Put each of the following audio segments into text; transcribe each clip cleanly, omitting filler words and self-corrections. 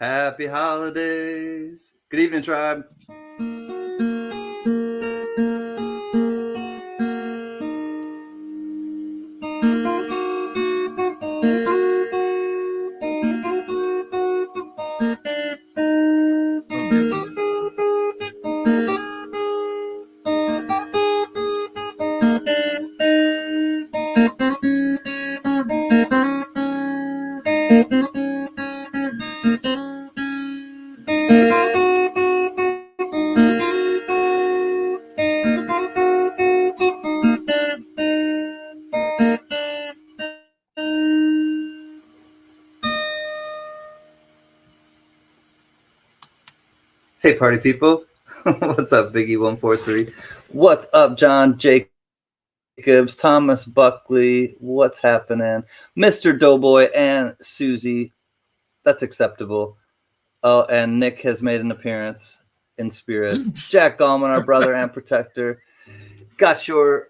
Happy holidays. Good evening, tribe. Hey, party people. What's up, Biggie143? What's up, John Jacobs, Thomas Buckley? What's happening? Mr. Doughboy and Susie. That's acceptable. Oh, and Nick has made an appearance in spirit. Jack Gallman, our brother and protector. Got your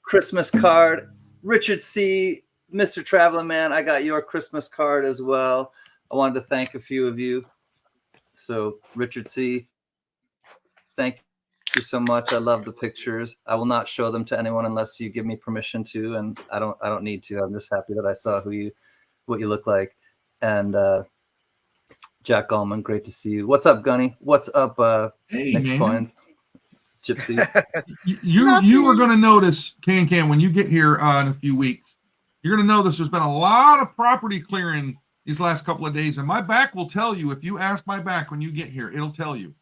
Christmas card. Richard C., Mr. Traveling Man, I got your Christmas card as well. I wanted to thank a few of you. So, Richard C., thank you so much. I love the pictures. I will not show them to anyone unless you give me permission to, and I don't need to. I'm just happy that I saw what you look like. And Jack Allman, great to see you. What's up, Gunny? What's up, hey, Nick's man. Coins? Gypsy. you are going to notice, Can, when you get here in a few weeks, you're going to notice there's been a lot of property clearing these last couple of days, and my back will tell you. If you ask my back when you get here, it'll tell you.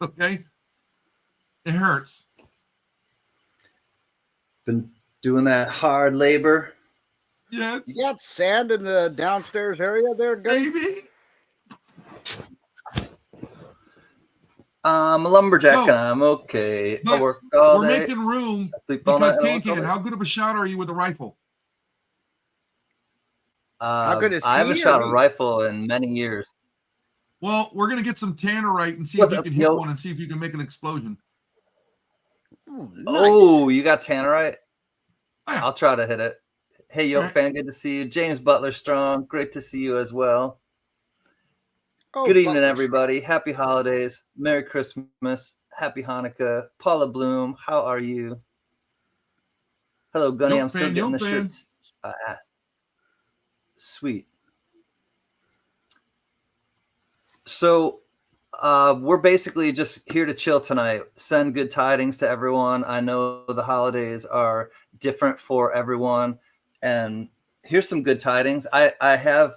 Okay? It hurts. Been doing that hard labor. Yes. You got sand in the downstairs area there, baby? I'm a lumberjack and I'm okay. I work all day. We're making room because Can, how good of a shot are you with a rifle? How good is I haven't shot a rifle in many years. Well, we're going to get some tannerite and see if you can hit one and see if you can make an explosion. Ooh, nice. Oh, you got tannerite? Yeah. I'll try to hit it. Hey, Yoke fan, good to see you. James Butler Strong, great to see you as well. Oh, good evening, everybody. Happy holidays. Merry Christmas. Happy Hanukkah. Paula Bloom, how are you? Hello, Gunny. I'm still getting the shirts asked. Sweet. So we're basically just here to chill tonight. Send good tidings to everyone. I know the holidays are different for everyone. And here's some good tidings. I have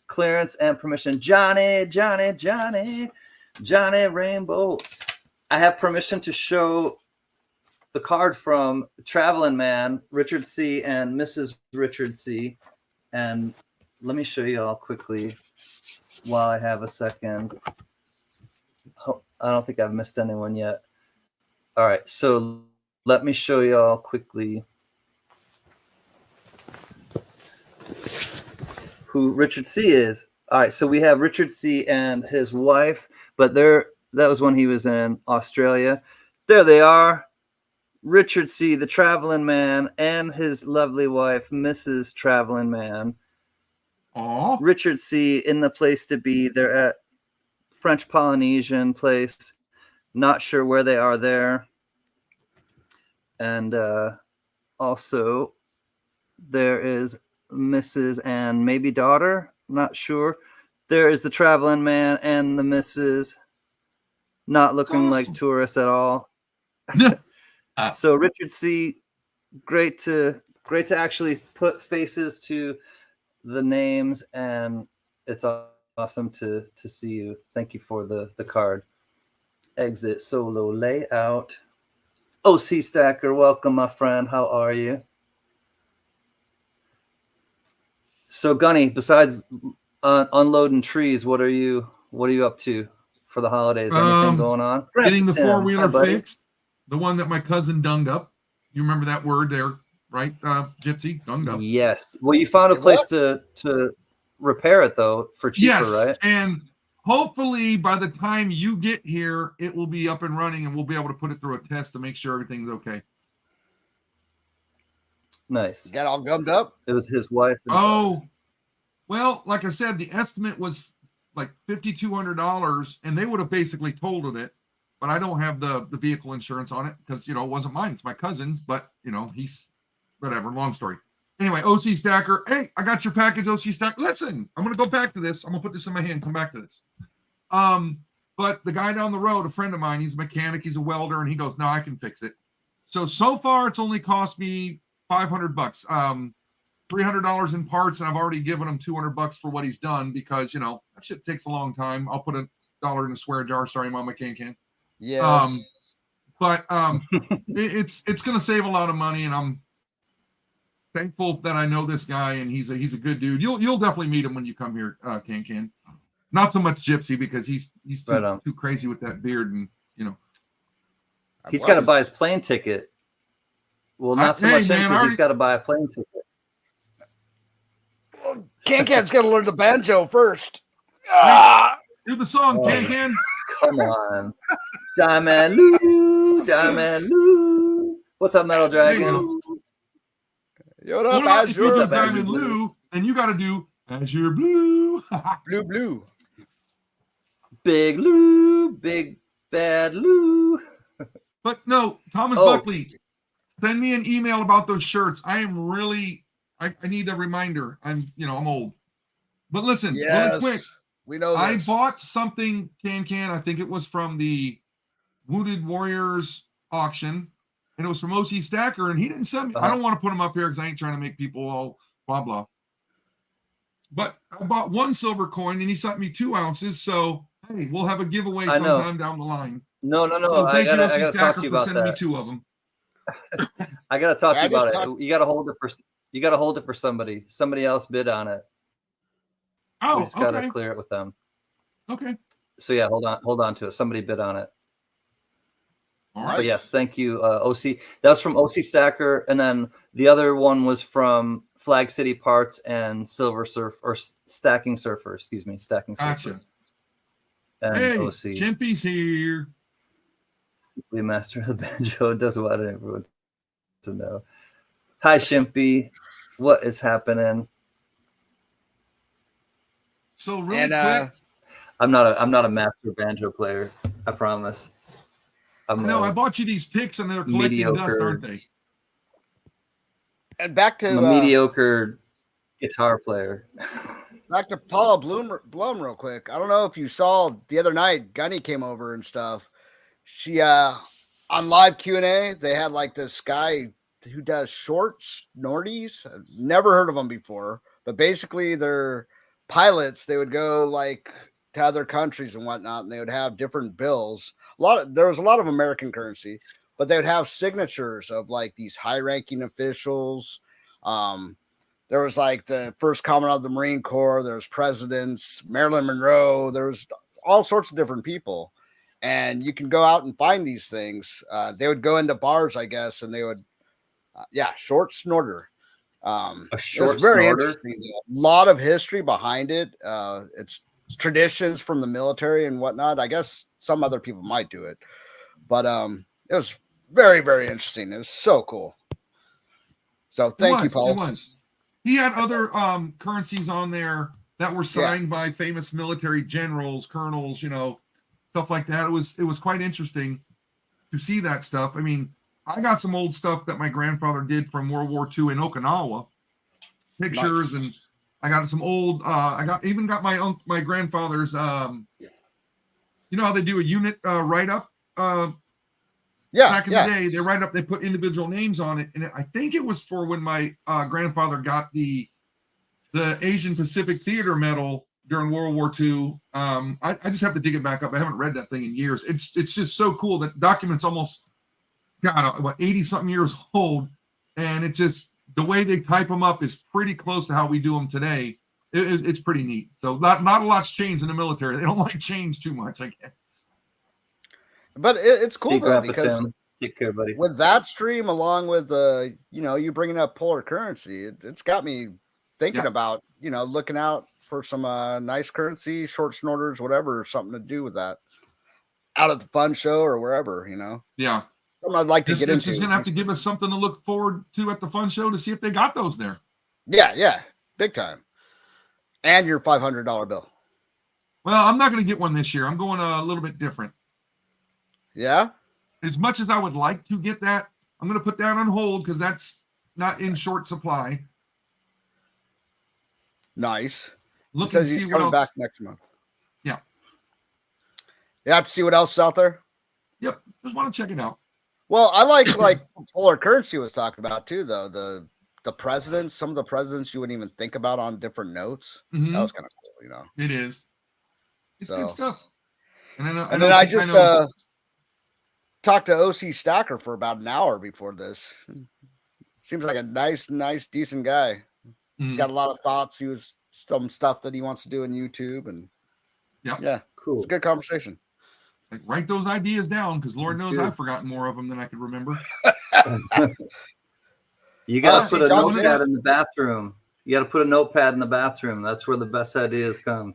clearance and permission. Johnny Rainbow. I have permission to show the card from Traveling Man, Richard C. and Mrs. Richard C. And let me show you all quickly while I have a second. I don't think I've missed anyone yet. All right, so let me show you all quickly who Richard C. is. All right, so we have Richard C. and his wife, but that was when he was in Australia. There they are. Richard C., the Traveling Man, and his lovely wife, Mrs. Traveling Man. Aww. Richard C. in the place to be. They're at French Polynesian place. Not sure where they are there. And also there is Mrs. and maybe daughter. Not sure. There is the Traveling Man and the Mrs. Not looking like tourists at all. So Richard C., great to actually put faces to the names, and it's awesome to see you. Thank you for the card. Exit solo layout. OC Stacker, welcome, my friend. How are you? So Gunny, besides unloading trees, what are you up to for the holidays? Anything going on? Getting the four-wheeler fixed. The one that my cousin dunged up. You remember that word there, right, Gypsy? Dunged up. Yes. Well, you found a place to repair it, though, for cheaper, right? And hopefully by the time you get here, it will be up and running, and we'll be able to put it through a test to make sure everything's okay. Nice. Got all gummed up? It was his wife. Oh, well, like I said, the estimate was like $5,200, and they would have basically totaled it. But I don't have the vehicle insurance on it because, you know, it wasn't mine. It's my cousin's, but, you know, he's whatever. Long story. Anyway, OC Stacker. Hey, I got your package, OC Stacker. Listen, I'm going to go back to this. I'm going to put this in my hand, come back to this. But the guy down the road, a friend of mine, he's a mechanic, he's a welder, and he goes, no, I can fix it. So far, it's only cost me $500, $300 in parts, and I've already given him $200 for what he's done because, you know, that shit takes a long time. I'll put $1 in a swear jar. Sorry, Mama, can. Yes. It's going to save a lot of money, and I'm thankful that I know this guy, and he's a good dude. You'll definitely meet him when you come here, can. Not so much Gypsy because he's too crazy with that beard, and you know. He's got to buy his plane ticket. Well, not so much him because he's got to buy a plane ticket. Well, Can's got to learn the banjo first. Do the song, Can. Come on. Diamond Lou. What's up, Metal Dragon? What about if you do Diamond Lou, then you got to do Azure Blue. Blue. Big Lou, big bad Lou. But no, Thomas Buckley, send me an email about those shirts. I am really, I need a reminder. I'm old. But listen, really quick. We know this. I bought something, Can. I think it was from the Wounded Warriors auction, and it was from OC Stacker, and he didn't send me. I don't want to put him up here because I ain't trying to make people all blah blah. But I bought 1 silver coin, and he sent me 2 ounces. So hey, we'll have a giveaway sometime down the line. No. So I gotta talk to you about sending that. Me 2 of them. I gotta talk to you about it. You gotta hold it for. You gotta hold it for somebody. Somebody else bid on it. Oh, we just gotta clear it with them. Okay. So yeah, hold on to it. Somebody bid on it. All right. But yes, thank you, OC. That was from OC Stacker, and then the other one was from Flag City Parts and Silver Surf or Stacking Surfer. Excuse me, Stacking Surfer. Gotcha. And hey, OC. Chimpy's here. Simply master of the banjo does what everyone to know. Hi, Shimpy. What is happening? So really quick, I'm not a master banjo player. I promise. I bought you these picks and they're collecting dust, aren't they? And back to I'm a mediocre guitar player. Back to Paula Blum real quick. I don't know if you saw the other night, Gunny came over and stuff. She on live Q&A, they had like this guy who does shorts, Nordies. I've never heard of them before, but basically they're pilots. They would go like to other countries and whatnot, and they would have different bills. There was a lot of American currency, but they would have signatures of like these high-ranking officials. There was like the first commandant of the Marine Corps. There was presidents, Marilyn Monroe. There was all sorts of different people, and you can go out and find these things. They would go into bars, I guess, and they would, short snorter. A short very snorter? Interesting. A lot of history behind it. It's traditions from the military and whatnot. I guess some other people might do it, but it was very, very interesting. It was so cool. So thank you, Paul. It was. He had other currencies on there that were signed by famous military generals, colonels, stuff like that. It was quite interesting to see that stuff. I mean, I got some old stuff that my grandfather did from World War II in Okinawa, pictures, and I got some old. I got my grandfather's. You know how they do a unit write up. Back in the day, they write up. They put individual names on it, and I think it was for when my grandfather got the Asian Pacific Theater Medal during World War II. I just have to dig it back up. I haven't read that thing in years. It's just so cool. That document's almost 80-something years old, and it just the way they type them up is pretty close to how we do them today. It's pretty neat. So not a lot's changed in the military. They don't like change too much, I guess. But it's cool though, because take care, buddy. With that stream, along with you bringing up polar currency, it's got me thinking about looking out for some nice currency, short snorters, whatever, something to do with that out at the fun show or wherever, Yeah. Something I'd like to get into. This is going to have to give us something to look forward to at the fun show to see if they got those there. Yeah, big time. And your $500 bill. Well, I'm not going to get one this year. I'm going a little bit different. Yeah. As much as I would like to get that, I'm going to put that on hold because that's not in short supply. Nice. He Look and says he's see what coming back else. next month. Yeah. You have to see what else is out there. Yep. Just want to check it out. Well, I like Polar Currency was talking about too, though. The presidents, some of the presidents you wouldn't even think about on different notes. Mm-hmm. That was kind of cool, you know. It is. It's good stuff. And I just talked to OC Stacker for about an hour before this. Seems like a nice, decent guy. He's got a lot of thoughts. He was some stuff that he wants to do in YouTube, and yeah, cool. It's a good conversation. Like, write those ideas down because Lord knows I've forgotten more of them than I could remember. You got to put a notepad in the bathroom. You got to put a notepad in the bathroom. That's where the best ideas come.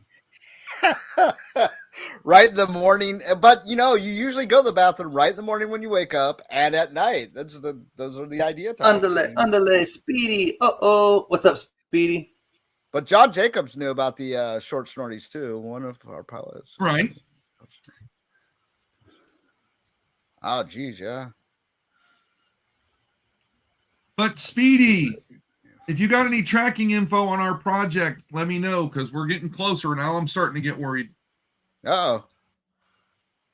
Right in the morning, but you usually go to the bathroom right in the morning when you wake up and at night. Those are the idea times. Underlay, Speedy. What's up, Speedy? But John Jacobs knew about the short snorties too. One of our pilots, right? Oh, geez, yeah. But Speedy, if you got any tracking info on our project, let me know because we're getting closer now. I'm starting to get worried.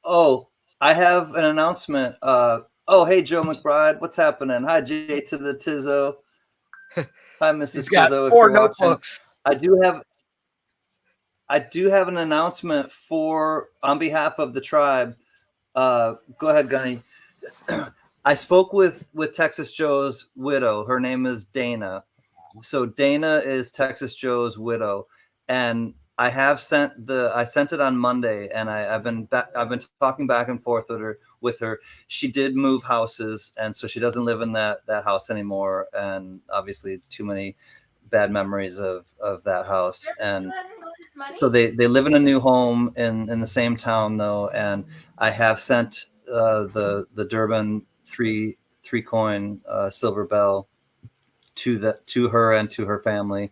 Oh, I have an announcement. Hey, Joe McBride, what's happening? Hi, Jay to the Tizzo. Hi, Mrs. Tizzo. If you're watching, I do have an announcement on behalf of the tribe. Go ahead, Gunny. I spoke with Texas Joe's widow. Her name is Dana. So Dana is Texas Joe's widow, and I sent it on Monday, and I've been talking back and forth with her. She did move houses, and so she doesn't live in that house anymore, and obviously too many bad memories of that house. And so they live in a new home in the same town though, and I have sent the Durban three coin silver bell to her and to her family,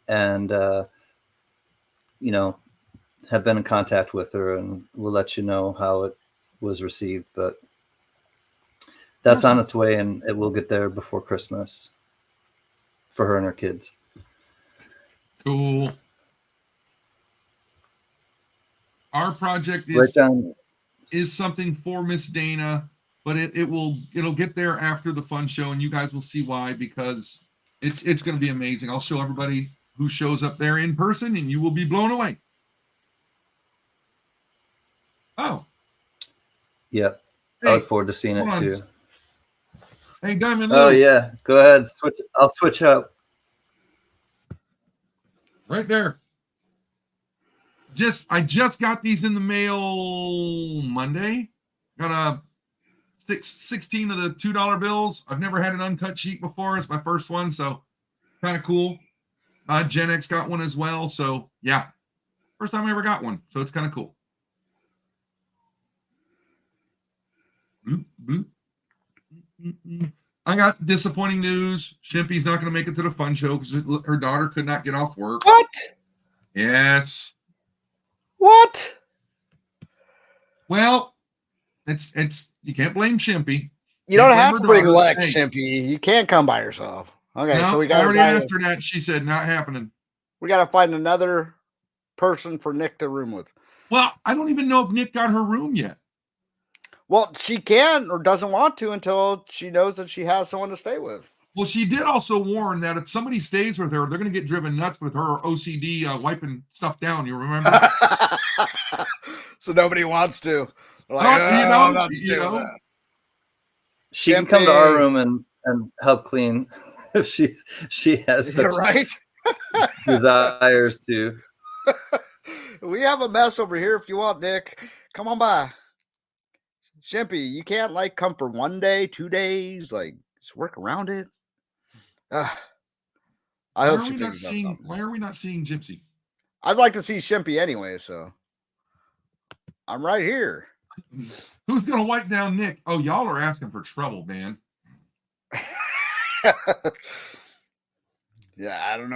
and have been in contact with her, and we'll let you know how it was received. But that's on its way, and it will get there before Christmas for her and her kids. Cool. Our project is something for Miss Dana, but it'll get there after the fun show, and you guys will see why, because it's going to be amazing. I'll show everybody who shows up there in person, and you will be blown away. Oh. Yep. Hey, I look forward to seeing it too. Hey, Diamond. Oh, yeah. Go ahead. I'll switch up. Right there. I just got these in the mail Monday. Got 16 of the $2 bills. I've never had an uncut sheet before. It's my first one, so kind of cool. Gen X got one as well, so yeah. First time I ever got one, so it's kind of cool. Bloop, bloop. I got disappointing news. Shimpy's not going to make it to the fun show because her daughter could not get off work. What? Yes. What? Well, it's you can't blame Shimpy. You don't have to bring Lex, Shimpy. You can't come by yourself. Okay, no, so we got. I already asked her that. She said not happening. We got to find another person for Nick to room with. Well, I don't even know if Nick got her room yet. Well, she can or doesn't want to until she knows that she has someone to stay with. Well, she did also warn that if somebody stays with her, they're going to get driven nuts with her OCD wiping stuff down. You remember? So nobody wants to. Like, she can come to our room and help clean if she has such desires to. We have a mess over here if you want, Nick. Come on by. Shimpy, you can't come for 1 day, 2 days, just work around it. I hope she figures out something. Why are we not seeing Gypsy? I'd like to see Shimpy anyway, so I'm right here. Who's gonna wipe down Nick? Oh, y'all are asking for trouble, man. Yeah, I don't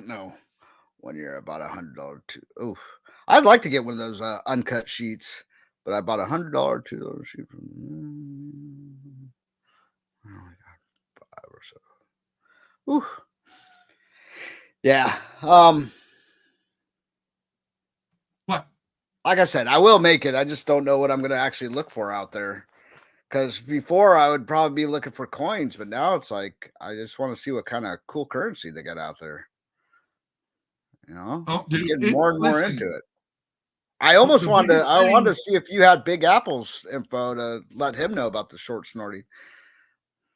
know. 1 year I bought $100 too. Oof. I'd like to get one of those uncut sheets, but I bought $100 $2 sheet from oh my god, 5 or so. Oof. Yeah. What? Like I said, I will make it. I just don't know what I'm gonna actually look for out there. Because before I would probably be looking for coins, but now it's like I just want to see what kind of cool currency they got out there. You know, Oh, I'm dude, getting more and more listen, into it. I almost the wanted to. biggest I wanted thing- to see if you had Big Apple's info to let him know about the short snorty.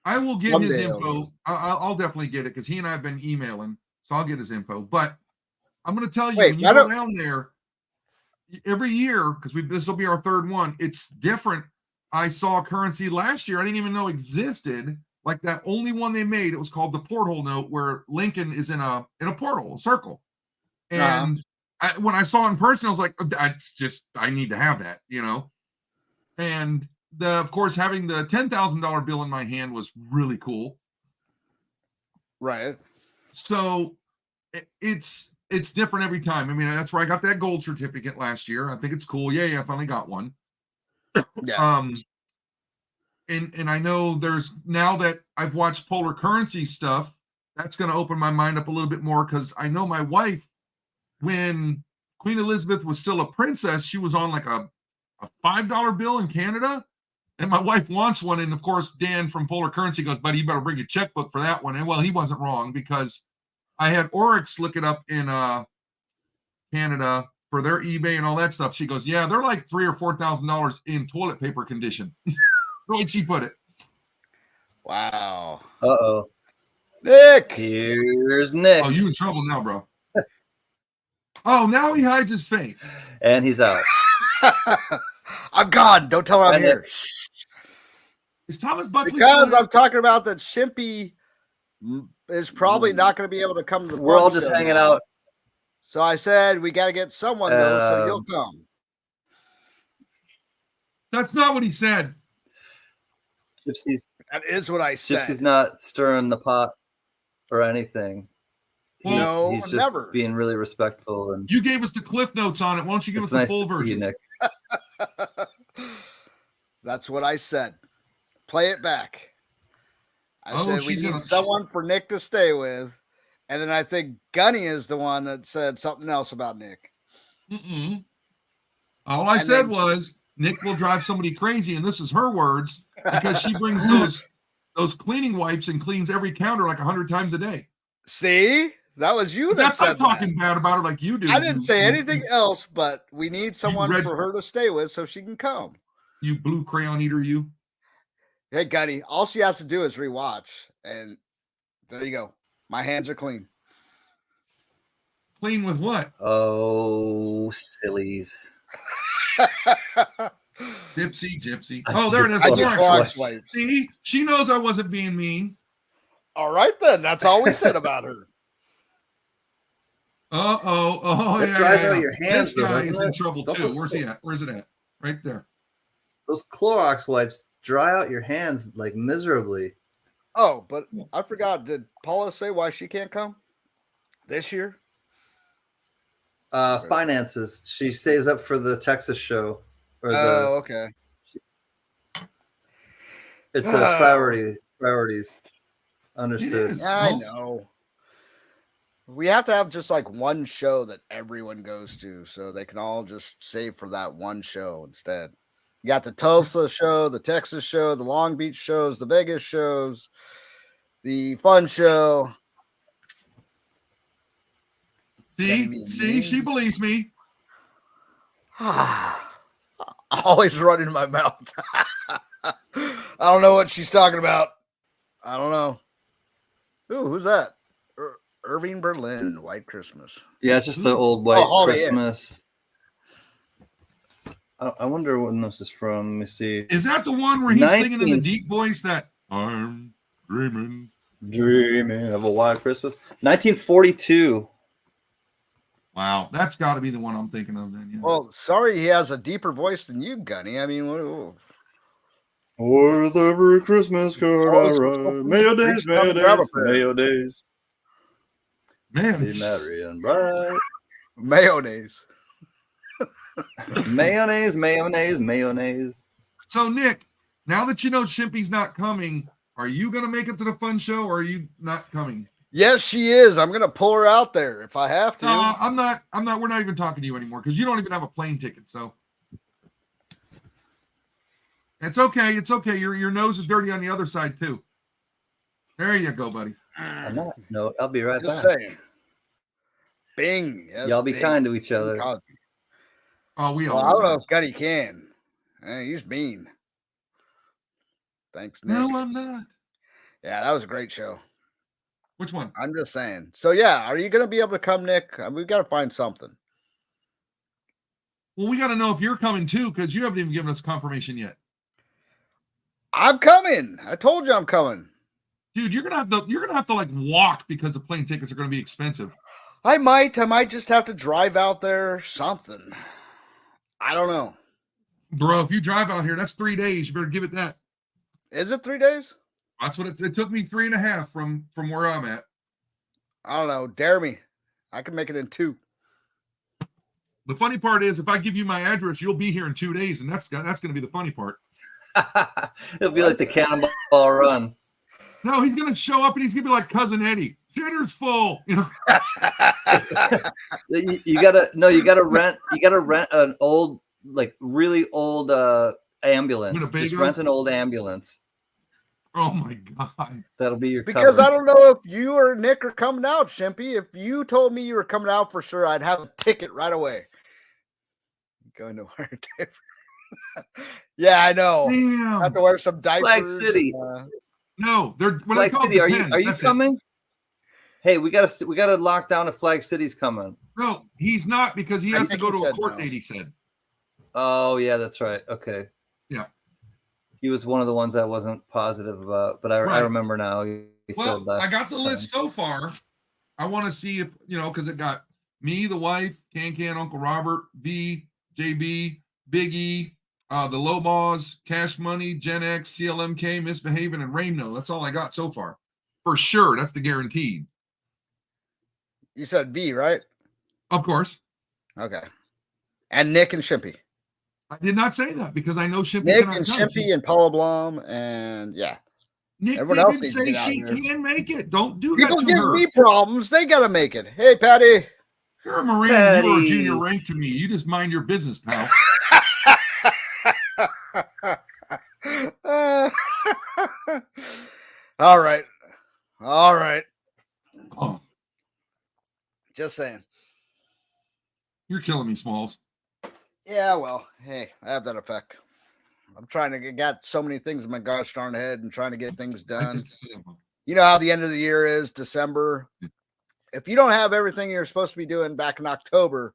I will get his Someday info. I'll definitely get it because he and I have been emailing, so I'll get his info. But I'm going to tell you, Wait, when you I go don't- down there every year, because this will be our third one, it's different. I saw a currency last year I didn't even know existed. Like that only one they made, it was called the porthole note, where Lincoln is in a porthole, a circle. And when I saw it in person, I was like, I need to have that, you know. And of course, having the $10,000 bill in my hand was really cool. Right. So it's different every time. I mean, that's where I got that gold certificate last year. I think it's cool. Yeah, I finally got one. Yeah. And I know there's, now that I've watched Polar Currency stuff, that's going to open my mind up a little bit more, because I know my wife, when Queen Elizabeth was still a princess, she was on like a $5 bill in Canada. And my wife wants one. And of course, Dan from Polar Currency goes, buddy, you better bring a checkbook for that one. And well, he wasn't wrong, because I had Oryx look it up in Canada for their eBay and all that stuff. She goes, yeah, they're like $3,000 or $4,000 in toilet paper condition. The way she put it. Wow. Uh-oh. Nick. Here's Nick. Oh, you in trouble now, bro. Oh, now he hides his face. And he's out. I'm gone. Don't tell her I'm And here. Is Thomas Buckley Because still I'm talking about that Shimpy is probably not going to be able to come to the We're all fun just show hanging now. out. So I said we got to get someone though, so you'll come. That's not what he said. Gypsy's That is what I said. Gypsy's not stirring the pot or anything. No, He's just never. being really respectful, and You gave us the cliff notes on it. Why don't you give us it's the nice full to see you, version? Nick. That's what I said. Play it back. I said we need someone for Nick to stay with. And then I think Gunny is the one that said something else about Nick. All I said was Nick will drive somebody crazy, and this is her words, because she brings those cleaning wipes and cleans every counter like 100 times a day. See? That was you that said not talking bad about her like you do. I didn't say anything else, but we need someone for her to stay with so she can come. You blue crayon eater, you. Hey, Gunny, all she has to do is rewatch, and there you go. My hands are clean. Clean with what? Oh, sillies. Gypsy. Oh, there it is. Clorox. See, she knows I wasn't being mean. All right, then. That's all we said about her. Oh, that dries out your hands. This guy is in trouble too. Where's he at? Where's it at? Right there. Those Clorox wipes dry out your hands like miserably. Oh, but I forgot. Did Paula say why she can't come this year? Finances. She stays up for the Texas show. Okay. It's a priority. Priorities. Understood. Yeah, I know. We have to have just like one show that everyone goes to, so they can all just save for that one show instead. You got the Tulsa show, the Texas show, the Long Beach shows, the Vegas shows, the fun show. See, she believes me. Always running my mouth. I don't know what she's talking about. I don't know. Ooh, who's that? Irving Berlin, White Christmas. Yeah, it's just the old White Christmas. Yeah. I wonder when this is from. Let me see. Is that the one where he's singing in the deep voice that I'm dreaming of a White Christmas? 1942. Wow, that's got to be the one I'm thinking of then. Yeah. Well, sorry, he has a deeper voice than you, Gunny. I mean, with every Christmas card I write, Mayo days, Mayo days, Mayo days. Man, Be merry and bright. Mayonnaise. Mayonnaise, mayonnaise, mayonnaise. So, Nick, now that you know Shimpy's not coming, are you going to make it to the fun show or are you not coming? Yes, she is. I'm going to pull her out there if I have to. I'm not. We're not even talking to you anymore because you don't even have a plane ticket. So it's okay. It's okay. Your nose is dirty on the other side too. There you go, buddy. On that note, I'll be right Just back. saying. Bing. Yes, Y'all be Bing. kind to each other. Oh, we Well, I always don't know are. if Gunny can. He's mean. Thanks, Nick. No, I'm not. Yeah, that was a great show. Which one? I'm just saying. So, yeah, are you going to be able to come, Nick? We've got to find something. Well, we got to know if you're coming too because you haven't even given us confirmation yet. I'm coming. I told you I'm coming. Dude, you're gonna have to like walk because the plane tickets are gonna be expensive. I might just have to drive out there or something. I don't know. Bro, if you drive out here, that's 3 days. You better give it that. Is it 3 days? That's what it took me 3.5 from where I'm at. I don't know. Dare me. I can make it in 2. The funny part is if I give you my address, you'll be here in 2 days, and that's gonna be the funny part. It'll be like the Cannonball Run. No, he's gonna show up and he's gonna be like Cousin Eddie. Theater's full. You know. You gotta rent an old, like really old ambulance. Winnebago? Just rent an old ambulance. Oh my god. That'll be your Because cover. I don't know if you or Nick are coming out, Shimpy. If you told me you were coming out for sure, I'd have a ticket right away. Going to wear a diaper. Yeah, I know. Damn. I have to wear some diapers. Flag City. No, they're Flag City. Are you coming? Hey, we gotta lock down if Flag City's coming. No, he's not because he I has to think go he to a said court no. date. He said. Oh yeah, that's right. Okay. Yeah. He was one of the ones I wasn't positive about, but I Right. remember now. He Well, said last I got the time. list so far. I want to see if because it got me, the wife, Can, Uncle Robert, V, JB, Big E, the Lobos, Cash Money, Gen X, CLMK, Misbehaving, and Rainno. That's all I got so far. For sure, that's the guaranteed. You said B, right? Of course. Okay. And Nick and Shimpy. I did not say that because I know Shimpy Nick cannot and come. Shimpy and Paula Blum and yeah. Nick everyone else didn't needs to say get out she there. can make it. Don't do People that to give her. me problems. They got to make it. Hey, Patty. You're a Marine. Patty. You are a junior rank to me. You just mind your business, pal. All right. All right. Oh, Just saying. you're killing me, Smalls. Yeah, well, hey, I have that effect. I'm trying to got so many things in my gosh darn head and trying to get things done. You know how the end of the year is, December. If you don't have everything you're supposed to be doing back in October,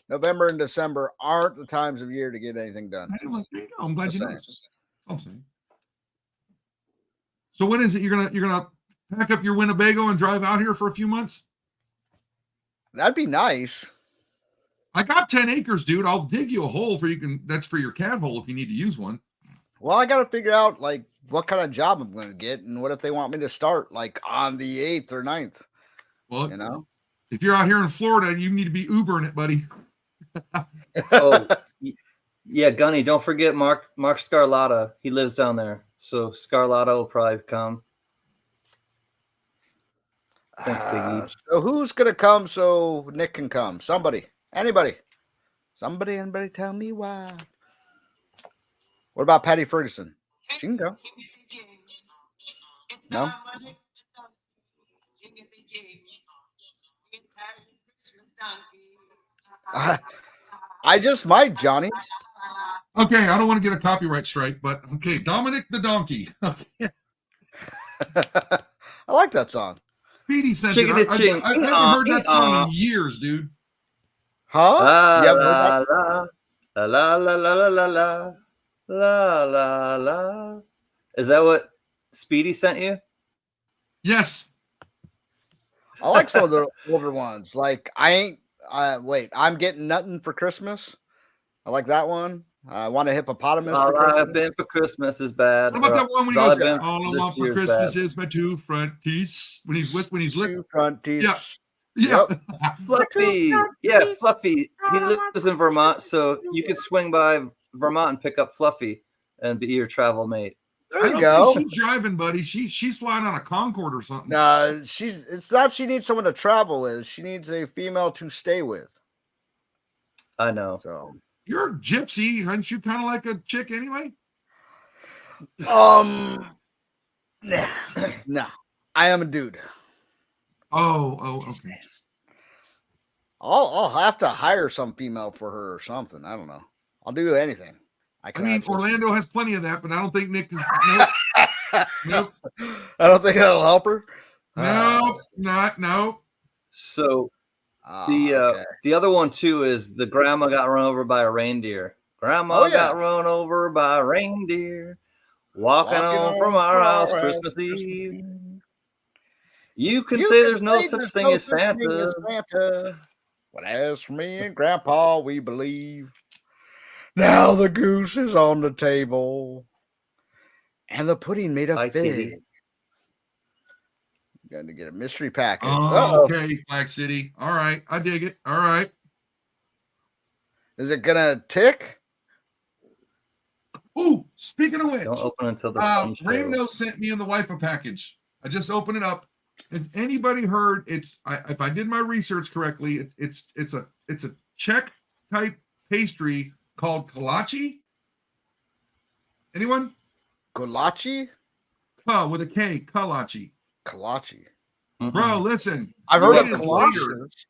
November and December aren't the times of year to get anything done. I'm glad Just you know. saying. That's all I'm saying. So when is it you're gonna pack up your Winnebago and drive out here for a few months? That'd be nice. I got 10 acres, dude. I'll dig you a hole that's for your cat hole if you need to use one. Well, I got to figure out like what kind of job I'm going to get and what if they want me to start like on the 8th or 9th. Well, You know? if you're out here in Florida, you need to be Ubering it, buddy. Oh, yeah, Gunny. Don't forget Mark Scarlatta. He lives down there, so Scarlatta will probably come. Thanks, Biggie. So who's going to come so Nick can come? Somebody. Anybody. Anybody tell me why. What about Patty Ferguson? She can go. No? I just might, Johnny. Okay, I don't want to get a copyright strike, but okay, Dominic the Donkey. I like that song. Speedy sent it. I haven't heard that song in years, dude. Huh? La, Yeah, la, la, la, la, la, la, la, la, la, la, la. Is that what Speedy sent you? Yes. I like some of the older ones. Like I'm getting nothing for Christmas. I like that one. I want a hippopotamus. All for I've been for Christmas is bad. What about that one when he All goes, I've been all I this want for year is Christmas bad. is my 2 front teeth when he's lit? Two front teeth. Yeah. Yeah. Fluffy. Yeah, Fluffy. He lives in Vermont, so you could swing by Vermont and pick up Fluffy and be your travel mate. There I you don't go. think she's driving, buddy. She's flying on a Concorde or something. It's not she needs someone to travel with. She needs a female to stay with. I know. So You're a gypsy. Aren't you kind of like a chick anyway? no. I am a dude. Oh, okay. I'll have to hire some female for her or something. I don't know. I'll do anything. I mean, Orlando has plenty of that, but I don't think Nick is. Nope. Nope. I don't think that'll help her. Nope. No. So the other one too is the grandma got run over by a reindeer. Grandma got run over by a reindeer. Walking home from our house Christmas Eve. You can say there's no such thing as Santa. But as for me and Grandpa, we believe. Now the goose is on the table. And the pudding made of fig. Got to get a mystery package. Oh, okay, Flag City. All right, I dig it. All right. Is it gonna tick? Oh, speaking of which, don't open until the Raymond sent me and the wife a package. I just opened it up. Has anybody heard? If I did my research correctly, it's a Czech type pastry called kolache. Anyone? Kolache? With a K, kolache. Kolache. Mm-hmm. Bro, listen. I've heard of kolache.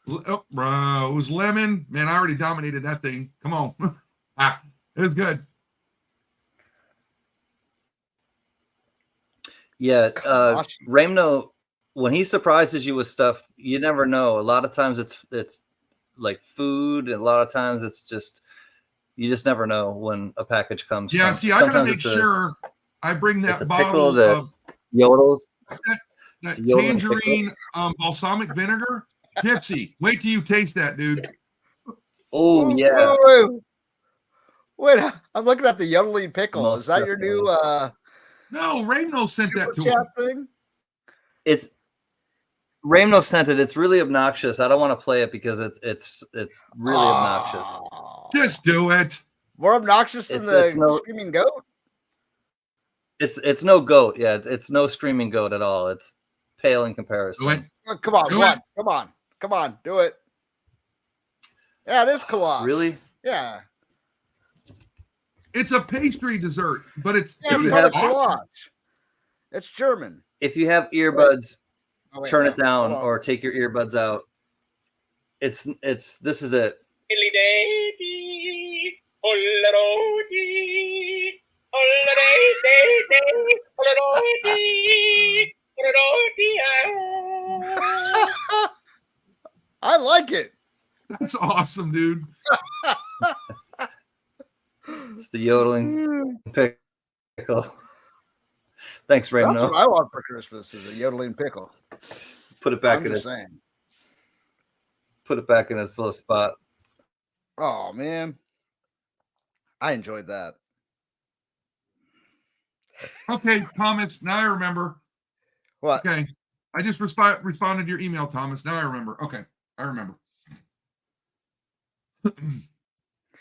Oh, bro, it was lemon. Man, I already dominated that thing. Come on. It was good. Yeah, Ramno, when he surprises you with stuff, you never know. A lot of times it's like food, and a lot of times it's just you just never know when a package comes. Yeah, see, I gotta make sure I bring that bottle of yodels. That tangerine balsamic vinegar. Tipsy. Wait till you taste that, dude. Oh yeah. Wait, I'm looking at the yodeling pickle. Is that your new No, Ramno sent that to him. Thing? It's Ramno sent it. It's really obnoxious. I don't want to play it because it's really obnoxious. Just do it. More obnoxious than the screaming goat? It's no goat. Yeah, it's no screaming goat at all. It's pale in comparison. Come on, Come on, do it. Yeah, it is kolache. Really? Yeah. It's a pastry dessert, but it's awesome. It's German. If you have earbuds, turn it down or take your earbuds out. This is it. I like it. That's awesome, dude. It's the yodeling pickle. Thanks, Raymond. That's what I want for Christmas is a yodeling pickle. Put it back in its little spot. Oh man, I enjoyed that. Okay, Thomas. Now I remember. What? Okay, I just responded to your email, Thomas. Now I remember. Okay, I remember.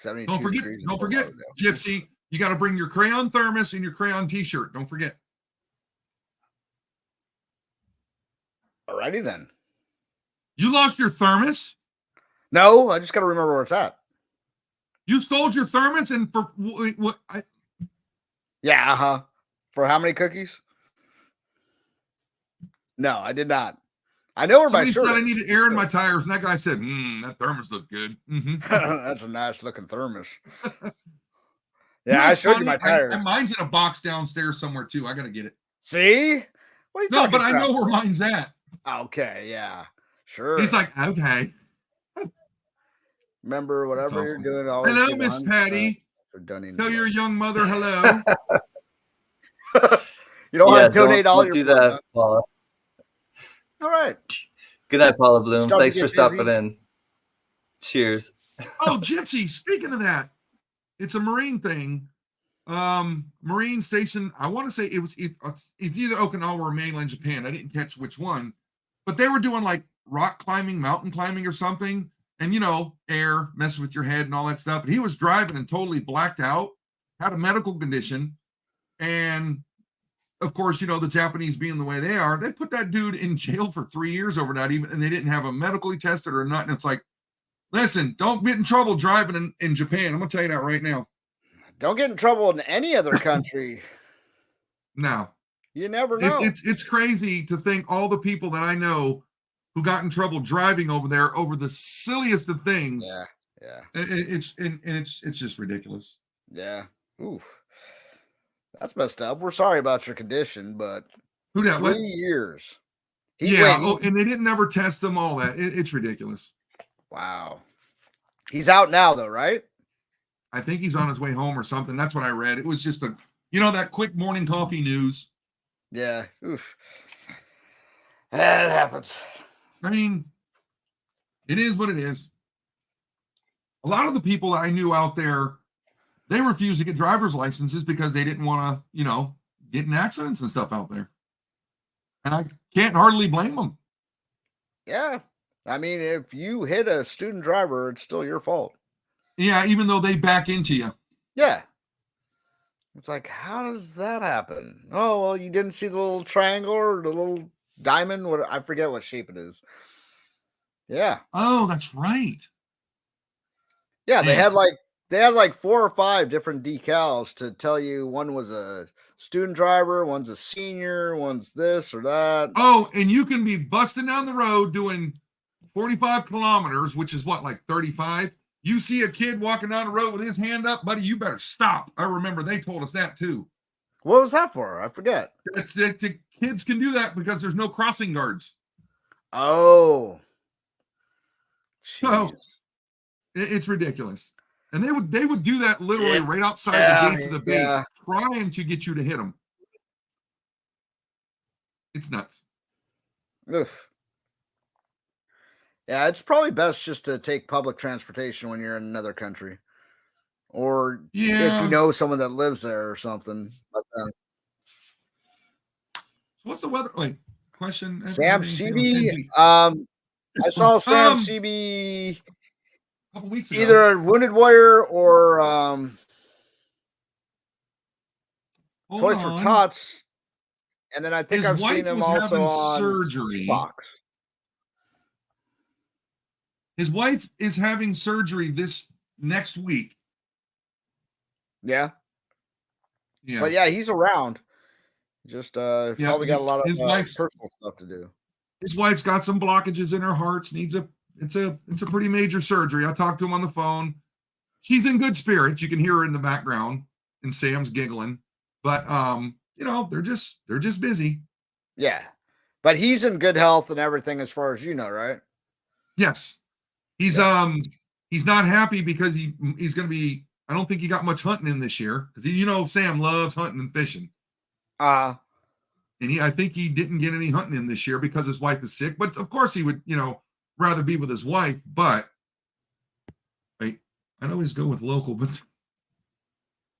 Don't forget, Gypsy. You got to bring your crayon thermos and your crayon T-shirt. Don't forget. Alrighty then. You lost your thermos? No, I just got to remember where it's at. You sold your thermos and for what? Yeah, For how many cookies? No, I did not. I know where Somebody my shirt said I needed air in my tires, and that guy said, that thermos looks good. Mm-hmm. That's a nice looking thermos. Yeah, I showed you my tires. Mine's in a box downstairs somewhere too. I got to get it. See? What are you talking about? I know where mine's at. Okay, yeah. Sure. He's like, okay. Remember, whatever awesome. You're doing. Hello, Miss Patty. Tell your young mother hello. You don't want to donate all your do that, Paula. All right. Good night, Paula Bloom. Thanks for stopping in. Cheers. Oh, Gypsy, speaking of that, it's a Marine thing. Marine station, I want to say it's either Okinawa or mainland Japan. I didn't catch which one, but they were doing like rock climbing, mountain climbing or something. And, air messing with your head and all that stuff. And he was driving and totally blacked out, had a medical condition. And of course, the Japanese being the way they are, they put that dude in jail for 3 years over that, and they didn't have him medically tested or nothing. It's like, listen, don't get in trouble driving in Japan. I'm going to tell you that right now. Don't get in trouble in any other country. No. You never know. It's crazy to think all the people that I know who got in trouble driving over there over the silliest of things. Yeah. It's just ridiculous. Yeah. Oof. That's messed up. We're sorry about your condition, but who that? 3 years. And they didn't ever test them. All that. It's ridiculous. Wow. He's out now, though, right? I think he's on his way home or something. That's what I read. It was just that quick morning coffee news. Yeah. Oof. That happens. I mean, it is what it is. A lot of the people I knew out there, they refused to get driver's licenses because they didn't want to, get in accidents and stuff out there. And I can't hardly blame them. Yeah. I mean, if you hit a student driver, it's still your fault. Yeah, even though they back into you. Yeah. It's like, how does that happen? Oh, well, you didn't see the little triangle or the little diamond. I forget what shape it is. Yeah. Oh, that's right. Yeah, they had like 4 or 5 different decals to tell you one was a student driver, one's a senior, one's this or that. Oh, and you can be busting down the road doing 45 kilometers, which is what, like 35? You see a kid walking down the road with his hand up, buddy, you better stop. I remember they told us that too. What was that for? I forget. The kids can do that because there's no crossing guards. Oh. So it's ridiculous. And they would do that literally right outside the gates of the base, trying to get you to hit them. It's nuts. Oof. Yeah, it's probably best just to take public transportation when you're in another country. Or if you know someone that lives there or something. But, so what's the weather like? Question. Sam Seavey. I saw Sam Seavey a couple weeks ago. either a Wounded Warrior or Toys for Tots. And then I think I've seen him also on surgery. Fox. His wife is having surgery this next week. Yeah. But yeah, he's around. Just probably got a lot of personal stuff to do. His wife's got some blockages in her heart. It's a pretty major surgery. I talked to him on the phone. She's in good spirits. You can hear her in the background, and Sam's giggling. But they're just busy. Yeah. But he's in good health and everything as far as you know, right? Yes. He's not happy because he's going to be, I don't think he got much hunting in this year because Sam loves hunting and fishing. And I think he didn't get any hunting in this year because his wife is sick. But of course he would, rather be with his wife. But I'd always go with local, but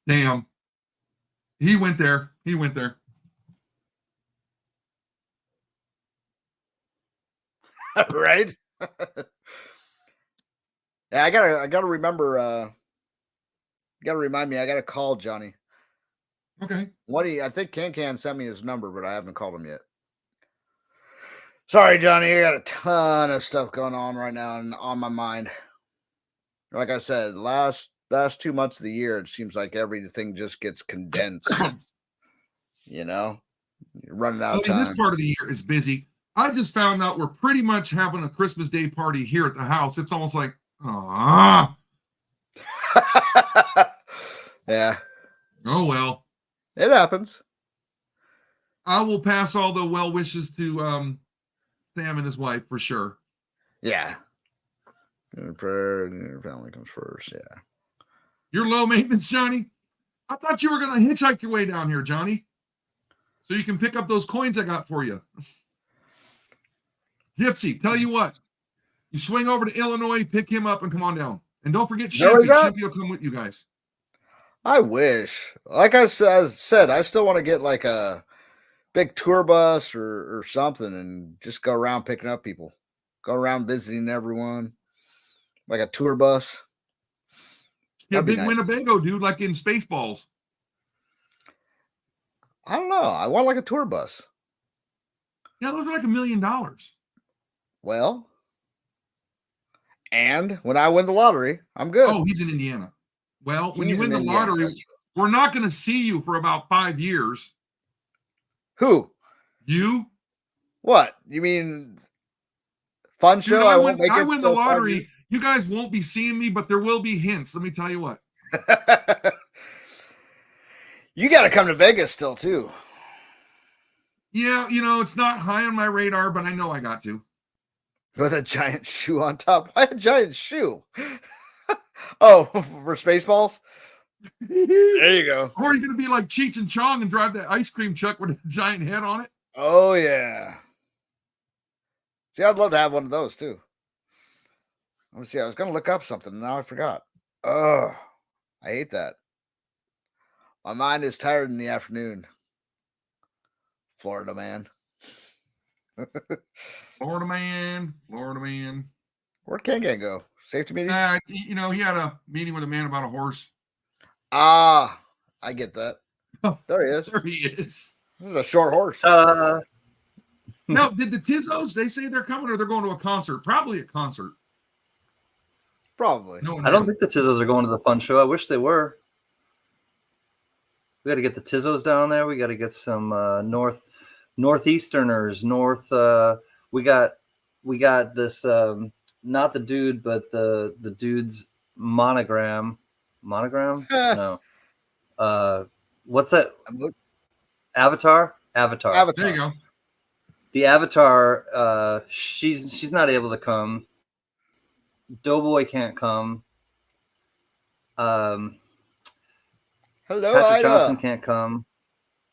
damn, he went there. Right. Yeah, I gotta remember. You gotta remind me. I gotta call Johnny. Okay. I think Can sent me his number, but I haven't called him yet. Sorry, Johnny. I got a ton of stuff going on right now and on my mind. Like I said, last 2 months of the year, it seems like everything just gets condensed. You're running out of time. This part of the year is busy. I just found out we're pretty much having a Christmas Day party here at the house. It's almost like, yeah. Oh, well. It happens. I will pass all the well wishes to Sam and his wife for sure. Yeah. Prayer and your family comes first. Yeah. You're low maintenance, Johnny? I thought you were going to hitchhike your way down here, Johnny. So you can pick up those coins I got for you. Gypsy, tell you what. You swing over to Illinois, pick him up, and come on down. And don't forget Shippy. Shippy will come with you guys. I wish. Like I said, I still want to get like a big tour bus or something and just go around picking up people. Go around visiting everyone like a tour bus. Get a That'd be big nice. Winnebago, dude, like in Spaceballs. I don't know. I want like a tour bus. Yeah, those are like $1 million. Well, and when I win the lottery, I'm good. Oh, he's in Indiana. Well, when you He's win in the Indiana, lottery, yes. we're not going to see you for about 5 years. Who? You? What? You mean fun Dude, show? I won't make I it win the till 5 lottery. You guys won't be seeing me, but there will be hints. Let me tell you what. years. You got to come to Vegas still, too. Yeah, you know, it's not high on my radar, but I know I got to. With a giant shoe on top. Why a giant shoe? Oh, for Spaceballs? There you go. Or are you going to be like Cheech and Chong and drive that ice cream truck with a giant head on it? Oh, yeah. See, I'd love to have one of those, too. Let me see. I was going to look up something, and now I forgot. Oh, I hate that. My mind is tired in the afternoon. Florida man. Florida man. Where'd Ken go? Safety meeting? You know, he had a meeting with a man about a horse. Ah, I get that. Oh, there he is. There he is. This is a short horse. No, did the Tizzos, they say they're coming or they're going to a concert? Probably a concert. Probably. No, I don't think the Tizzos are going to the fun show. I wish they were. We got to get the Tizzos down there. We got to get some northeasterners. We got this not the dude, but the dude's monogram. No. What's that? Avatar. Avatar. There you go. The Avatar. She's not able to come. Doughboy can't come. Hello, Patrick Ida. Johnson can't come.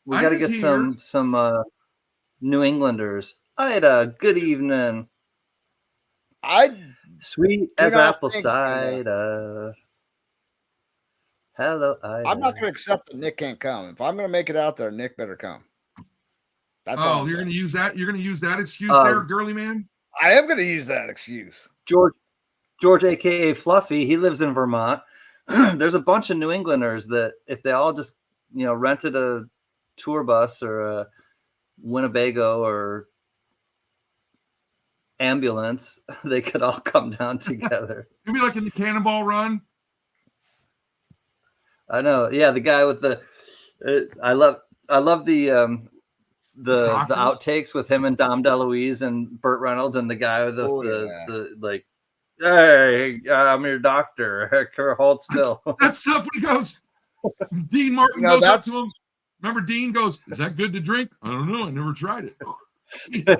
We got to get here. some New Englanders. Ida, good evening. Sweet as apple cider. Hello, Ida. I'm not going to accept that Nick can't come. If I'm going to make it out there, Nick better come. That's all. You're going to use that? You're going to use that excuse there, girly man? I am going to use that excuse. George, aka Fluffy, he lives in Vermont. There's a bunch of New Englanders that if they all just, rented a tour bus or a Winnebago or ambulance, they could all come down together. It'd be like in the Cannonball Run. I know. Yeah, the guy with the I love the outtakes with him and Dom DeLuise and Burt Reynolds and the guy with the like, hey, I'm your doctor. Hold still. That's stuff when he goes. Dean Martin goes up to him. Remember, Dean goes, "Is that good to drink?" I don't know. I never tried it. Yeah.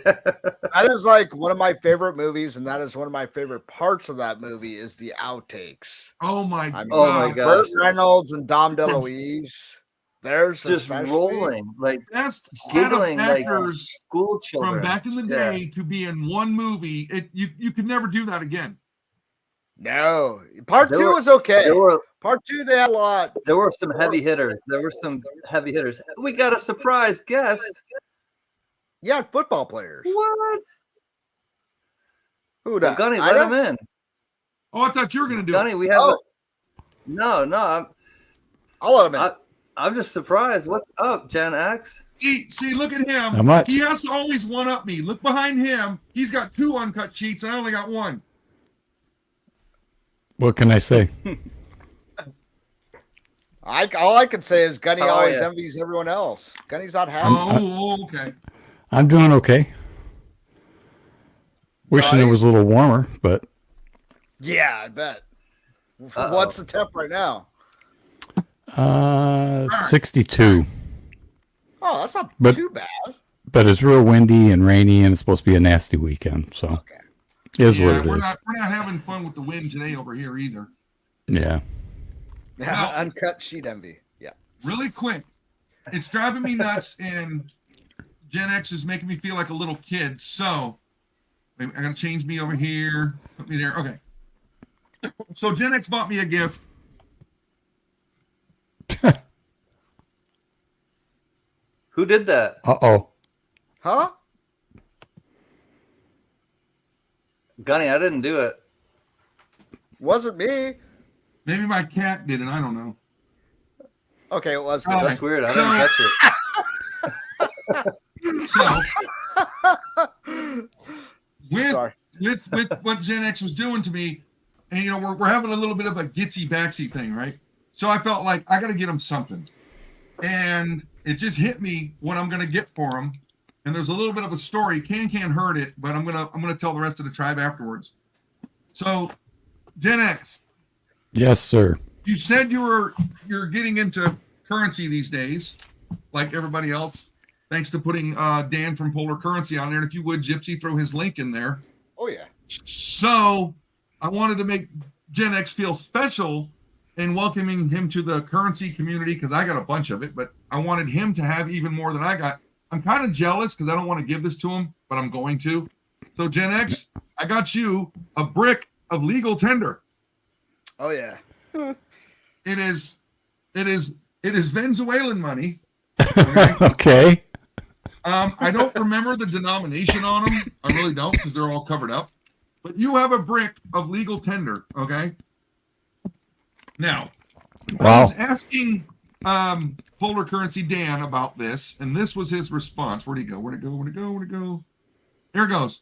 That is like one of my favorite movies, and that is one of my favorite parts of that movie is the outtakes. Oh my god! Oh my god! Burt Reynolds and Dom DeLuise. There's just rolling like best giggling like school children from back in the day to be in one movie. You could never do that again. No, part two was okay. Part two, they had a lot. There were some heavy hitters. We got a surprise guest. Yeah, football players. What? Who that? Gunny, let him in. Oh, I thought you were going to do Gunny, it. we have No. I'll let him in. I'm just surprised. What's up, Gen X? See, look at him. How much? He has to always one-up me. Look behind him. He's got 2 uncut sheets, and I only got 1. What can I say? All I can say is Gunny always envies everyone else. Gunny's not happy. Okay. I'm doing okay. Wishing it was a little warmer, but yeah, I bet. What's the temp right now? 62. Oh, that's not too bad. But it's real windy and rainy, and it's supposed to be a nasty weekend. So it is what it is. We're not having fun with the wind today over here either. Yeah. Now, uncut sheet envy. Yeah. Really quick, it's driving me nuts, and Gen X is making me feel like a little kid. So I gotta change me over here. Put me there. Okay. So Gen X bought me a gift. Who did that? Uh-oh. Huh? Gunny, I didn't do it. Wasn't me. Maybe my cat did it. I don't know. Okay, it was. All That's right. weird. I So- didn't touch it. So Sorry. with what Gen X was doing to me, and we're having a little bit of a gitsy backsy thing, right? So I felt like I got to get them something, and it just hit me what I'm gonna get for them. And there's a little bit of a story. Can heard it, but I'm gonna tell the rest of the tribe afterwards. So, Gen X, Yes, sir. you said you're getting into currency these days, like everybody else. Thanks to putting Dan from Polar Currency on there. And if you would, Gypsy, throw his link in there. Oh yeah. So I wanted to make Gen X feel special in welcoming him to the currency community because I got a bunch of it, but I wanted him to have even more than I got. I'm kind of jealous because I don't want to give this to him, but I'm going to. So Gen X, I got you a brick of legal tender. Oh yeah. It is Venezuelan money. Okay. I don't remember the denomination on them. I really don't because they're all covered up. But you have a brick of legal tender, okay? Now, I Wow. was asking Polar Currency Dan about this, and this was his response. Where'd he go? Where'd it go? There it goes.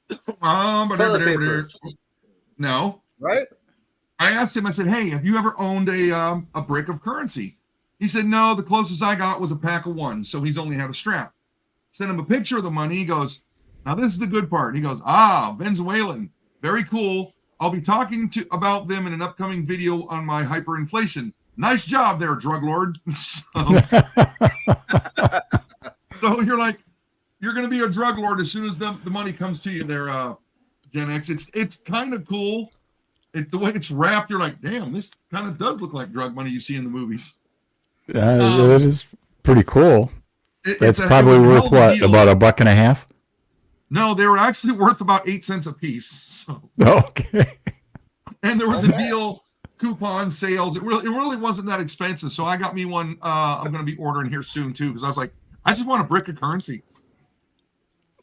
Toilet paper. No. Right. I asked him, I said, hey, have you ever owned a brick of currency? He said, no, the closest I got was a pack of ones. So he's only had a strap. Sent him a picture of the money. He goes, now this is the good part. He goes, Venezuelan, very cool. I'll be talking about them in an upcoming video on my hyperinflation. Nice job there, drug lord. So you're like, you're going to be a drug lord as soon as the money comes to you there, Gen X. It's kind of cool. The way it's wrapped, you're like, damn, this kind of does look like drug money you see in the movies. It is pretty cool. That's probably worth what? Deal. About $1.50? No, they were actually worth about 8 cents a piece. So. Okay. And there was a deal, coupon sales. It really wasn't that expensive. So I got me one. I'm going to be ordering here soon too because I was like, I just want a brick of currency.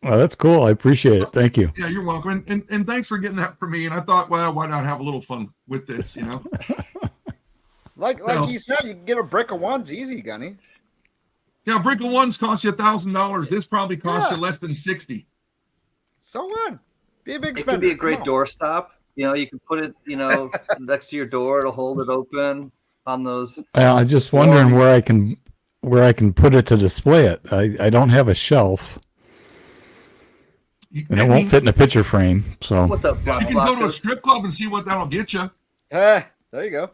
Well, that's cool. I appreciate it. Thank you. Yeah, you're welcome. And thanks for getting that for me. And I thought, well, why not have a little fun with this? Like you said, you can get a brick of ones easy, Gunny. Yeah, a brick of ones cost you $1,000. This probably costs you less than 60. So what? Be a big It spender. can be a great doorstop. You can put it, next to your door. It'll hold it open on those. I'm just wondering where I can put it to display it. I don't have a shelf, and it won't fit in a picture frame. So What's up, You can go to a strip club and see what that'll get you. There you go.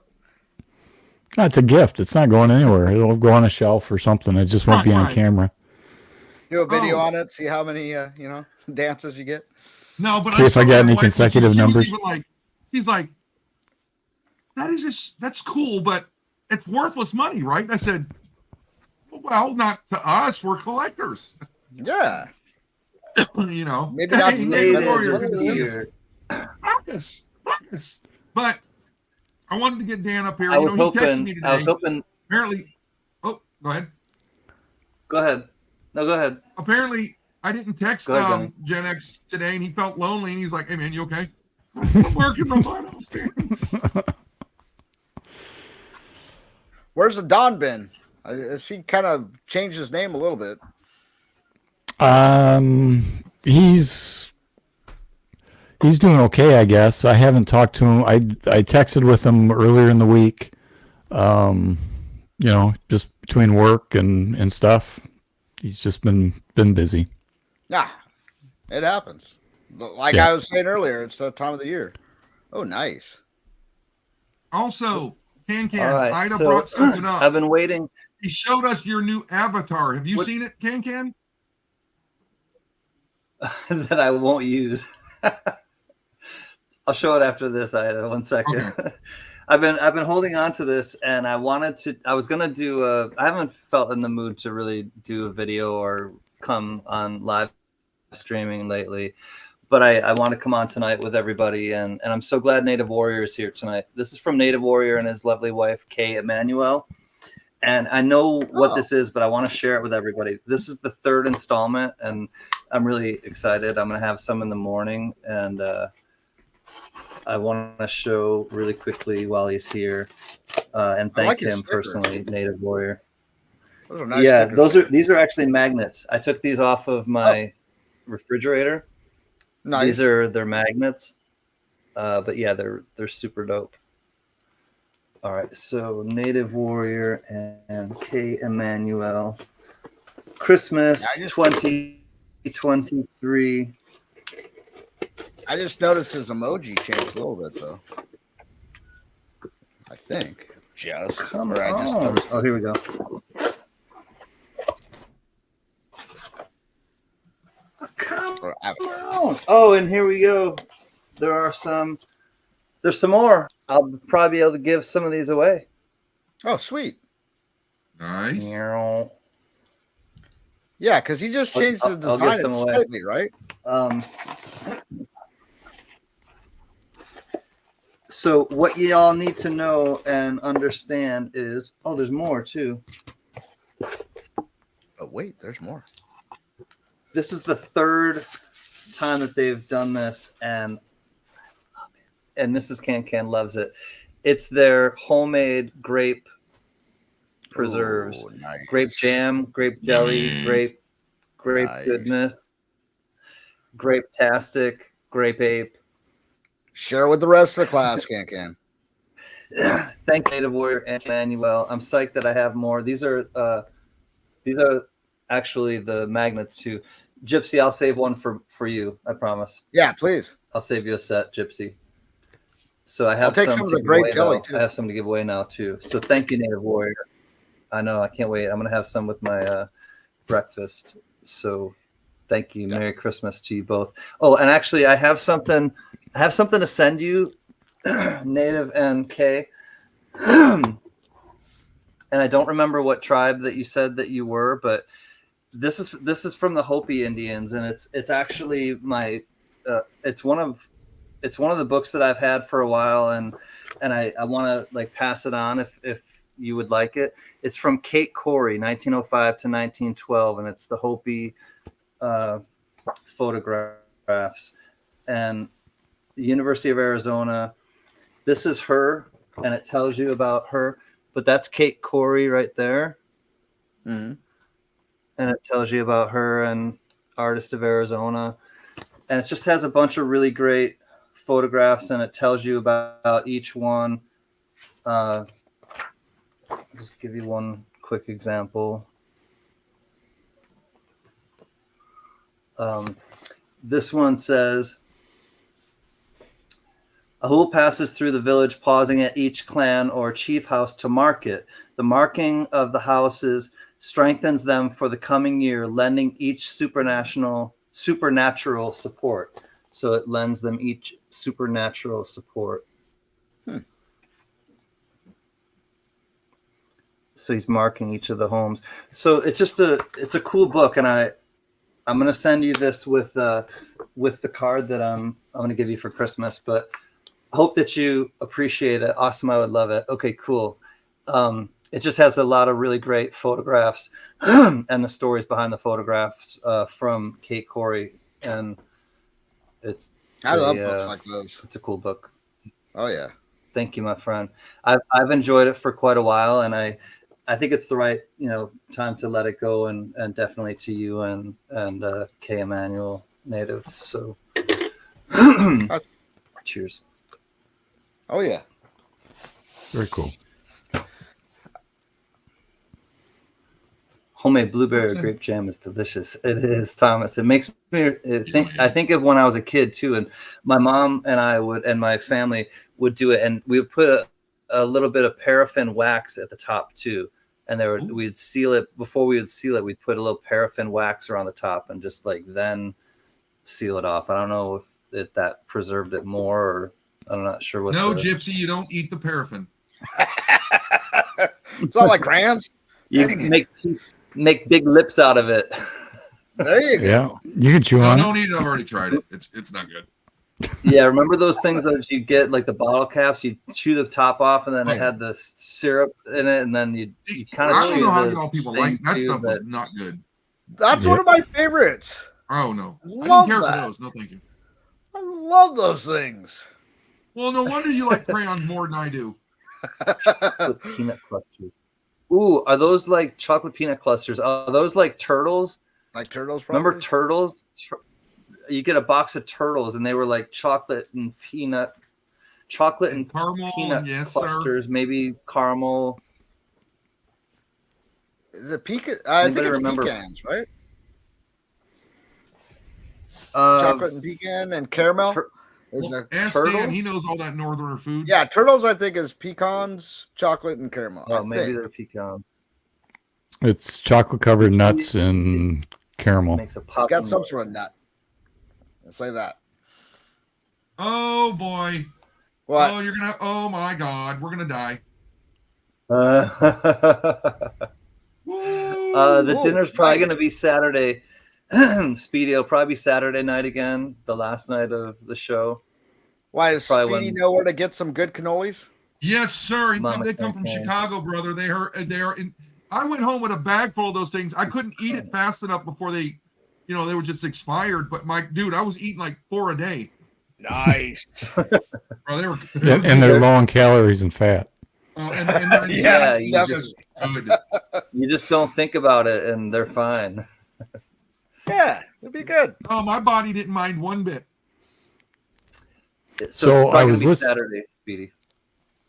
it's a gift. It's not going anywhere. It'll go on a shelf or something. It just won't be on Right. camera. Do a video on it. See how many dances you get. No, but See if I got any consecutive numbers. She's like, that's cool, but it's worthless money, right? I said, well, not to us. We're collectors. Yeah. Maybe not to Native Warriors. is here. Practice. But I wanted to get Dan up here. I was he texted me hoping. today. Apparently, go ahead. Go ahead. No, go ahead. Apparently, I didn't text Go ahead, Johnny. Gen X today, and he felt lonely, and he's like, "Hey, man, you okay?" I'm working my butt off, man. Where's the Don been? I see he kind of changed his name a little bit. He's doing okay, I guess. I haven't talked to him. I texted with him earlier in the week. Just between work and stuff. He's just been busy. Nah, it happens. Like Yeah. I was saying earlier, it's that time of the year. Oh, nice. Also, Can All right. Ida So brought something up. I've been waiting. He showed us your new avatar. Have you What- seen it, Can? That I won't use. I'll show it after this. One second. Okay. I've been holding on to this, and I was gonna do I haven't felt in the mood to really do a video or come on live streaming lately, but I want to come on tonight with everybody, and I'm so glad Native Warrior is here tonight. This is from Native Warrior and his lovely wife Kay Emanuel, And I know what this is, but I want to share it with everybody. This is the third installment, and I'm really excited. I'm going to have some in the morning, and I want to show really quickly while he's here and thank him personally, Native Warrior. Those are nice these are actually magnets. I took these off of my refrigerator. Nice. These are their magnets. But yeah, they're super dope. All right, so Native Warrior and K. Emmanuel, Christmas 2023. I just noticed his emoji changed a little bit, though. I think. Come on. Oh, here we go. Come on. Oh, and here we go. There's some more. I'll probably be able to give some of these away. Oh, sweet. Nice. Yeah, because he just changed the design slightly, right? So what y'all need to know and understand is, there's more too. Oh, wait, there's more. This is the third time that they've done this, and Mrs. Can loves it. It's their homemade grape preserves, nice. Grape jam, grape jelly, grape nice. Goodness, grape-tastic, grape ape. Share with the rest of the class, Can. Thank you, Native Warrior and Emmanuel. I'm psyched that I have more. These are actually the magnets too. Gypsy, I'll save one for you. I promise. Yeah, please. I'll save you a set, Gypsy. So I have some of the grape jelly too. I have some to give away now too. So thank you, Native Warrior. I know, I can't wait. I'm gonna have some with my breakfast. So thank you. Merry Christmas to you both. Oh, and actually, I have something to send you, Native and Kay. And I don't remember what tribe that you said that you were, but this is from the Hopi Indians, and it's actually my it's one of the books that I've had for a while, and I want to like pass it on if you would like it. It's from Kate Corey, 1905 to 1912, and it's the Hopi photographs. And the University of Arizona, this is her, and it tells you about her, but that's Kate Corey right there. Mm-hmm. And it tells you about her and Artist of Arizona. And it just has a bunch of really great photographs, and it tells you about each one. Just give you one quick example. This one says, Ahul passes through the village, pausing at each clan or chief house to mark it. The marking of the houses strengthens them for the coming year, lending each supernatural support. So it lends them each supernatural support. So he's marking each of the homes. So it's a cool book, and I'm going to send you this with the card that I'm going to give you for Christmas. But I hope that you appreciate it. Awesome, I would love it. Okay, cool. It just has a lot of really great photographs and the stories behind the photographs from Kate Corey, and I love books like those. It's a cool book. Oh yeah. Thank you, my friend. I've enjoyed it for quite a while, and I think it's the right time to let it go, and definitely to you and K. Emmanuel, Native. So cheers. Oh yeah. Very cool. Homemade blueberry grape jam is delicious. It is, Thomas. It makes me think. I think of when I was a kid too, and my mom and I and my family would do it, and we would put a little bit of paraffin wax at the top too, and we'd seal it. Before we would seal it, we'd put a little paraffin wax around the top, and just like then seal it off. I don't know if that preserved it more, or I'm not sure what. No, Gypsy, you don't eat the paraffin. It's not like crayons. You make big lips out of it. There you go. Yeah, you can chew on it. Don't eat it. I've already tried it. It's not good. Yeah, remember those things that you get, like the bottle caps? You chew the top off, and then Oh, it had the syrup in it, and then you kind I of don't chew know how the y'all people thing like that too, stuff. Was but not good. That's Yeah. one of my favorites. Oh no, I didn't Love care for that. those. No, thank you. I love those things. Well, no wonder you like crayons more than I do. chocolate peanut clusters. Ooh, are those like chocolate peanut clusters? Are those like turtles? Like turtles, probably. Remember turtles? You get a box of turtles, and they were like chocolate and peanut Caramel, peanut and yes, clusters, maybe caramel. Is it pecan? I think Anybody it's remember? pecans, right? Chocolate and pecan and caramel. Is Well, it ask turtles? Dan. He knows all that northerner food. Yeah, turtles. I think is pecans, chocolate, and caramel. Oh, I maybe think. they're pecans. It's chocolate covered nuts and caramel. Makes a It's pop. got some sort of nut. I'll say that. Oh boy. What? Oh, you're gonna. Oh my God, we're gonna die. The Ooh, dinner's probably nice. going to be Saturday. Speedy will probably be Saturday night again, the last night of the show. Why does probably Speedy when- know where to get some good cannolis? Yes, sir. Mama They come from Campaign. Chicago, brother. They are in. I went home with a bag full of those things. I couldn't eat it fast enough before they were just expired. But my dude, I was eating like 4 a day. Nice. Bro, they were And they're low in calories and fat. and they're Yeah, insane. you Just good. You just don't think about it, and they're fine. Yeah, it'd be good. Oh, my body didn't mind one bit. So it's So probably I going was to be listening. Saturday, Speedy.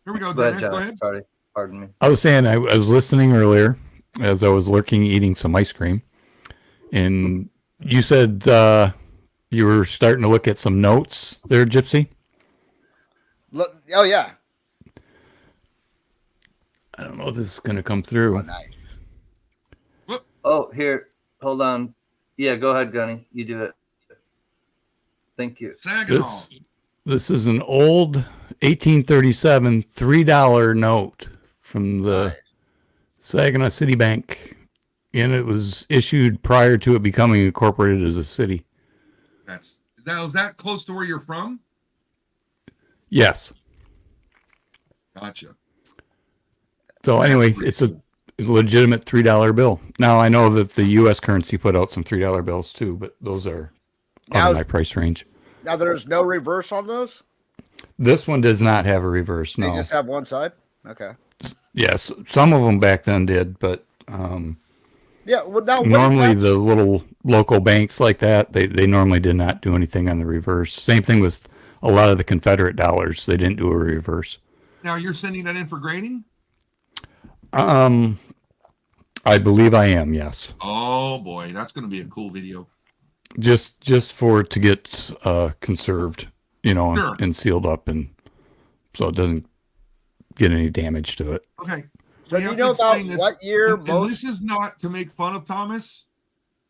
Here we go. Go ahead, Dennis. John. Go ahead. Sorry. Pardon me. I was saying I was listening earlier as I was lurking eating some ice cream, and you said you were starting to look at some notes there, Gypsy. Look, oh yeah. I don't know if this is going to come through. Oh, nice. Oh, here. Hold on. Yeah, go ahead, Gunny. You do it. Thank you. Saginaw. This is an old 1837 $3 note from the Nice. Saginaw City Bank, and it was issued prior to it becoming incorporated as a city. Is that close to where you're from? Yes. Gotcha. So anyway, it's a legitimate $3 bill. Now I know that the U.S. currency put out some $3 bills too, but those are out of my price range. Now there's no reverse on those. This one does not have a reverse. They No. just have one side. Okay. Yes, some of them back then did, but Yeah. Well, now normally the little local banks like that, they normally did not do anything on the reverse. Same thing with a lot of the Confederate dollars. They didn't do a reverse. Now you're sending that in for grading? I believe I am, yes. Oh boy, that's going to be a cool video. Just for it to get conserved, Sure. and sealed up, and so it doesn't get any damage to it. Okay. So we do you have know to about explain this. what year And most? this is not to make fun of Thomas.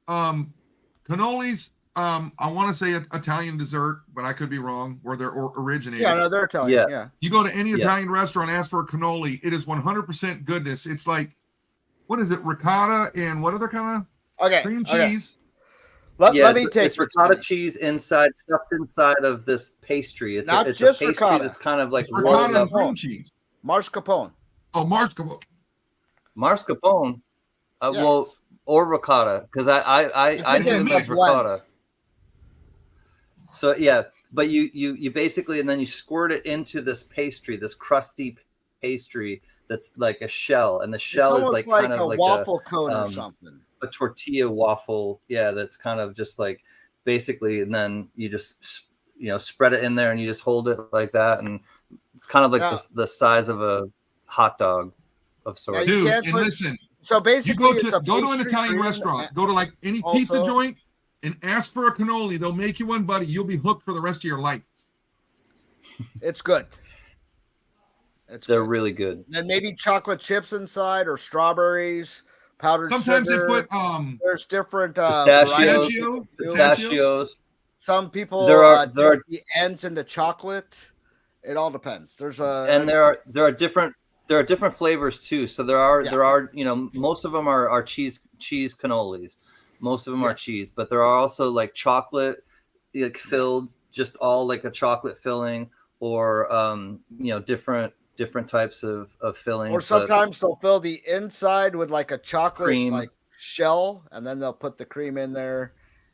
Cannolis, I want to say Italian dessert, but I could be wrong where they're originated. Yeah, no, they're Italian. Yeah. Yeah. You go to any Yeah. Italian restaurant, ask for a cannoli. It is 100% goodness. It's like, what is it? Ricotta and what other kind Okay. of cream okay. cheese? Let Yeah, me take it's ricotta cheese stuffed inside of this pastry. It's Not it's just a pastry ricotta. that's kind of like It's rolled ricotta up. and cream cheese. mascarpone. Oh, mascarpone. Mascarpone. Yeah. Well, or ricotta, because I It's knew a it mix was blend. ricotta. So yeah, but you basically, and then you squirt it into this pastry, this crusty pastry that's like a shell, and the shell It's is almost like kind a of like waffle cone or um, something. a tortilla waffle. Yeah, that's kind of just like basically, and then you just spread it in there, and you just hold it like that, and it's kind of like Yeah. the size of a hot dog of sorts. You Dude, can't and put- listen, So you basically, go to an pastry Italian cream restaurant, go to like any pizza Also- joint and ask for a cannoli. They'll make you one, buddy. You'll be hooked for the rest of your life. It's good. They're really good. And maybe chocolate chips inside or strawberries, powdered Sometimes sugar. they put There's different Pistachios. varieties. Pistachios. Some people There are dip the ends into chocolate. It all depends. There's a And there are different flavors too. So there are most of them are cheese cannolis. Most of them are cheese, but there are also like chocolate filled just all like a chocolate filling, or different types of filling. Or sometimes they'll fill the inside with like a chocolate Cream. like shell, and then they'll put the cream in there,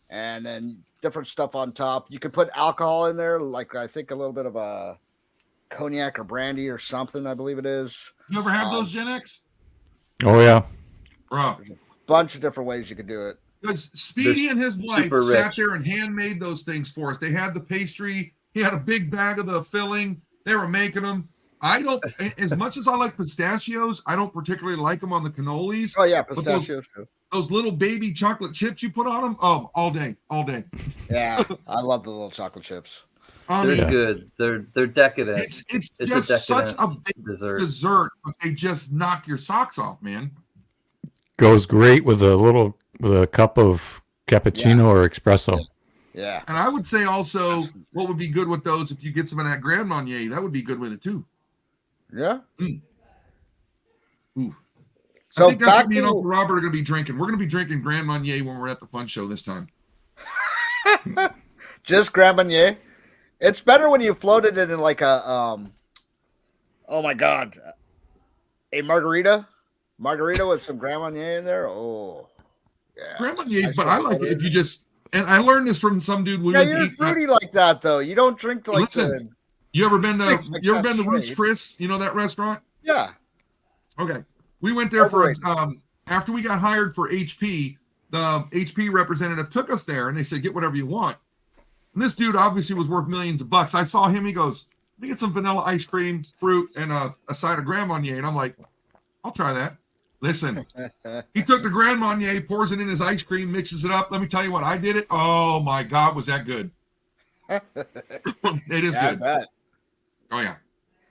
and then different stuff on top. You can put alcohol in there, like I think a little bit of a cognac or brandy or something, I believe it is. You ever had those, Gen X? Oh yeah. Bro. Bunch of different ways you could do it. Because Speedy and his wife super sat rich. there and handmade those things for us. They had the pastry. He had a big bag of the filling. They were making them. I don't, as much as I like pistachios, I don't particularly like them on the cannolis. Oh yeah, But pistachios too. Those little baby chocolate chips you put on them, oh, all day. Yeah, I love the little chocolate chips. They're good. They're decadent. It's a just such a decadent big dessert. but they just knock your socks off, man. Goes great with a cup of cappuccino or espresso. Yeah. And I would say also, what would be good with those if you get some of that Grand Marnier, that would be good with it too. Yeah. Ooh. So I think that's back what me and to- Uncle Robert are going to be drinking. We're going to be drinking Grand Marnier when we're at the fun show this time. Just Grand Marnier. It's better when you floated it in like a oh my god, a margarita with some Grand Marnier in there. Oh yeah, Grand Marniers, but I like it if you just, and I learned this from some dude. Yeah, you're fruity like that though. You don't drink like Listen, you ever been to Things like that Ruth's shade. Chris? You know that restaurant? yeah. Okay. We went there for Overrated. after we got hired for HP, the HP representative took us there and they said, get whatever you want. And this dude obviously was worth millions of bucks. I saw him, he goes, let me get some vanilla ice cream, fruit, and a side of Grand Marnier. And I'm like, I'll try that. Listen, he took the Grand Marnier, pours it in his ice cream, mixes it up. Let me tell you what, I did it. Oh my God, was that good? It is Yeah, I good. bet. Oh yeah.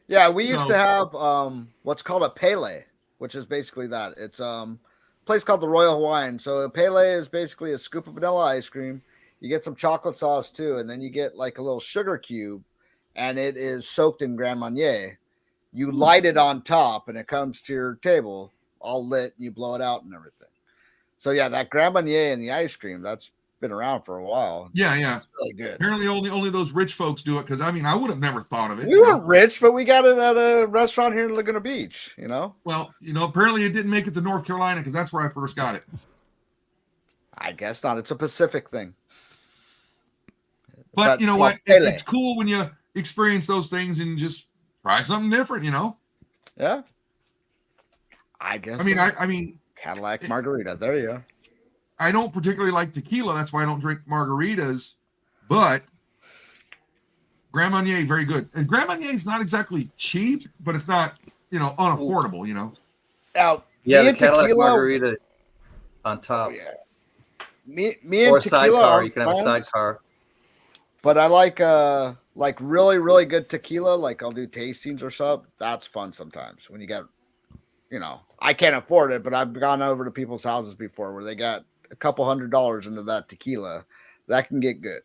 Yeah, we used So- to have what's called a Pele, which is basically that. It's a place called the Royal Hawaiian. So a Pele is basically a scoop of vanilla ice cream. You get some chocolate sauce too, and then you get like a little sugar cube, and it is soaked in Grand Marnier. You light it on top, and it comes to your table all lit. And you blow it out and everything. So yeah, that Grand Marnier and the ice cream, that's been around for a while. It's Yeah. really good. Apparently only those rich folks do it because I mean I would have never thought of it. We weren't rich, but we got it at a restaurant here in Laguna Beach, you know? Well, apparently it didn't make it to North Carolina because that's where I first got it. I guess not. It's a Pacific thing. But you know what? Pele. It's cool when you experience those things and just try something different, Yeah. I guess. I mean, so. I mean, Cadillac margarita. There you go. I don't particularly like tequila. That's why I don't drink margaritas. But Grand Marnier, very good. And Grand Marnier is not exactly cheap, but it's not, unaffordable, Now, Yeah, me the and Cadillac tequila, on Oh, top. yeah. Me and Or a tequila sidecar. are You can have a friends, sidecar. But I like really, really good tequila. Like I'll do tastings or something. That's fun sometimes when you get, I can't afford it, but I've gone over to people's houses before where they got a couple $100 into that tequila. That can get good.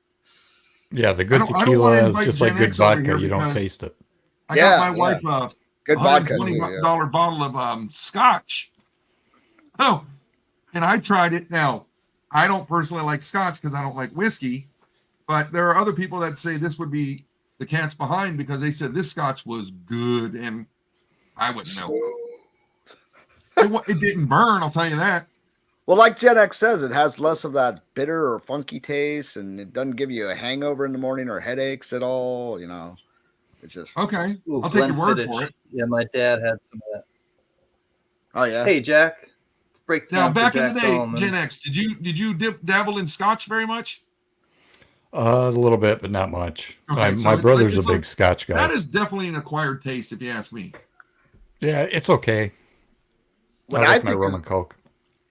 Yeah, the good I don't wanna tequila is invite just like Gen good X over vodka. here You don't because taste it. I Yeah, got my wife a Good vodka too. $120 Yeah. bottle of scotch. Oh, and I tried it. Now, I don't personally like scotch because I don't like whiskey, but there are other people that say this would be the cat's behind because they said this scotch was good, and I wouldn't know. It didn't burn, I'll tell you that. Well, like Gen X says, it has less of that bitter or funky taste, and it doesn't give you a hangover in the morning or headaches at all. It's just Okay, Ooh, I'll take your word Glenfiddich. for it. Yeah, my dad had some of that. oh yeah. Hey, Jack. Let's break Now, down for back in Jack the day, Bowman. Gen X, did you dabble in scotch very much? A little bit, but not much. Okay, so My it's brother's like- a big Scotch guy. That is definitely an acquired taste, if you ask me. Yeah, it's okay. What I I like my think rum and Coke.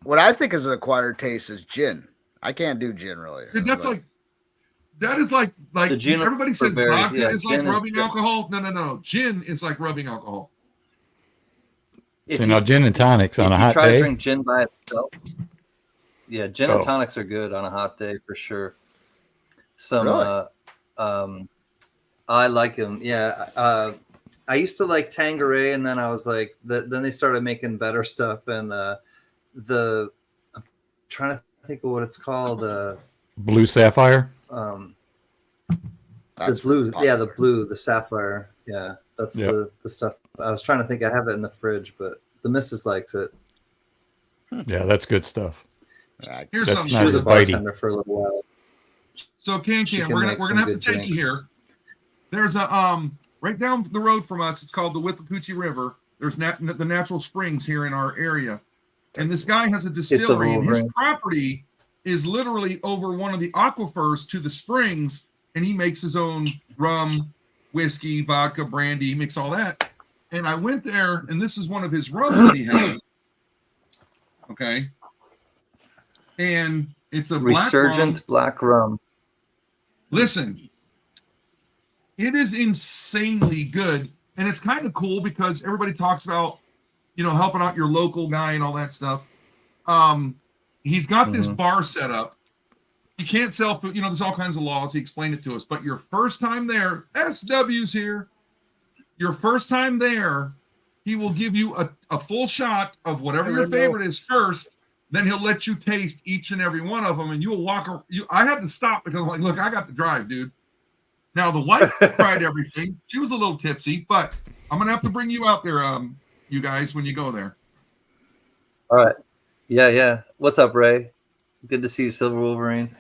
What I think is an acquired taste is gin. I can't do gin really. That is like The juniper everybody says berries, vodka yeah, is like gin is rubbing good. alcohol. No. Gin is like rubbing alcohol. If So you- now gin and tonics on a if you hot try to day. drink gin by itself, yeah, gin Oh. and tonics are good on a hot day for sure. Some, Really? I like them. Yeah, I used to like Tanqueray, and then I was like, then they started making better stuff, and I'm trying to think of what it's called. Blue Sapphire. The blue, popular. the blue, the sapphire. Yeah, that's the stuff. I was trying to think. I have it in the fridge, but the missus likes it. Yeah, that's good stuff. Here's That's something. She not was a as bitey. bartender for a little while. So Can, She can we're make gonna some have to good take you drinks. here. There's a right down the road from us. It's called the Withlacoochee River. There's the natural springs here in our area, and this guy has a distillery, and his property is literally over one of the aquifers to the springs, and he makes his own rum, whiskey, vodka, brandy. He makes all that. And I went there, and this is one of his rums that he has. Okay, and it's a Resurgence black rum. Listen, it is insanely good, and it's kind of cool because everybody talks about, helping out your local guy and all that stuff. He's got this bar set up. You can't sell food, there's all kinds of laws. He explained it to us, but your first time there, SW's here. Your first time there, he will give you a full shot of whatever your favorite is first. Then he'll let you taste each and every one of them, and you'll walk. I had to stop because I'm like, look, I got to drive, dude. Now the wife tried everything. She was a little tipsy, but I'm gonna have to bring you out there, you guys, when you go there. All right. Yeah. What's up, Ray? Good to see you, Silver Wolverine.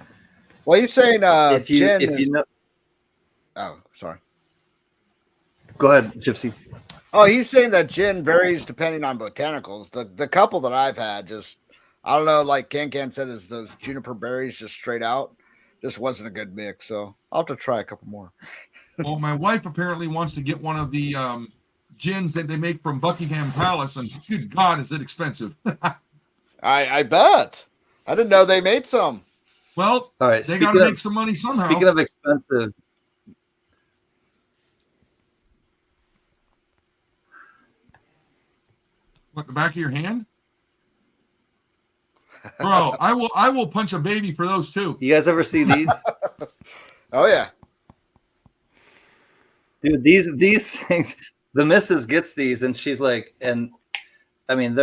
Well, he's saying if you know. Oh, sorry. Go ahead, Gypsy. Oh, he's saying that gin varies depending on botanicals. The couple that I've had just, I don't know, like Can said, is those juniper berries just straight out. Just wasn't a good mix, so I'll have to try a couple more. Well, my wife apparently wants to get one of the gins that they make from Buckingham Palace, and good God, is it expensive? I bet. I didn't know they made some. Well, all right, they got to make some money somehow. Speaking of expensive, what, the back of your hand? Bro, I will punch a baby for those too. You guys ever see these? Oh yeah, dude. These things. The missus gets these, and she's like, and I mean,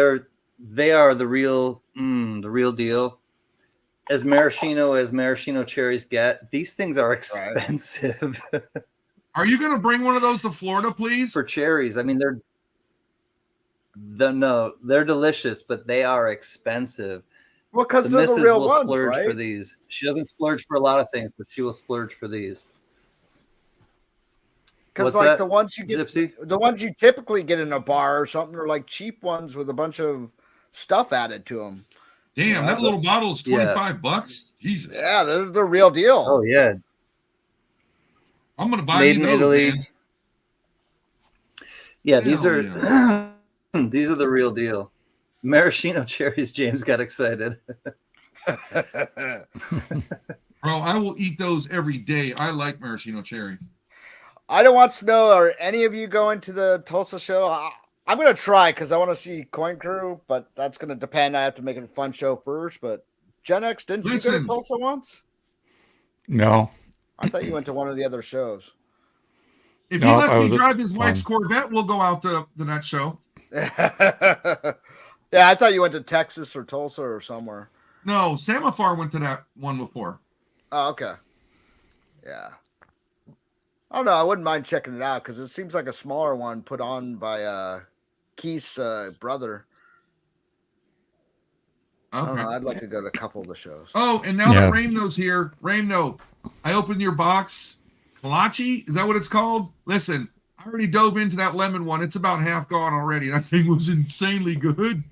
they are the real deal. As maraschino cherries get, these things are expensive. Right. Are you going to bring one of those to Florida, please? For cherries, I mean, they're delicious, but they are expensive. Well, because the missus will ones, splurge right? for these. She doesn't splurge for a lot of things, but she will splurge for these. Because like that, the ones you get, Gypsy? The ones you typically get in a bar or something are like cheap ones with a bunch of stuff added to them. Damn, that little bottle is $25. Jesus. Yeah, they're the real deal. Oh yeah. I'm gonna buy Made in Italy. Man. Yeah, these are these are the real deal. Maraschino cherries. James got excited. Bro, I will eat those every day. I like maraschino cherries. I don't want to know, are any of you going to the Tulsa show? I'm going to try because I want to see Coin Crew, but that's going to depend. I have to make it a fun show first. But Gen X, didn't you go to Tulsa once? No. I thought you went to one of the other shows. If he lets me drive his wife's Corvette, we'll go out to that show. Yeah, I thought you went to Texas or Tulsa or somewhere. No, Samafar went to that one before. Oh, okay. Yeah. I don't know. I wouldn't mind checking it out because it seems like a smaller one put on by Keith's brother. Okay. I don't know. I'd like to go to a couple of the shows. Oh, and now that Raimno's here, Raimno, I opened your box. Kolache, is that what it's called? Listen, I already dove into that lemon one. It's about half gone already. That thing was insanely good.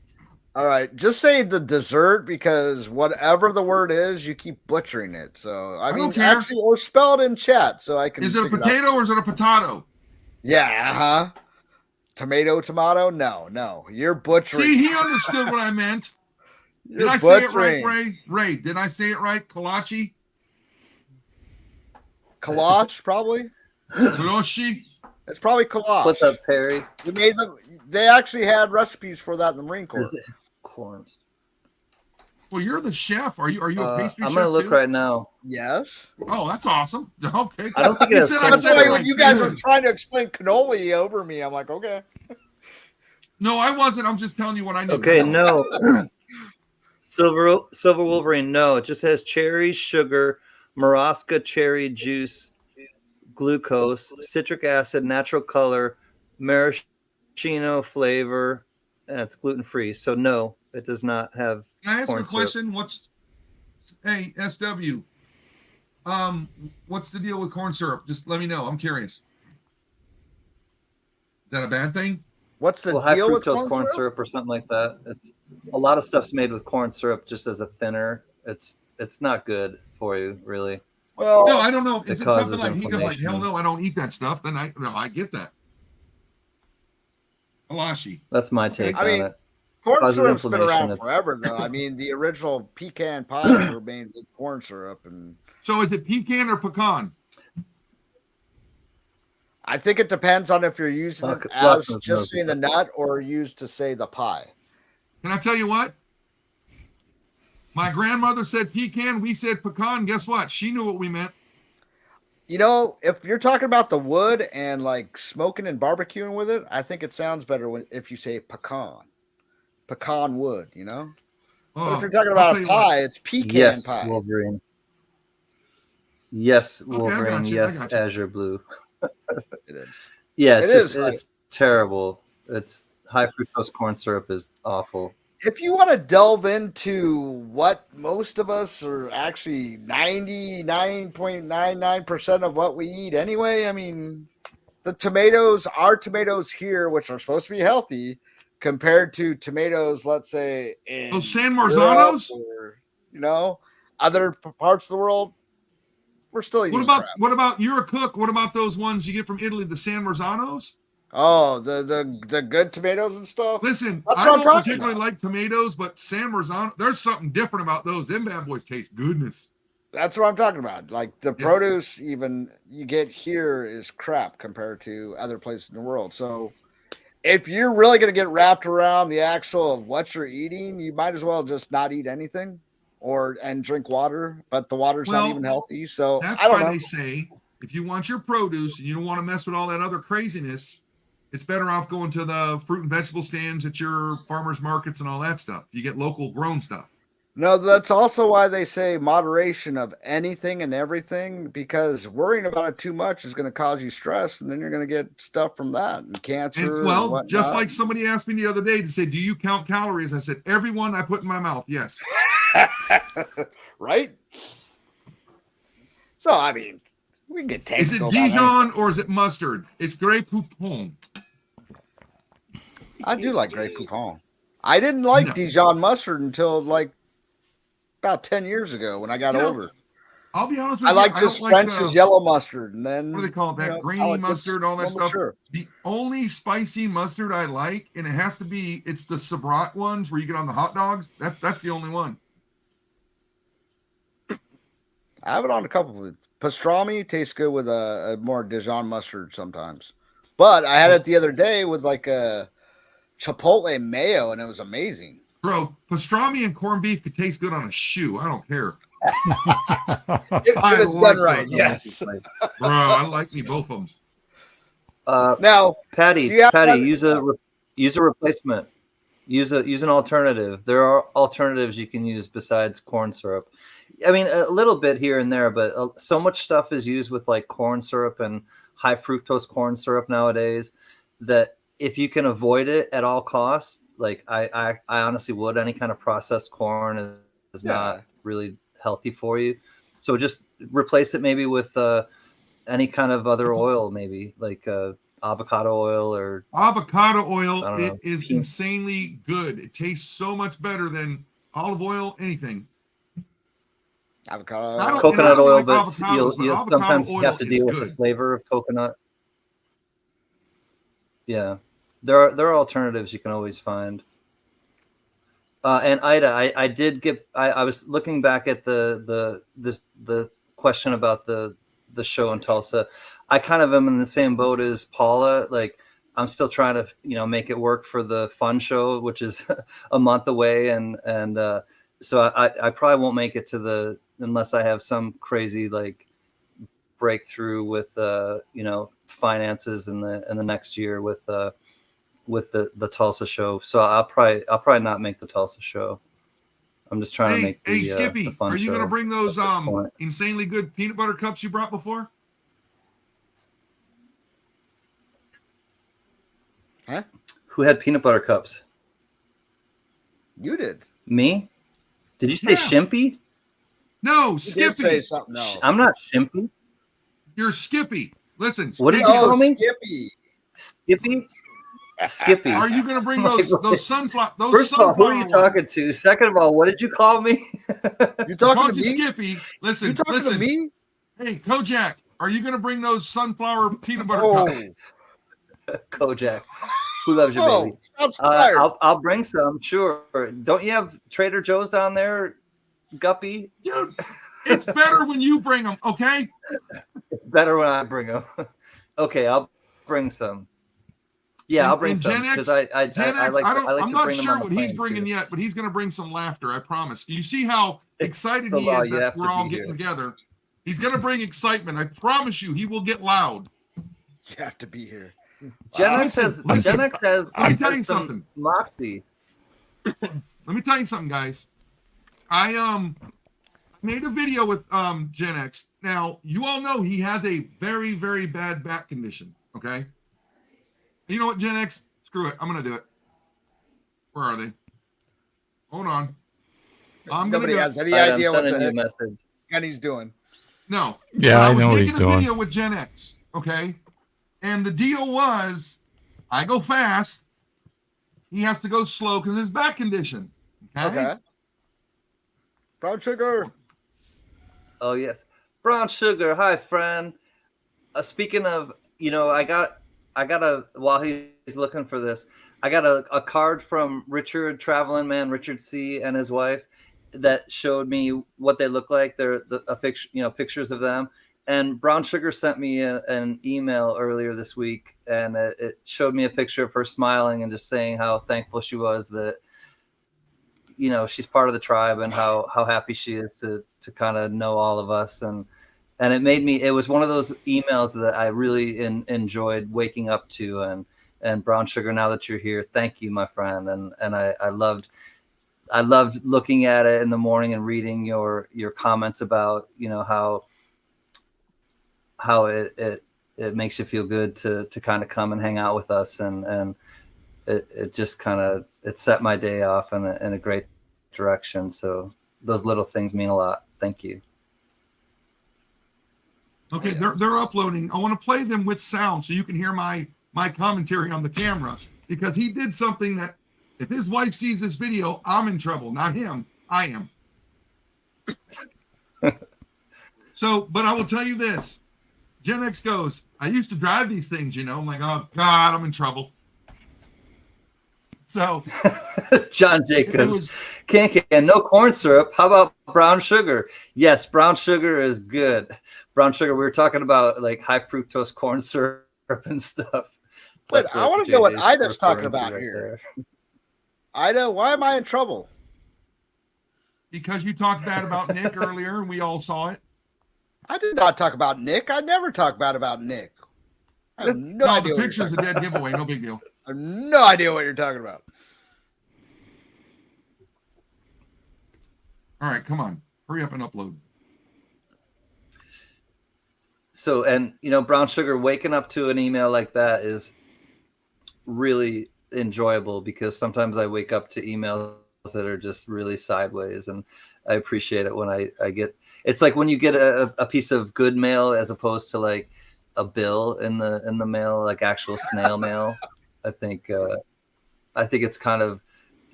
All right, just say the dessert because whatever the word is, you keep butchering it. So I mean, actually, or spell it in chat so I can. Is it a potato or is it a potato? Yeah, tomato. No, you're butchering. See, he understood what I meant. Did I say it right, Ray? Ray, did I say it right? Kolache? Kolache, probably. Kolache. It's probably kolache. What's up, Perry? We made them. They actually had recipes for that in the Marine Corps. Corns. Well, you're the chef. Are you a pastry chef? I'm gonna look right now. Yes. Oh, that's awesome. Okay. I don't think it has that's why when you guys were trying to explain cannoli over me, I'm like, okay. No, I wasn't. I'm just telling you what I knew. Okay, no. Silver Wolverine. No, it just has cherry, sugar, Marasca cherry juice, glucose, citric acid, natural color, maraschino flavor, and it's gluten free. So no, it does not have. Can I ask you a corn syrup. question? Hey, SW, what's the deal with corn syrup? Just let me know. I'm curious. Is that a bad thing? What's the high deal with fructose corn syrup or something like that? It's a lot of stuff's made with corn syrup just as a thinner. It's not good for you, really. Well, no, I don't know. Is it causes something like he goes like, hell no, I don't eat that stuff? Then I get that. Alashi. That's my take on it. Corn syrup's been around forever, though. I mean, the original pecan pies were made with corn syrup, and so is it pecan or pecan? I think it depends on if you're using it as just saying the nut or used to say the pie. Can I tell you what? My grandmother said pecan. We said pecan. Guess what? She knew what we meant. You know, if you're talking about the wood and like smoking and barbecuing with it, I think it sounds better if you say pecan wood, you know? But if you're talking about a pie, it's pecan pie. Wolverine. Yes, Wolverine. Okay, yes, Azure Blue. It is. Yeah, it's terrible. It's high fructose corn syrup is awful. If you want to delve into what most of us are actually 99.99% of what we eat anyway, I mean, our tomatoes here, which are supposed to be healthy, compared to tomatoes, let's say, in San Marzanos, or, other parts of the world, we're still eating crap. What about you're a cook? What about those ones you get from Italy, the San Marzanos? Oh, the good tomatoes and stuff. Listen, I don't particularly like tomatoes, but San Marzano, there's something different about those. Them bad boys taste goodness. That's what I'm talking about. Like the produce even you get here is crap compared to other places in the world. So if you're really going to get wrapped around the axle of what you're eating, you might as well just not eat anything and drink water. But the water's not even healthy. So that's why they say if you want your produce and you don't want to mess with all that other craziness, it's better off going to the fruit and vegetable stands at your farmers markets and all that stuff. You get local grown stuff. No, that's also why they say moderation of anything and everything, because worrying about it too much is going to cause you stress, and then you're going to get stuff from that and cancer. And, just like somebody asked me the other day to say, do you count calories? I said, every one I put in my mouth, yes. Right? So, I mean, we can get Is it Dijon or is it mustard? It's Grey Poupon. I do like Grey Poupon. I didn't like Dijon mustard until like about 10 years ago when I got older. I'll be honest with you. I like just French's yellow mustard, and then what do they call it? That grainy mustard, all that stuff. Sure. The only spicy mustard I like, and it has to be, it's the Sabrat ones where you get on the hot dogs. That's the only one. I have it on a couple of it. Pastrami tastes good with a more Dijon mustard sometimes. But I had it the other day with like a Chipotle mayo, and it was amazing. Bro, pastrami and corned beef could taste good on a shoe. I don't care. If it's done right, yes. Bro, I like me both of them. Now, Patty, use a replacement. Use an alternative. There are alternatives you can use besides corn syrup. I mean, a little bit here and there, but so much stuff is used with like corn syrup and high fructose corn syrup nowadays that if you can avoid it at all costs, like I honestly would. Any kind of processed corn is not really healthy for you. So just replace it maybe with any kind of other oil, maybe like avocado oil or avocado oil. It is insanely good. It tastes so much better than olive oil, anything. Avocado, coconut oil, but you'll sometimes you have to deal with the flavor of coconut. Yeah, there are alternatives you can always find. And Ida, I did get. I was looking back at the question about the show in Tulsa. I kind of am in the same boat as Paula. Like I'm still trying to make it work for the fun show, which is a month away, and so I probably won't make it to unless I have some crazy like breakthrough with finances in the next year with the Tulsa show. So I'll probably not make the Tulsa show. I'm just trying to make the Skippy, the fun are you show going to bring those insanely good peanut butter cups you brought before? Who had peanut butter cups? You did. Me? Did you say Yeah. Shimpy? No, You did say Skippy. something else. I'm not Shimpy. You're Skippy. Listen. What did you Skippy, call me? Skippy. Skippy? Skippy. Are you going to bring Like, those sunflower? Those First of all, who are you sunflower talking ones? to? Second of all, what did you call me? You I talking called to you me? Skippy. Listen, You talking listen. to me? Hey, Kojak, are you going to bring those sunflower peanut butter Oh, cups? Kojak. Who loves you, oh, baby? shots fired. I'll bring some, sure. Don't you have Trader Joe's down there, Guppy? Dude, it's better when you bring them, okay? Better when I bring them. Okay, I'll bring some. Yeah, I'll bring and some because Gen X, I like I'm to not bring them sure on the what he's plane, bringing too. yet, but he's going to bring some laughter. I promise. You see how excited the he law, is you that have we're to all be getting here. together. He's going to bring excitement. I promise you, he will get loud. You have to be here. Gen Wow. X has Listen, Gen X has, let me tell you has some something. moxie. Let me tell you something, guys. I made a video with Gen X. Now, you all know he has a very, very bad back condition. Okay. You know what, Gen X? Screw it. I'm gonna do it. Where are they? Hold on. I'm Nobody gonna do has it. any All right, I'm idea what the sending you a heck message. Kenny's doing. No. Yeah, But I was know what making he's a doing. video with Gen X. Okay. And the deal was, I go fast. He has to go slow because of his back condition. Okay. Brown sugar. Oh yes, brown sugar. Hi, friend. Speaking of, I got a while he's looking for this. I got a card from Richard Traveling Man, Richard C. and his wife, that showed me what they look like. They're a picture, pictures of them. And Brown Sugar sent me an email earlier this week, and it showed me a picture of her smiling and just saying how thankful she was that she's part of the tribe, and how happy she is to kind of know all of us. And it was one of those emails that I really enjoyed waking up to. And Brown Sugar, now that you're here, thank you, my friend. And I loved looking at it in the morning and reading your comments about how it makes you feel good to kind of come and hang out with us. And it just kind of it set my day off in a great direction. So those little things mean a lot. Thank you. Okay, they're uploading. I want to play them with sound so you can hear my commentary on the camera, because he did something that if his wife sees this video, I'm in trouble. Not him. I am. So, but I will tell you this. Gen X goes, I used to drive these things, I'm like, oh God, I'm in trouble. So John Jacobs, can no corn syrup. How about brown sugar? Yes, brown sugar is good. Brown sugar. We were talking about like high fructose corn syrup and stuff. Wait, I want to know what Ida's talking about right here. there. Ida, why am I in trouble? because you talked bad about Nick earlier and we all saw it. I did not talk about Nick. I never talk bad about Nick. I have no No, idea. the picture's a dead giveaway. No big deal. I have no idea what you're talking about. All right, come on. Hurry up and upload. So, and brown sugar, waking up to an email like that is really enjoyable, because sometimes I wake up to emails that are just really sideways, and I appreciate it when I get, it's like when you get a piece of good mail as opposed to like a bill in the mail, like actual snail mail. I think it's kind of,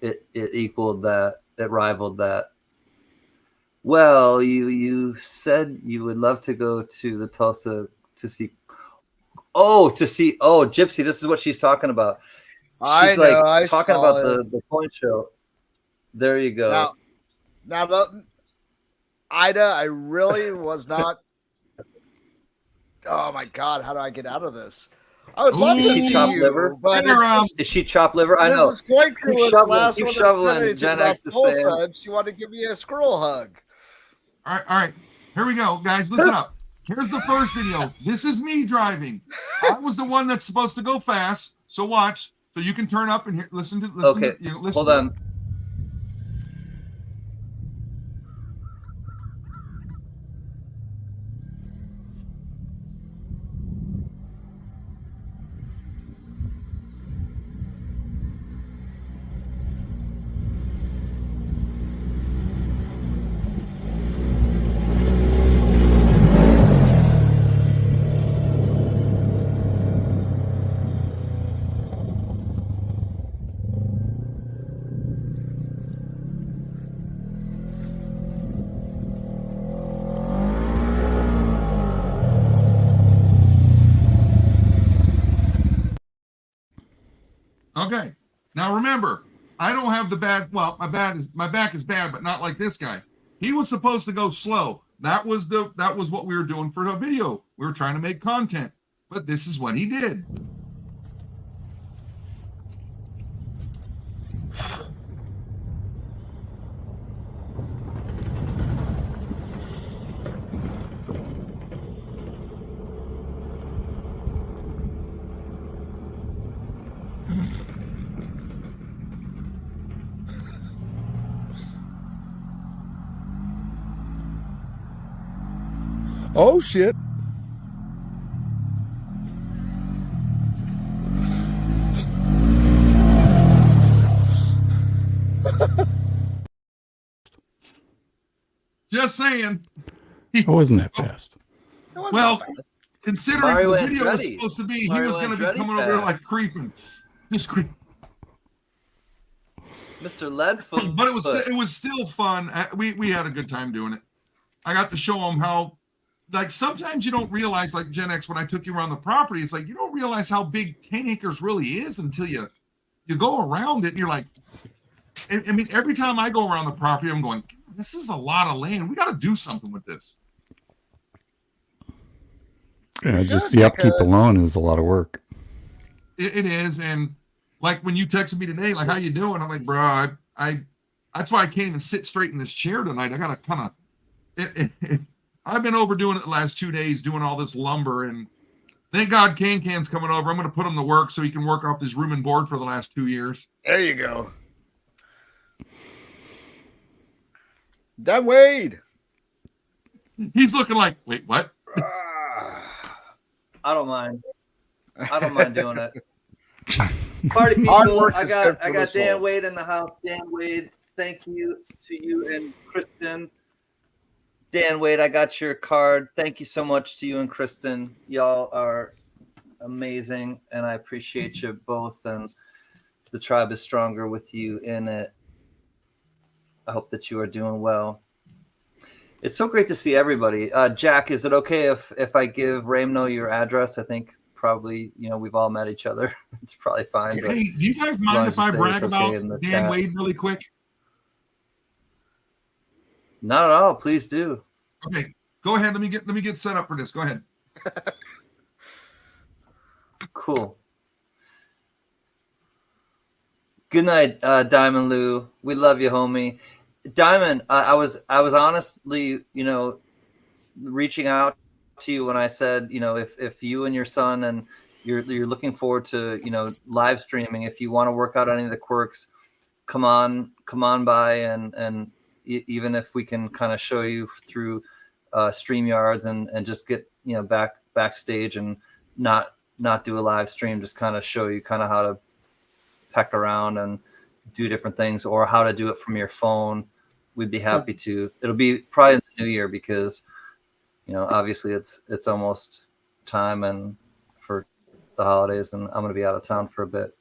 it equaled that, it rivaled that. Well, you said you would love to go to the Tulsa to see. Oh, Gypsy, this is what she's talking about. She's talking about the point show. There you go. Now, Ida, I really was not. Oh my God, how do I get out of this? I would love to Is she see chopped you, liver? but Is she chopped liver? I know. Keep shoveling, Gen X to say. She wanted to give me a squirrel hug. All right. Here we go, guys. Listen up. Here's the first video. This is me driving. I was the one that's supposed to go fast. So watch. So you can turn up and hear, listen. Okay. Listen. Hold on. Okay. Now remember, I don't have the bad. Well, my back is bad, but not like this guy. He was supposed to go slow. That was what we were doing for the video. We were trying to make content, but this is what he did. Oh shit. Just saying. It wasn't that fast. Well, considering Mario the video was Andretti. supposed to be, Mario he was going to be Andretti coming over there fast. like creeping, just creeping. Mr. Leadfoot. But it was still fun. We had a good time doing it. I got to show him how, like, sometimes you don't realize, like Gen X, when I took you around the property, it's like you don't realize how big 10 acres really is until you go around it and you're like, I mean, every time I go around the property, I'm going, this is a lot of land. We got to do something with this. Yeah, just the upkeep alone is a lot of work. It is, and like when you texted me today, like, how you doing? I'm like, bro, I that's why I can't even sit straight in this chair tonight. I gotta kind of. I've been overdoing it the last 2 days, doing all this lumber, and thank God Can's coming over. I'm gonna put him to work so he can work off this room and board for the last 2 years. There you go. Dan Wade. He's looking like, wait, what? I don't mind. I don't mind doing it. Party Hard people, work I is good got for the Dan soul. Wade in the house. Dan Wade, thank you to you and Kristen. Dan Wade, I got your card. Thank you so much to you and Kristen. Y'all are amazing, and I appreciate you both. And the tribe is stronger with you in it. I hope that you are doing well. It's so great to see everybody. Jack, is it okay if I give Ramno your address? I think probably, we've all met each other. It's probably fine. Hey, do you guys mind if I brag about Dan Wade really quick? Not at all. Please do. Okay, go ahead. Let me get set up for this. Go ahead. Cool. Good night, Diamond Lou. We love you, homie. Diamond, I was honestly, reaching out to you when I said, if you and your son and you're looking forward to, live streaming, if you want to work out any of the quirks, come on by and even if we can kind of show you through StreamYards and just get, backstage and not do a live stream, just kind of show you kind of how to peck around and do different things, or how to do it from your phone. We'd be happy to. It'll be probably in the new year because, obviously it's almost time and for the holidays, and I'm going to be out of town for a bit.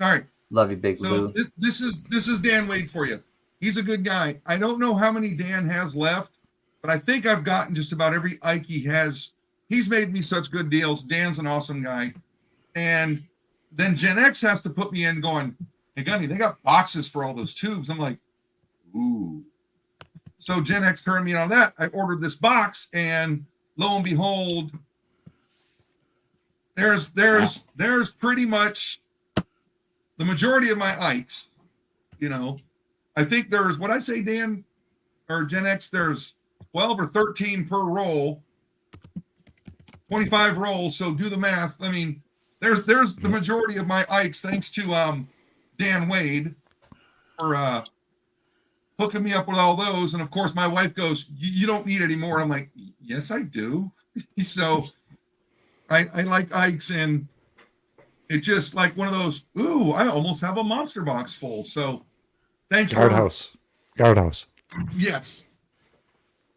All right. Love you, Big Lou. This is Dan Wade for you. He's a good guy. I don't know how many Dan has left, but I think I've gotten just about every Ike he has. He's made me such good deals. Dan's an awesome guy. And then Gen X has to put me in going, hey, Gunny, they got boxes for all those tubes. I'm like, ooh. So Gen X turned me on that. I ordered this box, and lo and behold, there's pretty much the majority of my Ikes. I think there's, what I say, Dan or Gen X, there's 12 or 13 per roll, 25 rolls. So do the math. I mean, there's the majority of my Ikes, thanks to Dan Wade for hooking me up with all those. And of course, my wife goes, you don't need any more. I'm like, yes, I do. So I like Ikes, and it's just like one of those, ooh, I almost have a monster box full. So thanks. Guardhouse. Yes.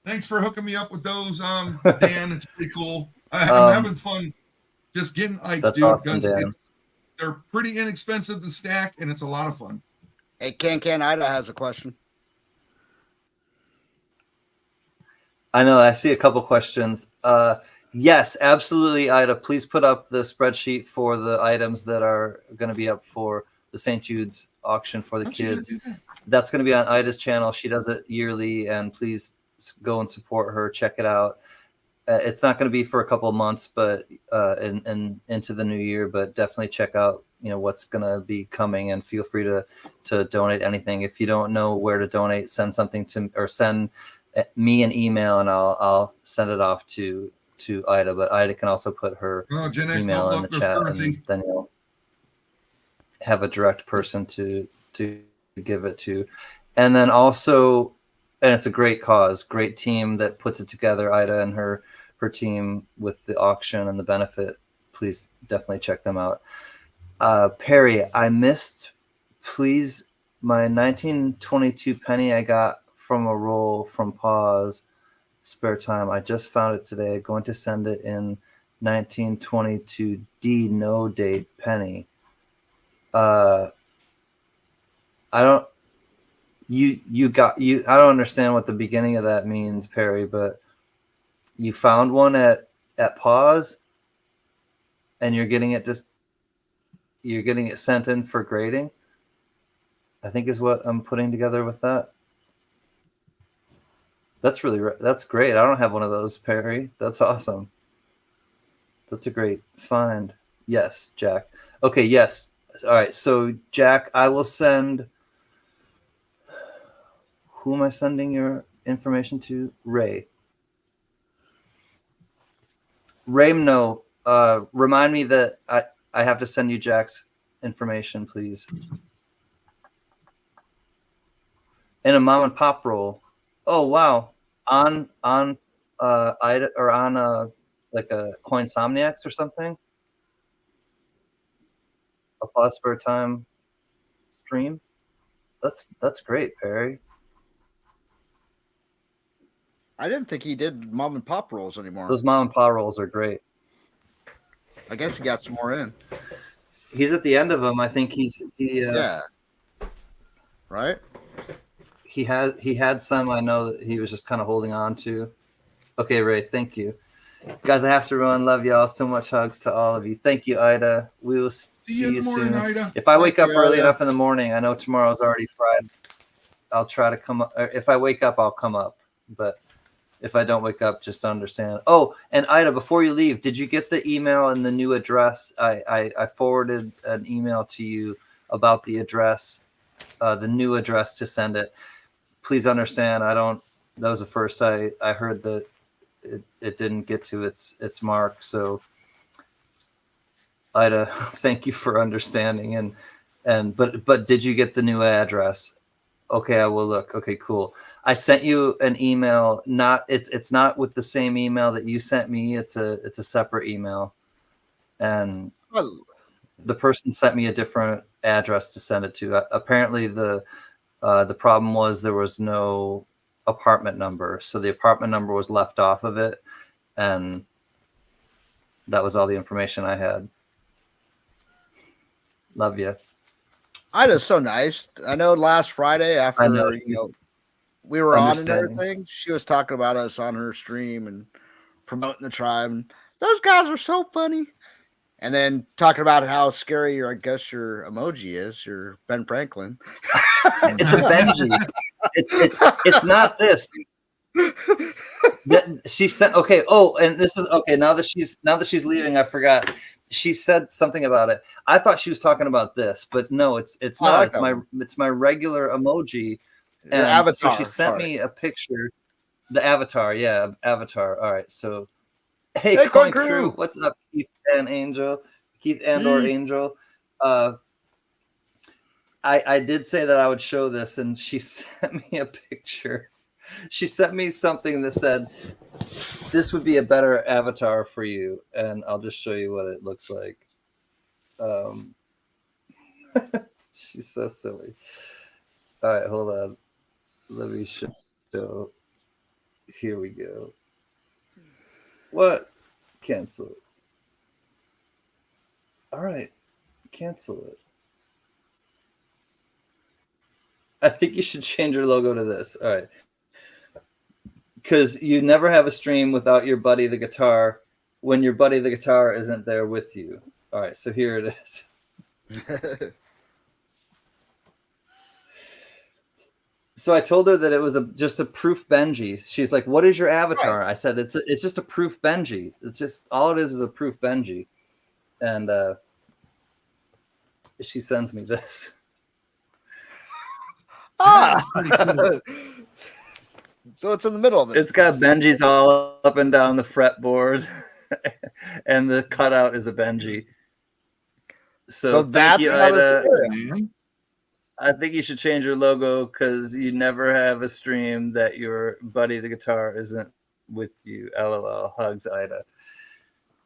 Thanks for hooking me up with those, Dan. It's pretty cool. I'm having fun just getting Ikes, dude, awesome, because they're pretty inexpensive to stack, and it's a lot of fun. Hey, Can Ida has a question. I know. I see a couple questions. Yes, absolutely, Ida. Please put up the spreadsheet for the items that are going to be up for the St. Jude's auction for the How's she gonna kids. do that? That's going to be on Ida's channel. She does it yearly, and please go and support her. Check it out. It's not going to be for a couple of months, but and into the new year. But definitely check out what's going to be coming, and feel free to donate anything. If you don't know where to donate, send something to or send me an email, and I'll send it off to Ida. But Ida can also put her Gen X email don't in look, the there's chat, currency. and then you'll have a direct person to give it to. And then also, and it's a great cause, great team that puts it together, Ida and her team with the auction and the benefit. Please definitely check them out. Perry, I missed, please, my 1922 penny I got from a roll from Pause Spare Time. I just found it today. Going to send it in 1922 D no date penny. I don't I don't understand what the beginning of that means, Perry, but you found one at Pause and you're getting it sent in for grading, I think is what I'm putting together with that. That's great. I don't have one of those, Perry. That's awesome. That's a great find. Yes, Jack. Okay, yes. All right. So Jack, I will send, who am I sending your information to? Ray. Ramno, remind me that I have to send you Jack's information, please. In a mom and pop roll. Oh wow. On Ida, or on like a Coinsomniacs or something? A Pause Spare Time stream? That's great, Perry. I didn't think he did mom and pop rolls anymore. Those mom and pop rolls are great. I guess he got some more in. He's at the end of them. I think yeah. Right? He had some I know that he was just kind of holding on to. Okay, Ray, thank you. Guys, I have to run. Love y'all so much. Hugs to all of you. Thank you, Ida. We will see you soon. Ida. If I wake up early Ida. enough in the morning, I know tomorrow's already Friday. I'll try to come up. If I wake up, I'll come up. But if I don't wake up, just understand. Oh, and Ida, before you leave, did you get the email and the new address? I forwarded an email to you about the address, the new address to send it. Please understand, that was the first I heard that it didn't get to its mark. So Ida, thank you for understanding. But did you get the new address? Okay, I will look. Okay, cool. I sent you an email. It's not with the same email that you sent me. It's a separate email, and the person sent me a different address to send it to. Apparently, the problem was there was no apartment number, so the apartment number was left off of it, and that was all the information I had. Love you. Ida's so nice. I know last Friday after we were on and everything, she was talking about us on her stream and promoting the tribe. And those guys are so funny. And then talking about how scary I guess your emoji is, your Ben Franklin. It's a Benji. It's not this. She said, okay. Oh, and this is okay. Now that she's leaving, I forgot. She said something about it. I thought she was talking about this, but no, it's not. It's my regular emoji. And avatar, so she sent me a picture. The avatar, yeah, avatar. All right. So, hey Coin Crew, what's up, Keith and Angel? Keith and or Angel. I did say that I would show this, and she sent me a picture. She sent me something that said, this would be a better avatar for you. And I'll just show you what it looks like. She's so silly. All right, hold on. Let me show. Here we go. What? Cancel it. All right. Cancel it. I think you should change your logo to this. All right. Because you never have a stream without your buddy, the guitar, when your buddy the guitar isn't there with you. All right, so here it is. So I told her that it was just a proof Benji. She's like, "What is your avatar?" Right. I said, "It's just a proof Benji. It's just all it is a proof Benji." And she sends me this. Ah, so it's in the middle of it. It's got Benjis all up and down the fretboard, and the cutout is a Benji. So thank you, Ida. I think you should change your logo because you never have a stream that your buddy the guitar isn't with you. LOL. Hugs, Ida.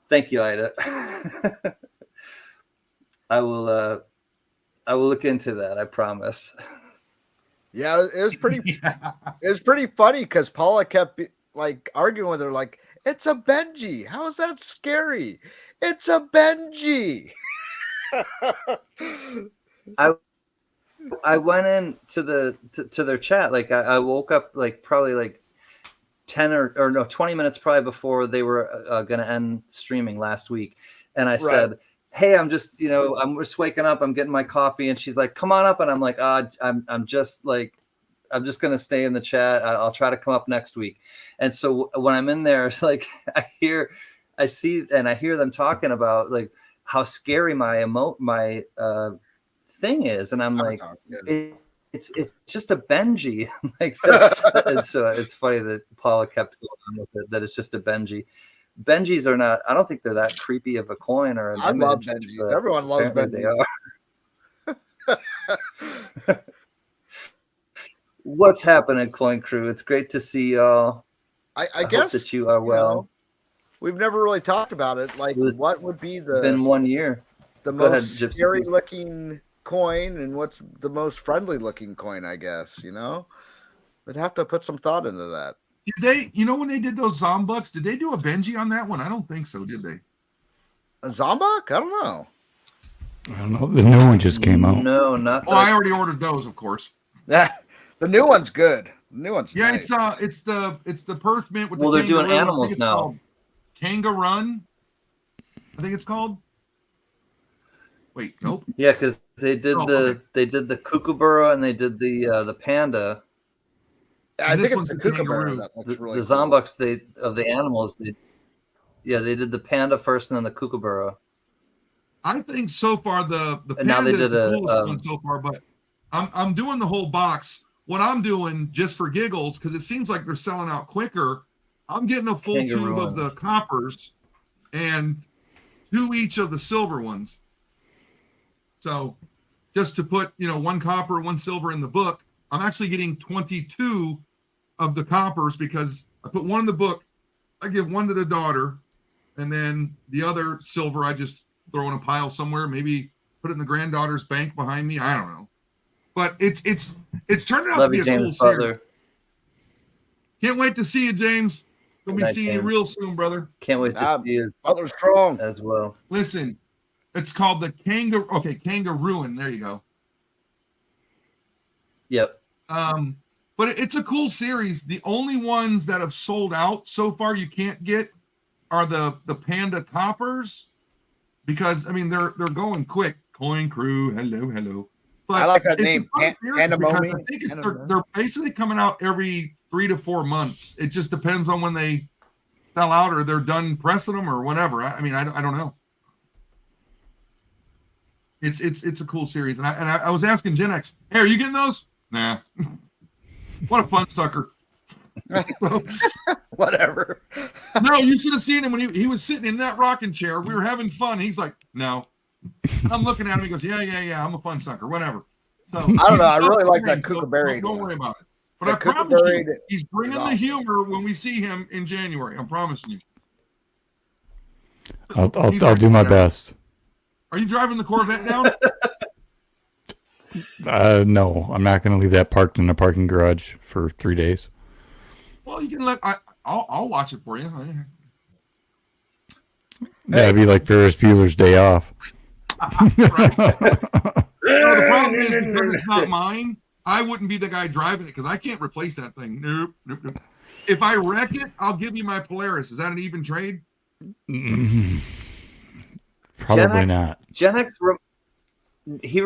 Thank you, Ida. I will look into that. I promise. Yeah, it was pretty. It was pretty funny because Paula kept like arguing with her, like, "It's a Benji. How is that scary? It's a Benji." I went into to their chat. Like I woke up like probably like 10 or no 20 minutes probably before they were going to end streaming last week, and I said, "Hey, I'm just I'm just waking up. I'm getting my coffee," and she's like, "Come on up," and I'm like, I'm just gonna stay in the chat. I'll try to come up next week." And so when I'm in there, like I see and I hear them talking about like how scary my thing is, and I'm like, it's just a Benji. Like and so it's funny that Paula kept going on with it, that it's just a Benji. Benjis are not, I don't think they're that creepy of a coin or an I image. love Benjis. Everyone loves Benjis. They are. What's happening, Coin Crew? It's great to see y'all. I guess hope that you are well. We've never really talked about it. Like, what would be been 1 year. The most scary looking coin, and what's the most friendly looking coin? I guess we'd have to put some thought into that. Did they? When they did those Zombucks, did they do a Benji on that one? I don't think so. Did they? A Zombuk? I don't know. I don't know. The new one just came out. No, not. Oh, I already ordered those, of course. Yeah, the new one's good. The new one's nice. It's the Perth Mint with the they're doing animals now. Kangaroo, I think it's called. Wait, nope. Yeah, because they did the kookaburra and they did the panda. I think it's the kookaburra. The Zombucks of the animals. They did the panda first and then the kookaburra. I think so far the and now they did the coolest one so far, but I'm doing the whole box. What I'm doing just for giggles, because it seems like they're selling out quicker. I'm getting a full tube of the coppers and 2 each of the silver ones. So just to put, 1 copper, 1 silver in the book, I'm actually getting 22 of the coppers because I put 1 in the book. I give 1 to the daughter, and then the other silver I just throw in a pile somewhere, maybe put it in the granddaughter's bank behind me. I don't know. But it's turning out to be a cool series. Can't wait to see you, James. We'll be seeing you real soon, brother. Can't wait to see you strong as well. Listen. It's called the Kangaroo. Okay, Kangaroo. There you go. Yep. But it's a cool series. The only ones that have sold out so far you can't get are the Panda Coppers, because they're going quick. Coin Crew, hello. But I like that name. Pandemonium. I think they're basically coming out every 3 to 4 months. It just depends on when they sell out or they're done pressing them or whatever. I don't know. It's a cool series, and I was asking Gen X, "Hey, are you getting those?" Nah. What a fun sucker. Whatever. No, you should have seen him when he was sitting in that rocking chair. We were having fun. He's like, "No." I'm looking at him. He goes, "Yeah. I'm a fun sucker. Whatever." So I don't know. I really like that kookaburra. Don't worry about it. But I promise you, he's bringing the humor when we see him in January. I'm promising you. I'll do my best. Are you driving the Corvette down? No, I'm not going to leave that parked in a parking garage for 3 days. Well, you can I'll watch it for you. That'd be like Ferris Bueller's Day Off. The problem is, because it's not mine, I wouldn't be the guy driving it because I can't replace that thing. Nope. If I wreck it, I'll give you my Polaris. Is that an even trade? Probably not. Gen X. You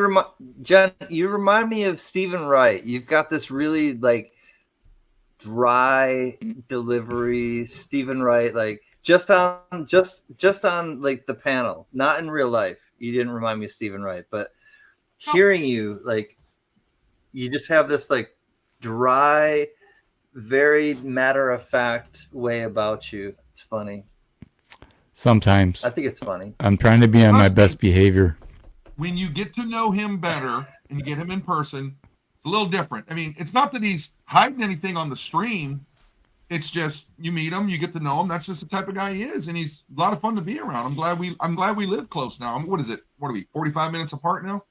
remind me of Stephen Wright. You've got this really like dry delivery, Stephen Wright, like just on like the panel, not in real life. You didn't remind me of Stephen Wright, but hearing you, like, you just have this like dry, very matter of fact way about you. It's funny. Sometimes I think it's funny. I'm trying to be on my best behavior. When you get to know him better and you get him in person, it's a little different. I mean, it's not that he's hiding anything on the stream. It's just you meet him, you get to know him. That's just the type of guy he is, and he's a lot of fun to be around. I'm glad we live close now. What is it? What are we? 45 minutes apart now?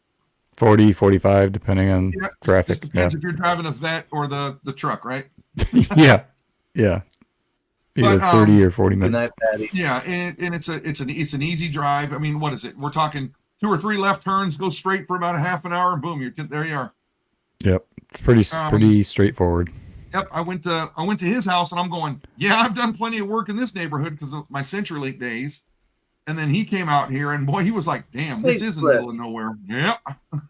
40, 45, depending on traffic. Just depends if you're driving a vet or the truck, right? Yeah. Either 30 or 40 minutes. Good night, Patty. Yeah, and it's an easy drive. I mean, what is it? We're talking 2 or 3 left turns, go straight for about a half an hour, and boom, there you are. Yep, it's pretty straightforward. Yep, I went to his house, and I'm going, yeah, I've done plenty of work in this neighborhood because of my CenturyLink days. And then he came out here, and boy, he was like, damn, this is in the middle of nowhere. Yep,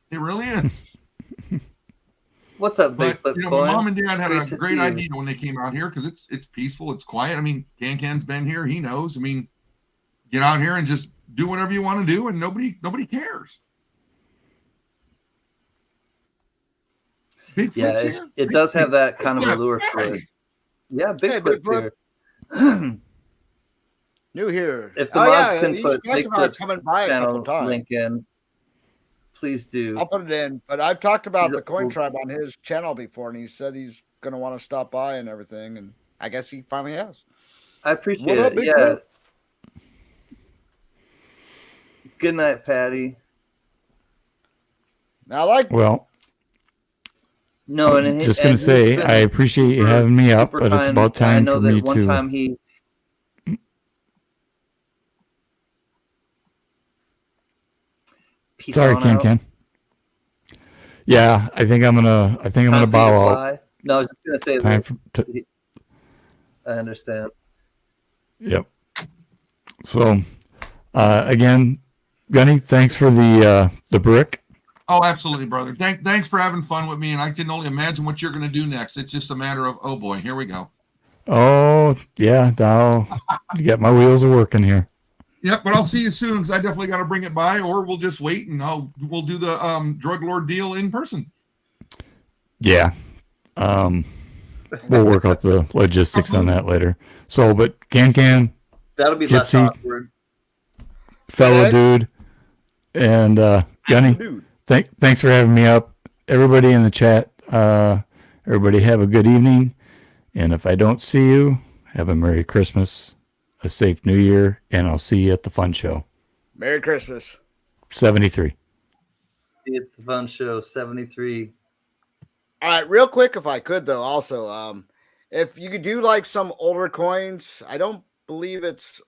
it really is. What's up, Big Flip My Coins? mom and dad had Great a great idea when they came out here because it's peaceful, it's quiet. I mean, Can's been here, he knows. I mean, get out here and just do whatever you want to do, and nobody cares. Big Flip's here. It does have that kind of allure for it. Yeah, Big Flip here. New here. If the mods can he's put talked Big about Flip's coming by a channel couple times. link in, please do. I'll put it in. But I've talked about the Coin Tribe on his channel before, and he said he's going to want to stop by and everything. And I guess he finally has. I appreciate What up, it. Big Yeah. Flip? Good night, Patty. Now, like, Well, no, and just going to say, I appreciate you having me up, but it's about time for me one to. Time he. Peace Sorry, on out. Ken. Yeah, I think I'm gonna bow out. Fly. No, I was just gonna say Time that. I understand. Yep. So, again, Gunny, thanks for the brick. Oh, absolutely, brother. Thanks for having fun with me, and I can only imagine what you're going to do next. It's just a matter of, oh boy, here we go. Oh yeah, now get my wheels are working here. Yep, but I'll see you soon because I definitely got to bring it by, or we'll just wait and we'll do the drug lord deal in person. Yeah. We'll work out the logistics on that later. So, but Can That'll be less Gypsy, awkward. fellow dude, and Gunny, thanks for having me up. Everybody in the chat, everybody have a good evening. And if I don't see you, have a Merry Christmas, a safe New Year, and I'll see you at the fun show. Merry Christmas. 73. See you at the fun show 73. All right, real quick, if I could, though, also, if you could do like some older coins, I don't believe it's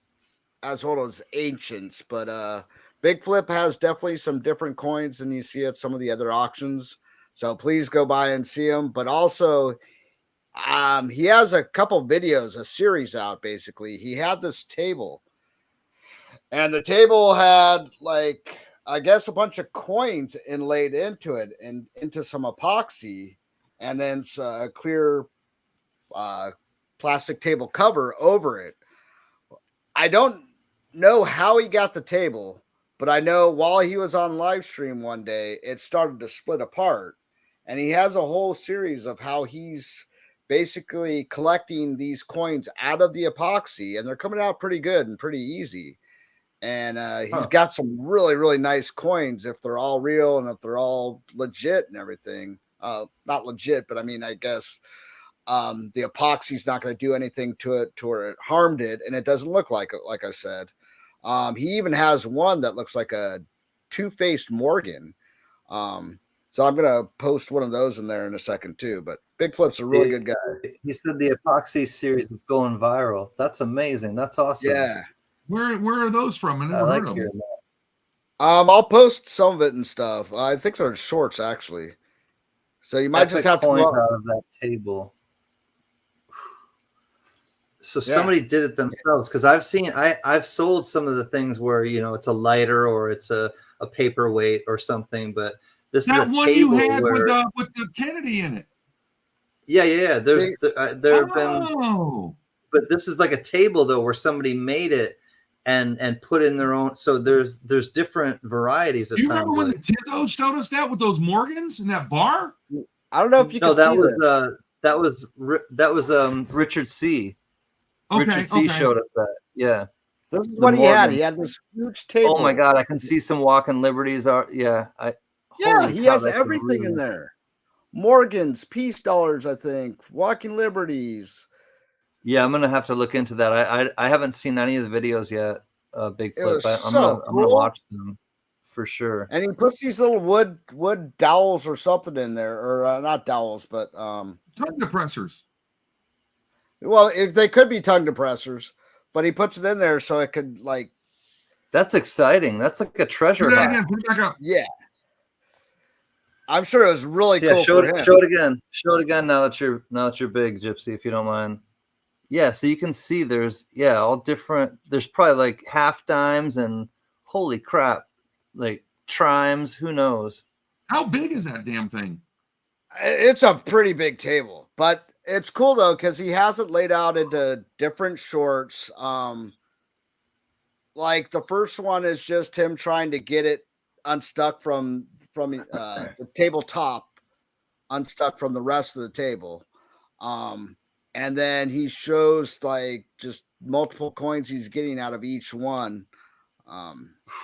as old as Ancients, but Big Flip has definitely some different coins than you see at some of the other auctions. So please go by and see them. But also, he has a couple videos, a series out, basically. He had this table, and the table had, like, I guess, a bunch of coins inlaid into it and into some epoxy, and then a clear plastic table cover over it. I don't know how he got the table, but I know while he was on live stream one day, it started to split apart, and he has a whole series of how he's basically collecting these coins out of the epoxy, and they're coming out pretty good and pretty easy. And he's got some really, really nice coins if they're all real and if they're all legit and everything. Not legit, but I mean, I guess the epoxy's not going to do anything to it to where it harmed it, and it doesn't look like it, like I said. He even has one that looks like a two-faced Morgan. So I'm going to post one of those in there in a second too. But Big Flip's a really good guy. He said the epoxy series is going viral. That's amazing. That's awesome. Yeah. Where are those from? I never heard of them. I'll post some of it and stuff. I think they're shorts actually. So you might just have to point out of that table. So somebody did it themselves, because I've sold some of the things where it's a lighter or it's a paperweight or something, but this is a one table you had where with the Kennedy in it. Yeah. There have been, but this is like a table though where somebody made it and put in their own. So there's different varieties. Do you remember when the Tizos showed us that with those Morgans in that bar? I don't know if you can see this. That was Richard C. Okay, Richard C. showed us that. Yeah. This is what he had. He had this huge table. Oh my God, I can see some Walking Liberties. He has everything in there. Morgans, Peace Dollars, I think. Walking Liberties. Yeah, I'm gonna have to look into that. I haven't seen any of the videos yet. Big Flip. I'm gonna watch them for sure. And he puts these little wood dowels or something in there, or not dowels, but tongue depressors. Well, if they could be tongue depressors, but he puts it in there so it could like. That's exciting. That's like a treasure hunt. Again. Put it back up. Yeah, I'm sure it was really cool. Show it again. Show it again now that you're big, Gypsy, if you don't mind. Yeah, so you can see there's all different. There's probably like half dimes and holy crap, like trimes. Who knows? How big is that damn thing? It's a pretty big table, but it's cool though because he has it laid out into different shorts. Like the first one is just him trying to get it unstuck from the tabletop, unstuck from the rest of the table. And then he shows like just multiple coins he's getting out of each one.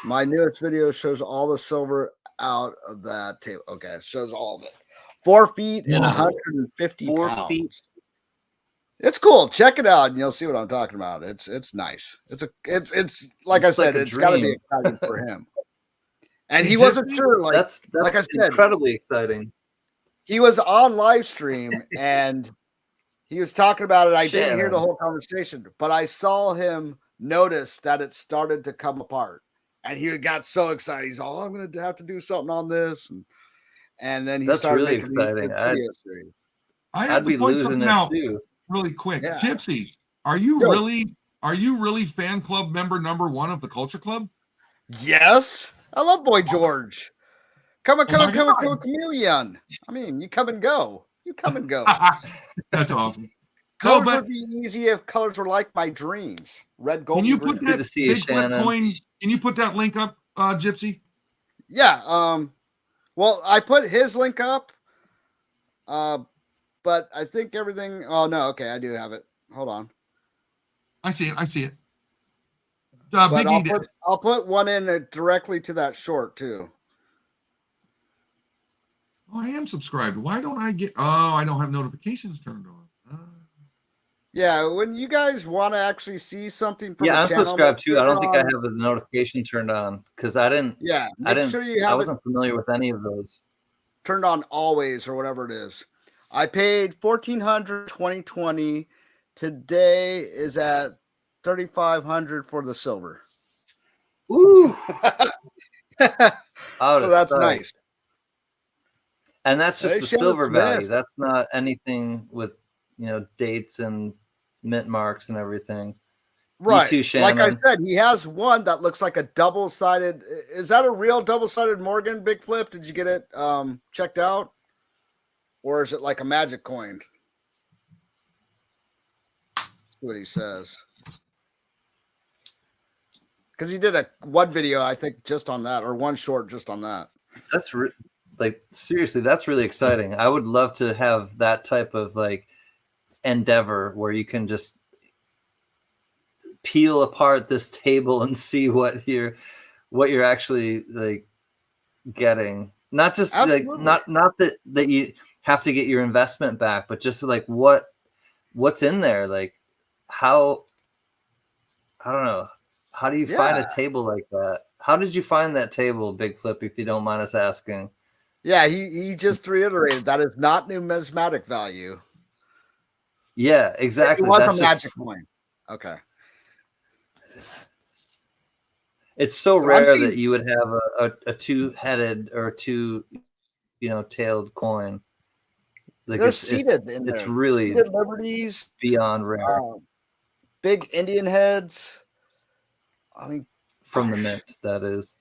My newest video shows all the silver out of that table. Okay, it shows all of it. 4 feet and 150 4 pounds. feet. It's cool. Check it out, and you'll see what I'm talking about. It's nice. It's like I said, it's got to be exciting for him. And he wasn't sure. Like that's like I said, incredibly exciting. He was on live stream and he was talking about it. I didn't hear the whole conversation, but I saw him notice that it started to come apart, and he got so excited. He's all, "I'm going to have to do something on this," and then he started really exciting. I'd be losing it too. Really quick, yeah. Gypsy, are you really fan club member number 1 of the Culture Club? Yes, I love Boy George. Come, chameleon. I mean, you come and go. That's awesome. Colors would be easy if colors were like my dreams. Red, gold. Can you put that big flip coin? Can you put that link up, Gypsy? Yeah. Well, I put his link up. But I think everything. Oh no, okay, I do have it. Hold on. I see it. But I'll put one in directly to that short too. Oh, I am subscribed. Why don't I get? Oh, I don't have notifications turned on. Yeah, when you guys want to actually see something from I'm subscribed too. I don't think I have the notification turned on because I didn't. Yeah, I wasn't familiar with any of those. Turned on always or whatever it is. I paid $1,400 2020. Today is at $3,500 for the silver. Ooh. So that's nice. And that's just the silver value. That's not anything with dates and mint marks and everything. Right. You too, Shannon. Like I said, he has one that looks like a double-sided. Is that a real double-sided Morgan Big Flip? Did you get it checked out? Or is it like a magic coin? That's what he says. Because he did one video, I think, just on that, or one short just on that. That's seriously, that's really exciting. I would love to have that type of like endeavor where you can just peel apart this table and see what you're actually like getting. Not just Absolutely. Like not that you have to get your investment back, but just like what's in there, like how, I don't know, how do you find a table like that? How did you find that table, Big Flip, if you don't mind us asking? Yeah, he just reiterated that is not numismatic value. Yeah, exactly. It was a magic coin. Okay. It's so rare that you would have a two-headed or tailed coin. Like they're seated in there. It's really seated liberties beyond rare. big Indian heads. I mean, From the mint, that is.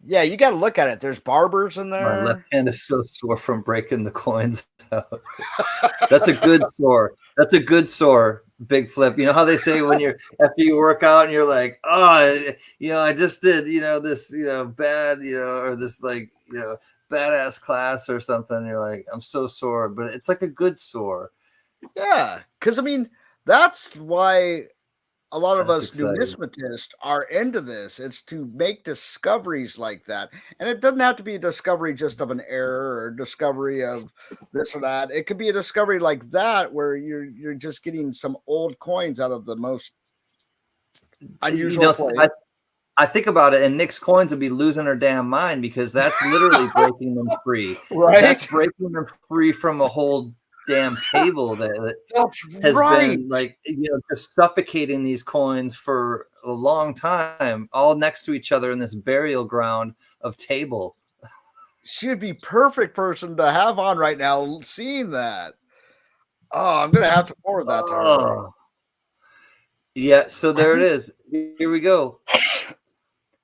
yeah, you got to look at it. There's barbers in there. My left hand is so sore from breaking the coins out. That's a good sore. That's a good sore, Big Flip. You know how they say when you're after you work out and you're like, oh, I just did, this, bad, or this like, badass class or something. And you're like, I'm so sore, but it's like a good sore. Yeah, because I mean, that's why a lot of That's us exciting. numismatists are into this. It's to make discoveries like that. And it doesn't have to be a discovery just of an error or discovery of this or that. It could be a discovery like that where you're just getting some old coins out of the most unusual place. I think about it, and Nick's coins would be losing her damn mind because that's literally breaking them free. Right? That's breaking them free from a whole damn table that has been like just suffocating these coins for a long time, all next to each other in this burial ground of table. She would be perfect person to have on right now, seeing that. Oh, I'm gonna have to forward that to her. Yeah, so there it is. Here we go.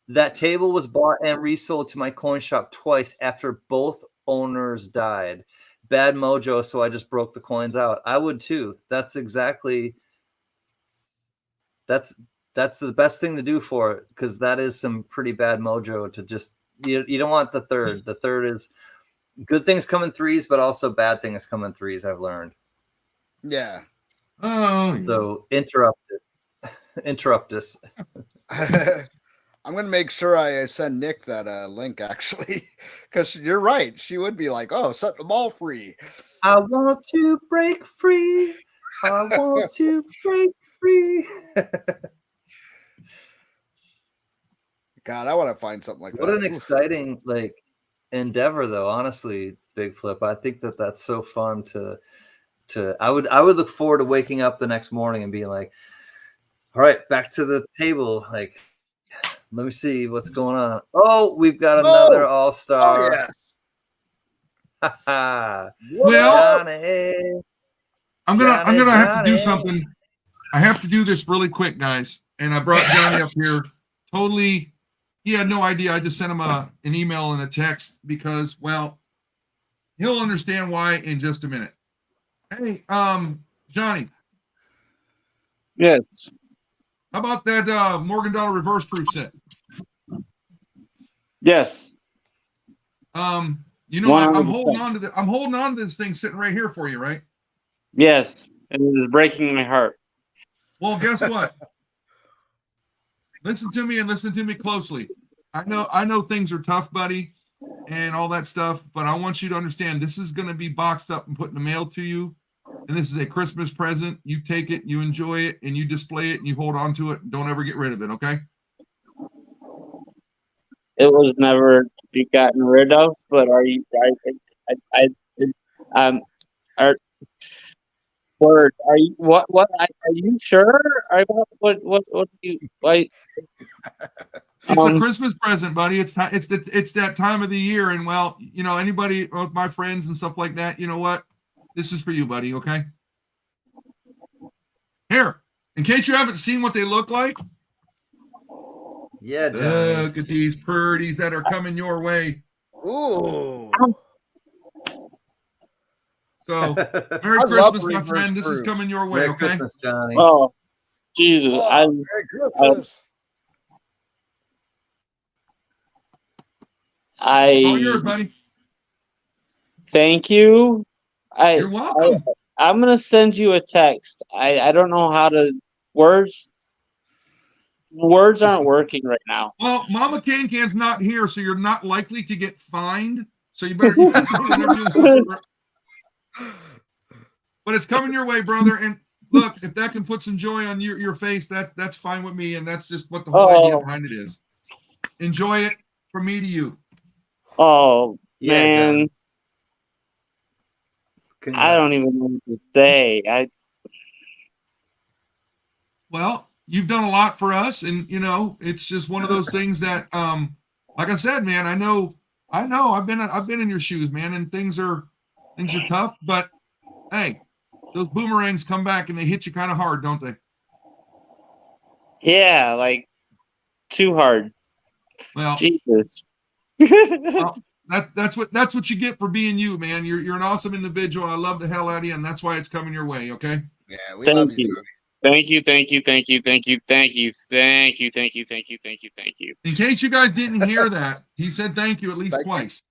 That table was bought and resold to my coin shop twice after both owners died. Bad mojo, so I just broke the coins out. I would too. That's the best thing to do for it, because that is some pretty bad mojo to just you don't want the third. The third is good things come in threes, but also bad things come in threes, I've learned. Yeah. Oh, so interrupt us. I'm going to make sure I send Nick that link, actually, because you're right. She would be like, oh, set them all free. I want to break free. I want to break free. God, I want to find something like that. What an exciting endeavor, though. Honestly, Big Flip. I think that's so fun to. I would look forward to waking up the next morning and being like, all right, back to the table. Like, let me see what's going on. Oh, we've got another all-star. Oh, yeah. Well, Johnny. I'm gonna have to do something. I have to do this really quick, guys. And I brought Johnny up here. Totally, he had no idea. I just sent him an email and a text because, well, he'll understand why in just a minute. Hey, Johnny. Yes. How about that Morgan Dollar reverse proof set? Yes. I'm 100%. holding on to this thing sitting right here for you, right? Yes. And it is breaking my heart. Well, guess what? Listen to me and listen to me closely. I know things are tough, buddy, and all that stuff, but I want you to understand this is going to be boxed up and put in the mail to you. And this is a Christmas present. You take it, you enjoy it, and you display it, and you hold on to it. Don't ever get rid of it, okay? It was never to be gotten rid of, but are you? Word. Are you? What? Are you sure? What? Do you? Like? It's a Christmas present, buddy. It's that time of the year, and well, anybody, my friends and stuff like that. You know what? This is for you, buddy. Okay. Here, in case you haven't seen what they look like. Yeah, Johnny. Look at these birdies that are coming your way. Ooh. So, Merry Christmas, my friend. This is coming your way, Merry okay? Christmas, Johnny. Oh, Jesus! Merry Christmas. It's all yours, buddy. Thank you. You're welcome. I'm gonna send you a text. I don't know how to words aren't working right now. Well, Mama Can's not here, so you're not likely to get fined. So you better use whatever you want. But it's coming your way, brother. And look, if that can put some joy on your face, that's fine with me. And that's just what the whole idea behind it is. Enjoy it from me to you. Oh, Yeah, man. I don't even know what to say. Well, you've done a lot for us, and it's just one of those things that, like I said, man, I know, I've been in your shoes, man, and things are tough, but hey, those boomerangs come back and they hit you kind of hard, don't they? Yeah, like too hard. Well, Jesus. well, that's what you get for being you, man. You're an awesome individual. I love the hell out of you, and that's why it's coming your way. Okay. Yeah, we Thank love you, you. Tony. Thank you, thank you, thank you, thank you, thank you, thank you, thank you, thank you, thank you, thank you. In case you guys didn't hear that, he said thank you at least twice.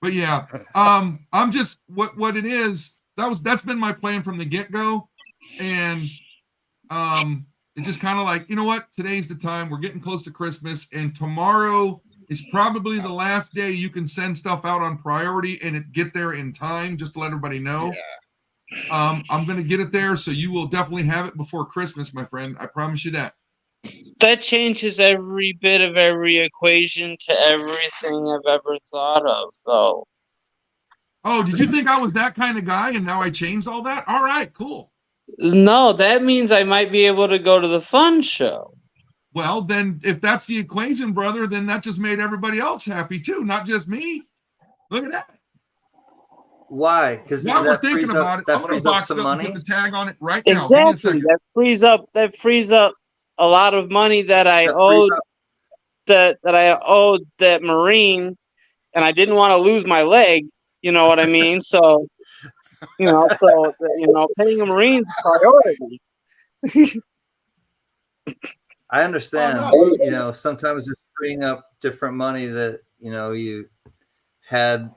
But yeah, I'm just what it is. That's been my plan from the get-go, and it's just kind of like, you know what? Today's the time. We're getting close to Christmas, and tomorrow is probably the last day you can send stuff out on priority and it get there in time. Just to let everybody know. Yeah. I'm gonna get it there, so you will definitely have it before Christmas, my friend. I promise you that. That changes every bit of every equation to everything I've ever thought of, though. Oh, did you think I was that kind of guy and now I changed all that? All right, cool. No, that means I might be able to go to the fun show. Well, then if that's the equation, brother, then that just made everybody else happy too, not just me. Look at that. Why? Because while we're thinking about it, I'm going to box it up and put the tag on it right now. Give me a second. That frees up a lot of money that I owed that I owed that Marine, and I didn't want to lose my leg. You know what I mean? So, paying a Marine's priority. I understand. Sometimes just freeing up different money that you had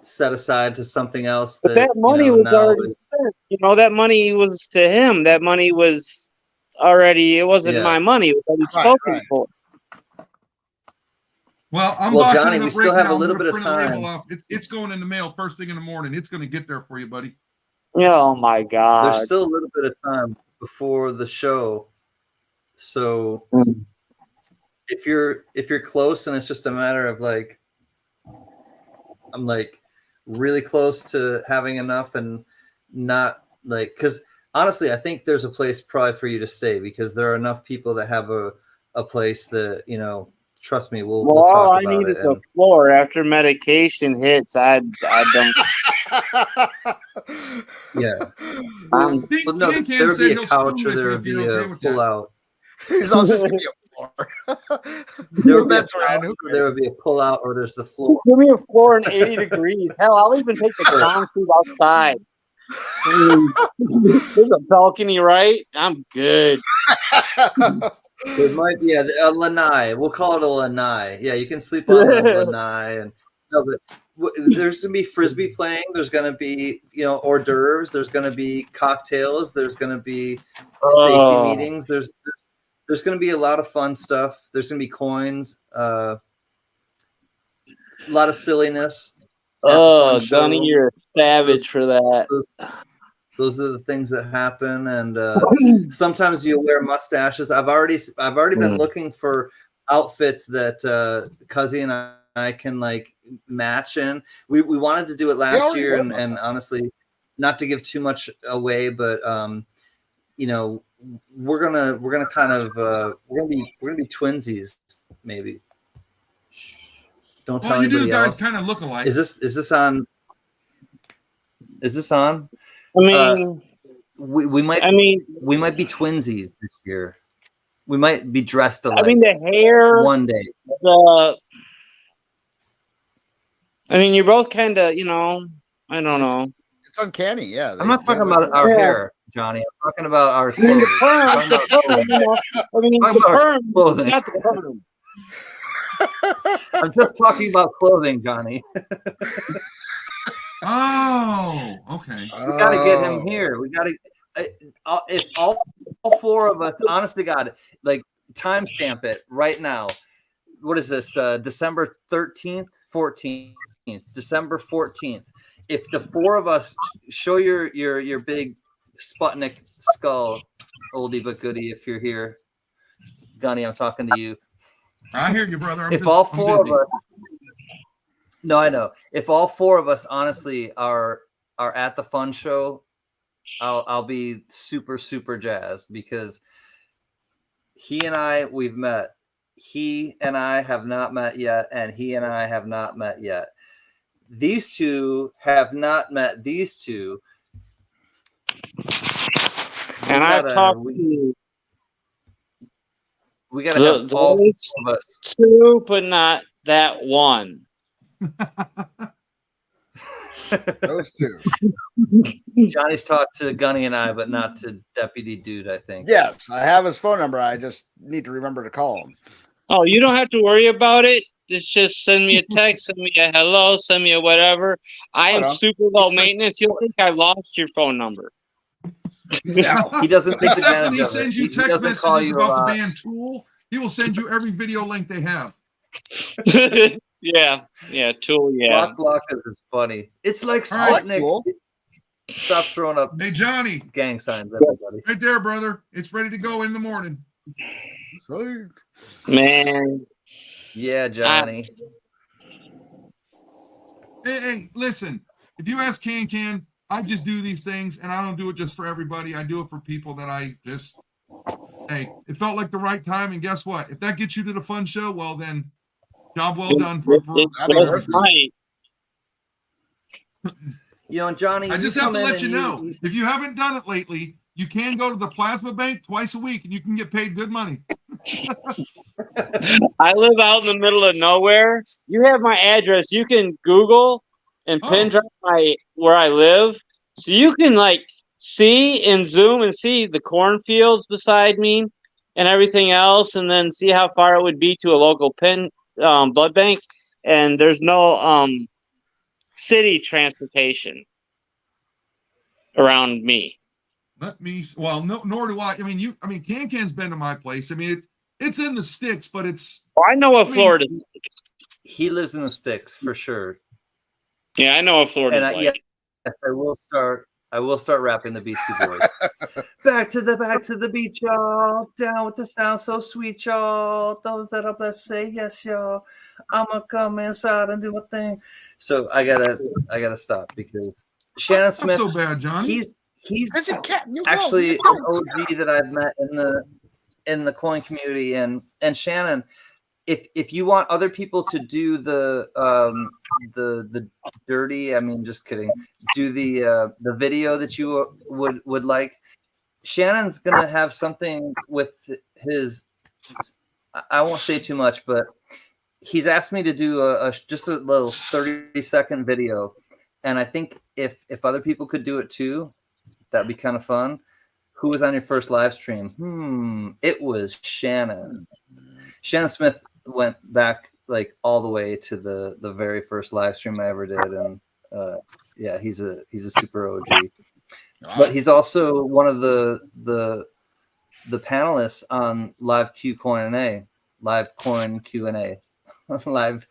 set aside to something else. That money was already spent. That money was to him. That money was already. It wasn't my money. It was already spoken for. Well, Johnny, we still have a little bit of time. It's going in the mail first thing in the morning. It's going to get there for you, buddy. Oh my God! There's still a little bit of time before the show, so if you're close and it's just a matter of I'm really close to having enough and not because honestly, I think there's a place probably for you to stay because there are enough people that have a place that trust me, we'll talk about it. All I need is a floor. After medication hits, I don't. Yeah. There would be a couch or there would be a pull-out. There's also just gonna be a floor. There would be a pull-out or there's the floor. Give me a floor in 80 degrees. Hell, I'll even take the concrete outside. There's a balcony, right? I'm good. It might be a lanai. We'll call it a lanai. Yeah, you can sleep on the lanai. But there's going to be frisbee playing. There's going to be, hors d'oeuvres. There's going to be cocktails. There's going to be safety meetings. There's going to be a lot of fun stuff. There's going to be coins. A lot of silliness. Oh, Gunny, you're a savage for that. Those are the things that happen, and sometimes you wear mustaches. I've already been looking for outfits that Cuzzy and I can match in. We wanted to do it last year, and honestly, not to give too much away, but we're gonna kind of we're gonna be twinsies maybe. Don't tell anybody else. Guys kind of look alike. Is this on? Is this on? I mean, we might. I mean, we might be twinsies this year. We might be dressed alike. I mean, the hair. One day. You're both kind of, I don't know. It's uncanny, yeah. I'm not talking about our hair, Johnny. I'm talking about our clothes. Clothing. Not the perm. I'm just talking about clothing, Johnny. Oh, okay. We got to get him here. We got to. If all four of us, honest to God, timestamp it right now. What is this? December 13th, 14th, December 14th. If the four of us show your big Sputnik skull, oldie but goodie, if you're here, Gunny, I'm talking to you. I hear you, brother. If all four of us. No, I know. If all four of us honestly are at the fun show, I'll be super, super jazzed because he and I, we've met. He and I have not met yet, and he and I have not met yet. These two have not met these two. And I've talked to we gotta have all those of us. two, but not that one. Those two. Johnny's talked to Gunny and I, but not to Deputy Dude, I think. Yes, I have his phone number. I just need to remember to call him. Oh, you don't have to worry about it. Just send me a text, send me a hello, send me a whatever. I am super low maintenance. You'll think I lost your phone number. He doesn't take Except when advantage he of sends it. you He text doesn't call messages you about a the lot. band Tool, he will send you every video link they have. Yeah, Tool, yeah. Block is funny. It's like All right, Sputnik. Cool. Stop throwing up Hey, Johnny, gang signs, everybody. right there, brother. It's ready to go in the morning. Sweet. Man, Yeah, Johnny. Hey, listen. If you ask Can, I just do these things, and I don't do it just for everybody. I do it for people that I just. Hey, it felt like the right time, and guess what? If that gets you to the fun show, well then, job well done. it's right. You know, and Johnny, I you just have come to in let and you know, if you haven't done it lately, you can go to the plasma bank twice a week, and you can get paid good money. I live out in the middle of nowhere. You have my address. You can Google and pin drive where I live, so you can like see and zoom and see the cornfields beside me and everything else, and then see how far it would be to a local blood bank. And there's no city transportation around me. Well, no, nor do I. I mean, Can's been to my place. I mean, it's in the sticks, but it's. Oh, I know what Florida. He lives in the sticks for sure. Yeah, I know what Florida's like. Yes, I will start rapping the Beastie Boys. back to the beach, y'all. Down with the sound so sweet, y'all. Those that are blessed say yes, y'all. I'ma come inside and do a thing. So I gotta stop because Shannon Smith. Not so bad, Johnny. He's actually an OG that I've met in the coin community, and Shannon, if you want other people to do the dirty, I mean, just kidding, do the video that you would like, Shannon's gonna have something with his. I won't say too much, but he's asked me to do just a little 30-second video, and I think if other people could do it too, that'd be kind of fun. Who was on your first live stream? It was Shannon. Shannon Smith went back like all the way to the very first live stream I ever did, and yeah, he's a super OG. But he's also one of the panelists on Live Coin Q&A. Live,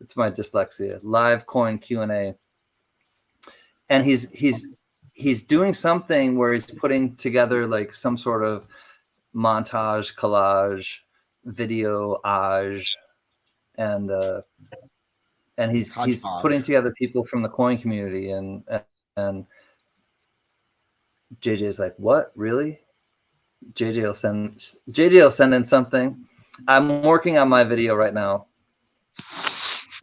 it's my dyslexia. Live Coin Q&A, and he's doing something where he's putting together like some sort of montage, collage, video-age, and he's putting together people from the coin community, and JJ's like, what, really? JJ will send in something. I'm working on my video right now.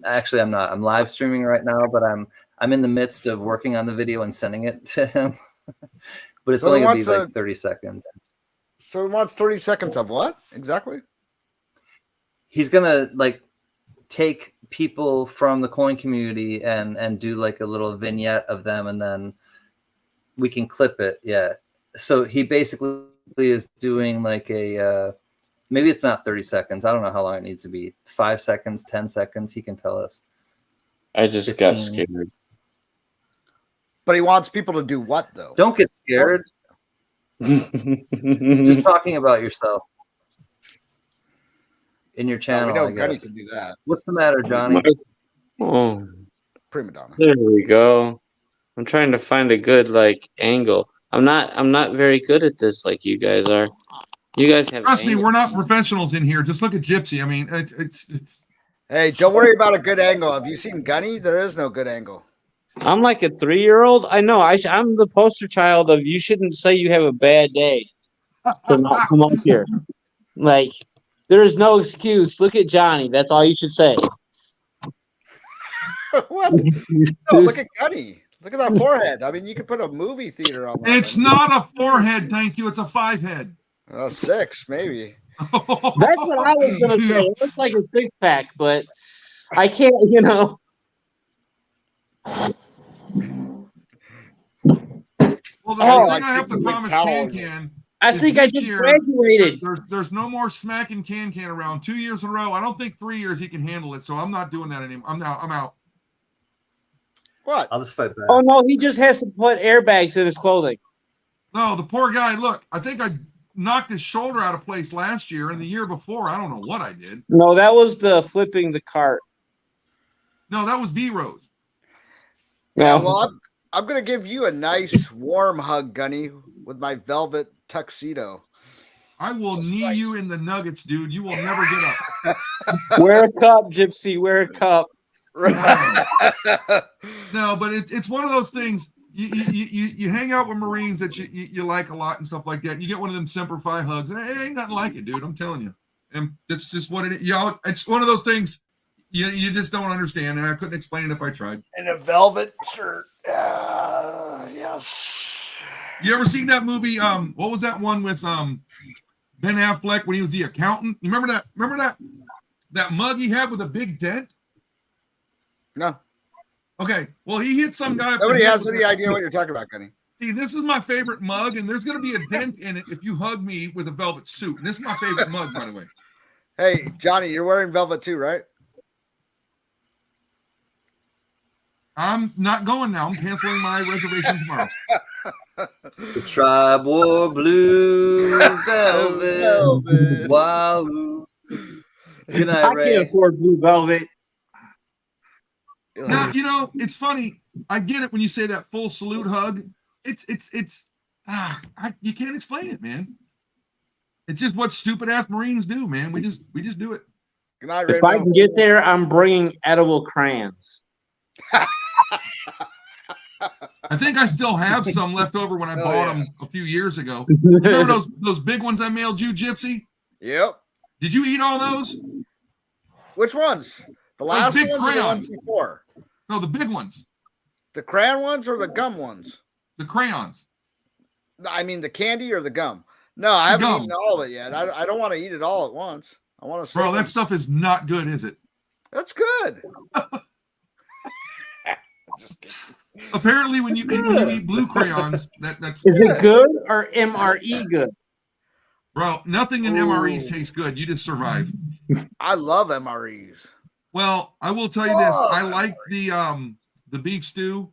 Actually, I'm not. I'm live streaming right now, but I'm in the midst of working on the video and sending it to him. But it's only gonna be like 30 seconds. So he wants 30 seconds of what exactly? He's gonna like take people from the coin community and do like a little vignette of them, and then we can clip it. Yeah. So he basically is doing like a maybe it's not 30 seconds. I don't know how long it needs to be. 5 seconds, 10 seconds. He can tell us. I just 15. got scared. But he wants people to do what though? Don't get scared. Just talking about yourself in your channel. We know I Gunny guess. can do that. What's the matter, Johnny? Oh, Prima donna. there we go. I'm trying to find a good like angle. I'm not very good at this like you guys are. You guys have. Trust me, we're not professionals in here. Just look at Gypsy. I mean, it's. Hey, don't worry about a good angle. Have you seen Gunny? There is no good angle. I'm like a 3-year-old. I know. I'm the poster child of you shouldn't say you have a bad day to not come up here. Like, there is no excuse. Look at Johnny. That's all you should say. What? No, look at Gunny. Look at that forehead. I mean, you could put a movie theater on that. It's not a forehead, thank you. It's a 5-head. 6, maybe. That's what I was gonna say. It looks like a 6-pack, but I can't. Well, the Oh, thing I have to promise Can I is think I this just year, graduated. There's no more smacking Can around. 2 years in a row. I don't think 3 years he can handle it, so I'm not doing that anymore. I'm out. What? I'll just fight back. Oh no, he just has to put airbags in his clothing. No, the poor guy. Look, I think I knocked his shoulder out of place last year, and the year before, I don't know what I did. No, that was the flipping the cart. No, that was V-Rose. Yeah, well, I'm going to give you a nice warm hug, Gunny, with my velvet tuxedo. I will knee you in the nuggets, dude. You will never get up. Wear a cup, Gypsy. Wear a cup. No, but it's one of those things. You hang out with Marines that you like a lot and stuff like that. And you get one of them Semper Fi hugs. And it ain't nothing like it, dude. I'm telling you. And that's just what it is. It's one of those things you just don't understand. And I couldn't explain it if I tried. In a velvet shirt. Yes. You ever seen that movie? What was that one with Ben Affleck when he was the accountant? You remember that? Remember that mug he had with a big dent? No. Okay. Well, he hit some guy. Nobody has any idea what you're talking about, Gunny. See, this is my favorite mug, and there's going to be a dent in it if you hug me with a velvet suit. And this is my favorite mug, by the way. Hey, Johnny, you're wearing velvet too, right? I'm not going now. I'm canceling my reservation tomorrow. The tribe wore blue velvet. Wow. Good night, I Ray. can't afford blue velvet. Now, it's funny. I get it when you say that full salute hug. You can't explain it, man. It's just what stupid ass Marines do, man. We just do it. Good night, If I can get there, I'm bringing edible crayons. I think I still have some left over when I bought them a few years ago. You remember those big ones I mailed you, Gypsy? Yep. Did you eat all those? Which ones? The last big ones or the crayons. ones before? No, the big ones. The crayon ones or the gum ones? The crayons. I mean the candy or the gum? No, I haven't eaten all of it yet. I don't want to eat it all at once. I want to. Bro, that stuff is not good, is it? That's good. Apparently, when you eat blue crayons, that's. Is it good or MRE good? Bro, nothing in MREs tastes good. You just survive. I love MREs. Well, I will tell you this. I like the beef stew.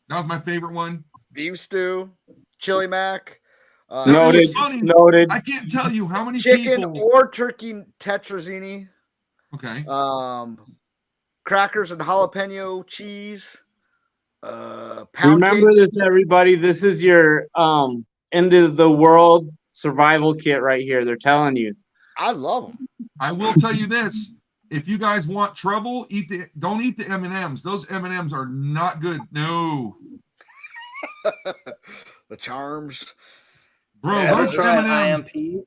That was my favorite one. Beef stew, chili mac. Noted. I can't tell you how many chicken people. or turkey tetrazzini. Okay. Crackers and jalapeno cheese. Pound Remember cake. this, everybody. This is your end of the world survival kit right here. They're telling you. I love them. I will tell you this. If you guys want trouble, don't eat the M&Ms. Those M&Ms are not good. No. The Charms. Bro, those M&Ms. IMP?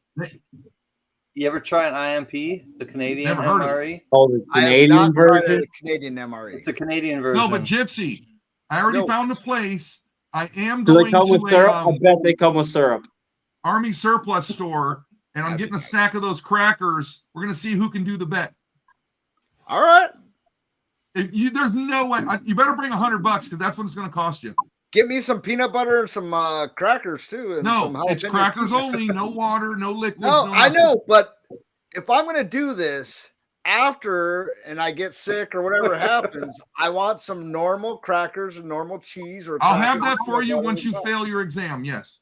You ever try an IMP, the Canadian Never heard of MRE? Oh, the Canadian version? The Canadian MRE. It's a Canadian version. No, but Gypsy, I already found a place. I am Do going they come to with syrup? I bet they come with syrup. Army surplus store, and I'm getting a stack of those crackers. We're going to see who can do the bet. All right. There's no way. You better bring $100 because that's what it's going to cost you. Get me some peanut butter and some crackers too. And No, some it's crackers only. No water, no liquids. No, I know, but if I'm going to do this after and I get sick or whatever happens, I want some normal crackers and normal cheese. Or I'll have that for you once you fail your exam. Yes.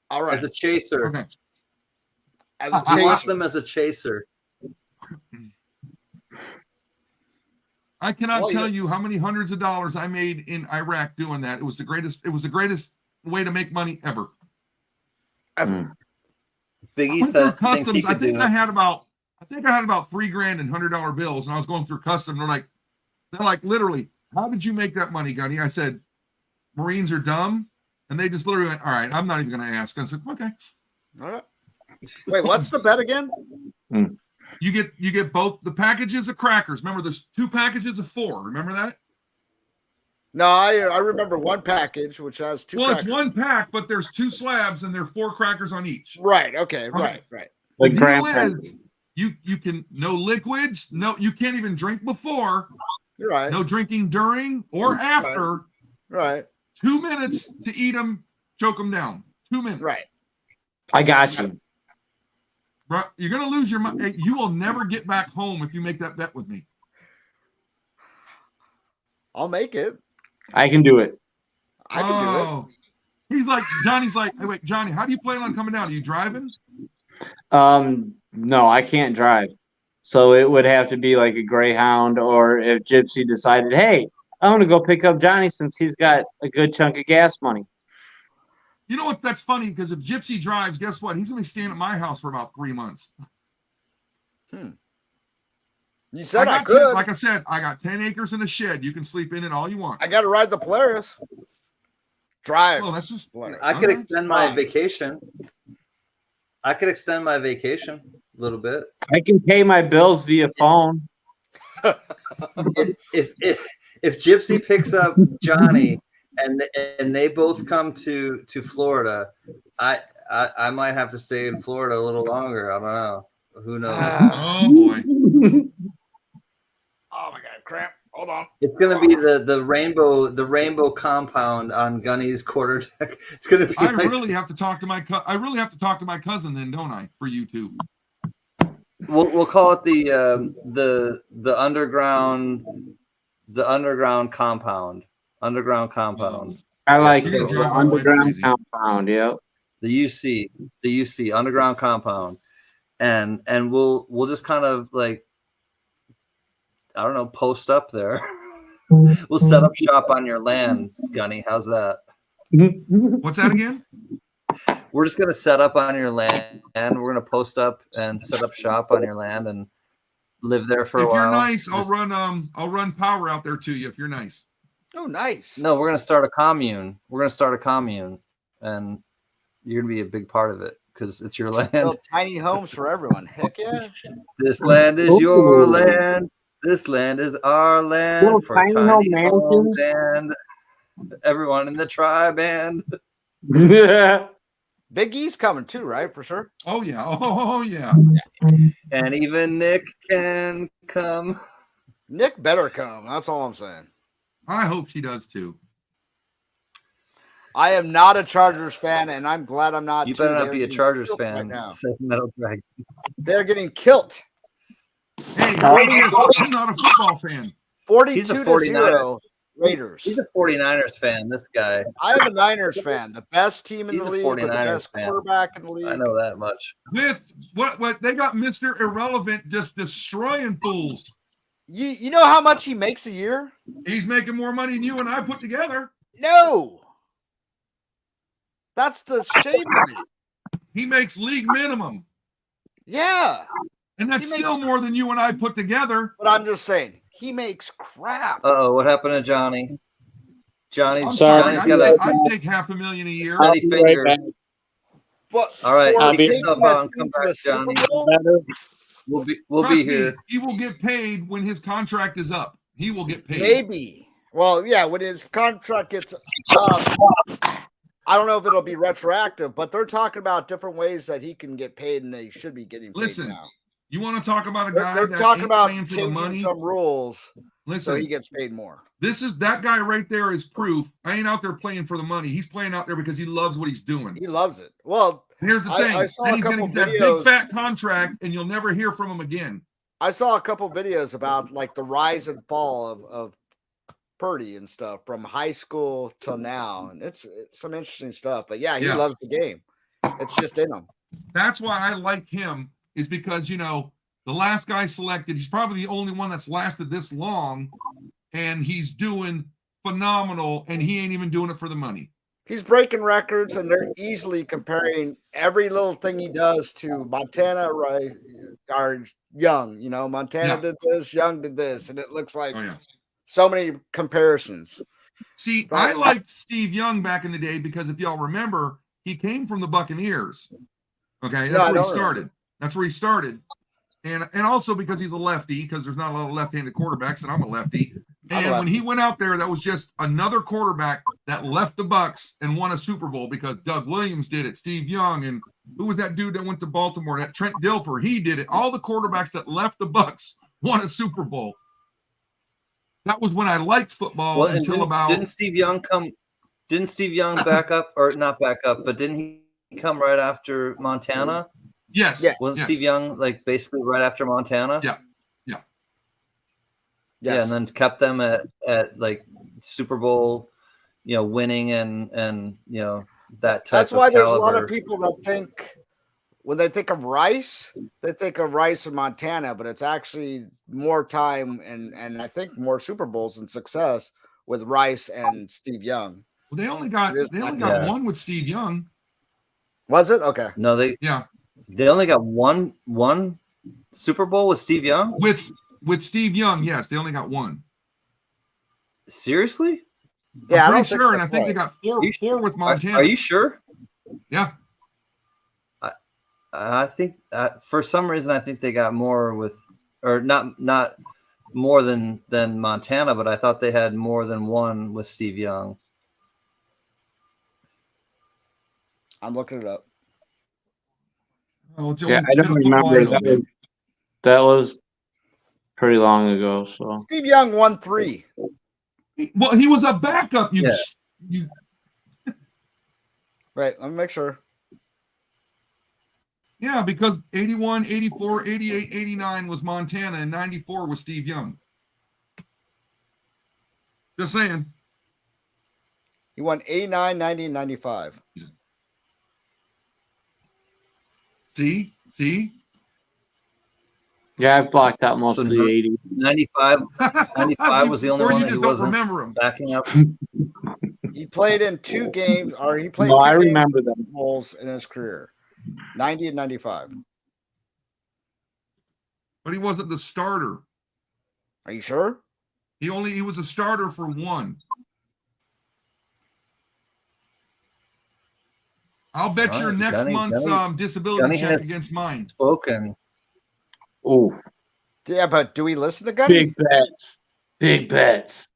All right. As a chaser. Okay. As a I want chaser. them as a chaser. I cannot tell you how many hundreds of dollars I made in Iraq doing that. It was the greatest. It was the greatest way to make money ever. Biggie's that thinks he I could think do I it. had about $3,000 in $100 bills, and I was going through custom. They're like, literally, how did you make that money, Gunny? I said, Marines are dumb, and they just literally went, all right, I'm not even going to ask. I said, okay. All right. Wait, what's the bet again? You get both the packages of crackers. Remember, there's 2 packages of 4. Remember that? No, I remember one package which has two. Well, crackers. it's one pack, but there's 2 slabs and there are 4 crackers on each. Right. Okay. Right. The Like deal grandparents. is you can no liquids, no, you can't even drink before, You're right. no drinking during or after. Right. 2 minutes to eat them, choke them down. 2 minutes. Right. I got you. Bro, you're gonna lose your mind. You will never get back home if you make that bet with me. I'll make it. I can do it. I can do it. He's like, Johnny's like, hey, wait, Johnny, how do you plan on coming down? Are you driving? No, I can't drive. So it would have to be like a Greyhound, or if Gypsy decided, hey, I'm gonna go pick up Johnny since he's got a good chunk of gas money. You know what? That's funny because if Gypsy drives, guess what? He's gonna be staying at my house for about 3 months. You said I got could. 10, like I said, I got 10 acres in a shed. You can sleep in it all you want. I got to ride the Polaris. Drive. Well, that's just. I could extend my vacation. I could extend my vacation a little bit. I can pay my bills via phone. If Gypsy picks up Johnny and they both come to Florida, I might have to stay in Florida a little longer. I don't know. Who knows? Oh boy. Oh my god, cramp. Hold on. It's gonna be the rainbow compound on Gunny's quarter deck. It's gonna be. I really have to talk to my cousin then, don't I? For you two. We'll call it the underground compound. Underground compound. I like You're it. gonna The drive my wife underground crazy. compound. Yep. The UC underground compound, and we'll just kind of like, I don't know, post up there. We'll set up shop on your land, Gunny. How's that? What's that again? We're just gonna set up on your land, and we're gonna post up and set up shop on your land and live there for a If while. you're nice, I'll run power out there to you if you're nice. Oh, nice. No, we're gonna start a commune. And you're gonna be a big part of it because it's your land. Build tiny homes for everyone. Heck yeah. This land is your land. This land is our land Little for tiny tiny home homes mansions. and everyone in the tribe. And Big E's coming too, right? For sure. Oh yeah. Oh yeah. and even Nick can come. Nick better come. That's all I'm saying. I hope she does too. I am not a Chargers fan, and I'm glad I'm not. You too. better not They're be a getting Chargers killed fan. right now. Says Metal Dragon. They're getting killed. Hey, I'm not a football fan. 42 He's a to 49er. 0 Raiders. He's a 49ers fan, this guy. I am a Niners fan. The best team in He's the a league with the 49ers best fan. quarterback in the league. I know that much. With what they got Mr. Irrelevant just destroying fools. You know how much he makes a year? He's making more money than you and I put together. No. That's the shame of it. He makes league minimum. Yeah. And that's He still makes- more than you and I put together. But I'm just saying, he makes crap. Uh-oh, what happened to Johnny? I'm Johnny's sorry. got a I'd take $500,000 a year. steady I'll be right finger. back. But All right, for I'll keep be- taking yourself that on. team Come to the back, Super Johnny. Bowl, We'll Trust be here. me, he will get paid when his contract is up. He will get paid. maybe. Well, yeah, when his contract gets up, I don't know if it'll be retroactive, but they're talking about different ways that he can get paid, and they should be getting paid Listen, now. You want to talk about a They're, guy they're that talking ain't about playing for the changing money? some rules so Listen, he gets paid more. this is that guy right there is proof. I ain't out there playing for the money. He's playing out there because he loves what he's doing. He loves it. Well, And here's the I thing. saw Then a he's going to couple get that videos. big fat contract, and you'll never hear from him again. I saw a couple videos about like the rise and fall of Purdy and stuff from high school till now, and it's some interesting stuff. But yeah, he Yeah. loves the game. It's just in him. That's why I like him, is because, the last guy selected, he's probably the only one that's lasted this long, and he's doing phenomenal, and he ain't even doing it for the money. He's breaking records, and they're easily comparing every little thing he does to Montana, right? Or Young, Montana Yeah. did this, Young did this, and it looks like Oh, yeah. so many comparisons. See, I liked Steve Young back in the day because if y'all remember, he came from the Buccaneers. Okay, that's where he started. That's where he started. And also because he's a lefty, because there's not a lot of left-handed quarterbacks, and I'm a lefty. And when he went out there, that was just another quarterback that left the Bucks and won a Super Bowl because Doug Williams did it, Steve Young, and who was that dude that went to Baltimore? That Trent Dilfer, he did it. All the quarterbacks that left the Bucks won a Super Bowl. That was when I liked football until didn't Steve Young come? Didn't Steve Young back up or not back up? But didn't he come right after Montana? Yes. Yeah. Wasn't Steve Young like basically right after Montana? Yeah. Yeah, and then kept them at like Super Bowl, winning and that type. That's why of there's a caliber. lot of people that think when they think of Rice, they think of Rice in Montana, but it's actually more time and I think more Super Bowls and success with Rice and Steve Young. Well, they only got one with Steve Young. Was it? Okay. No, they only got one Super Bowl with Steve Young. With Steve Young, yes, they only got one. Seriously? Yeah, I'm pretty sure, and I think they got four with Montana. Are you sure? Yeah. I think for some reason I think they got more with, or not more than Montana, but I thought they had more than one with Steve Young. I'm looking it up. Oh, yeah, I don't remember. That was pretty long ago. So Steve Young won 3. Well, he was a backup. You Right. Let me make sure. Yeah, because 81, 84, 88, 89 was Montana, and 94 was Steve Young. Just saying. He won 89, 90, and 95. See? yeah, I blocked out most of the 80s. 95 was the only or one you that he just don't wasn't remember him. backing up. He played in 2 games, or he played No, 2 I games remember them. Super Bowls in his career. 90 and 95. But he wasn't the starter. Are you sure? He was a starter for 1. I'll bet your next month's disability check against mine. Spoken. Oh, Yeah, but do we listen to Gunny? Big bets.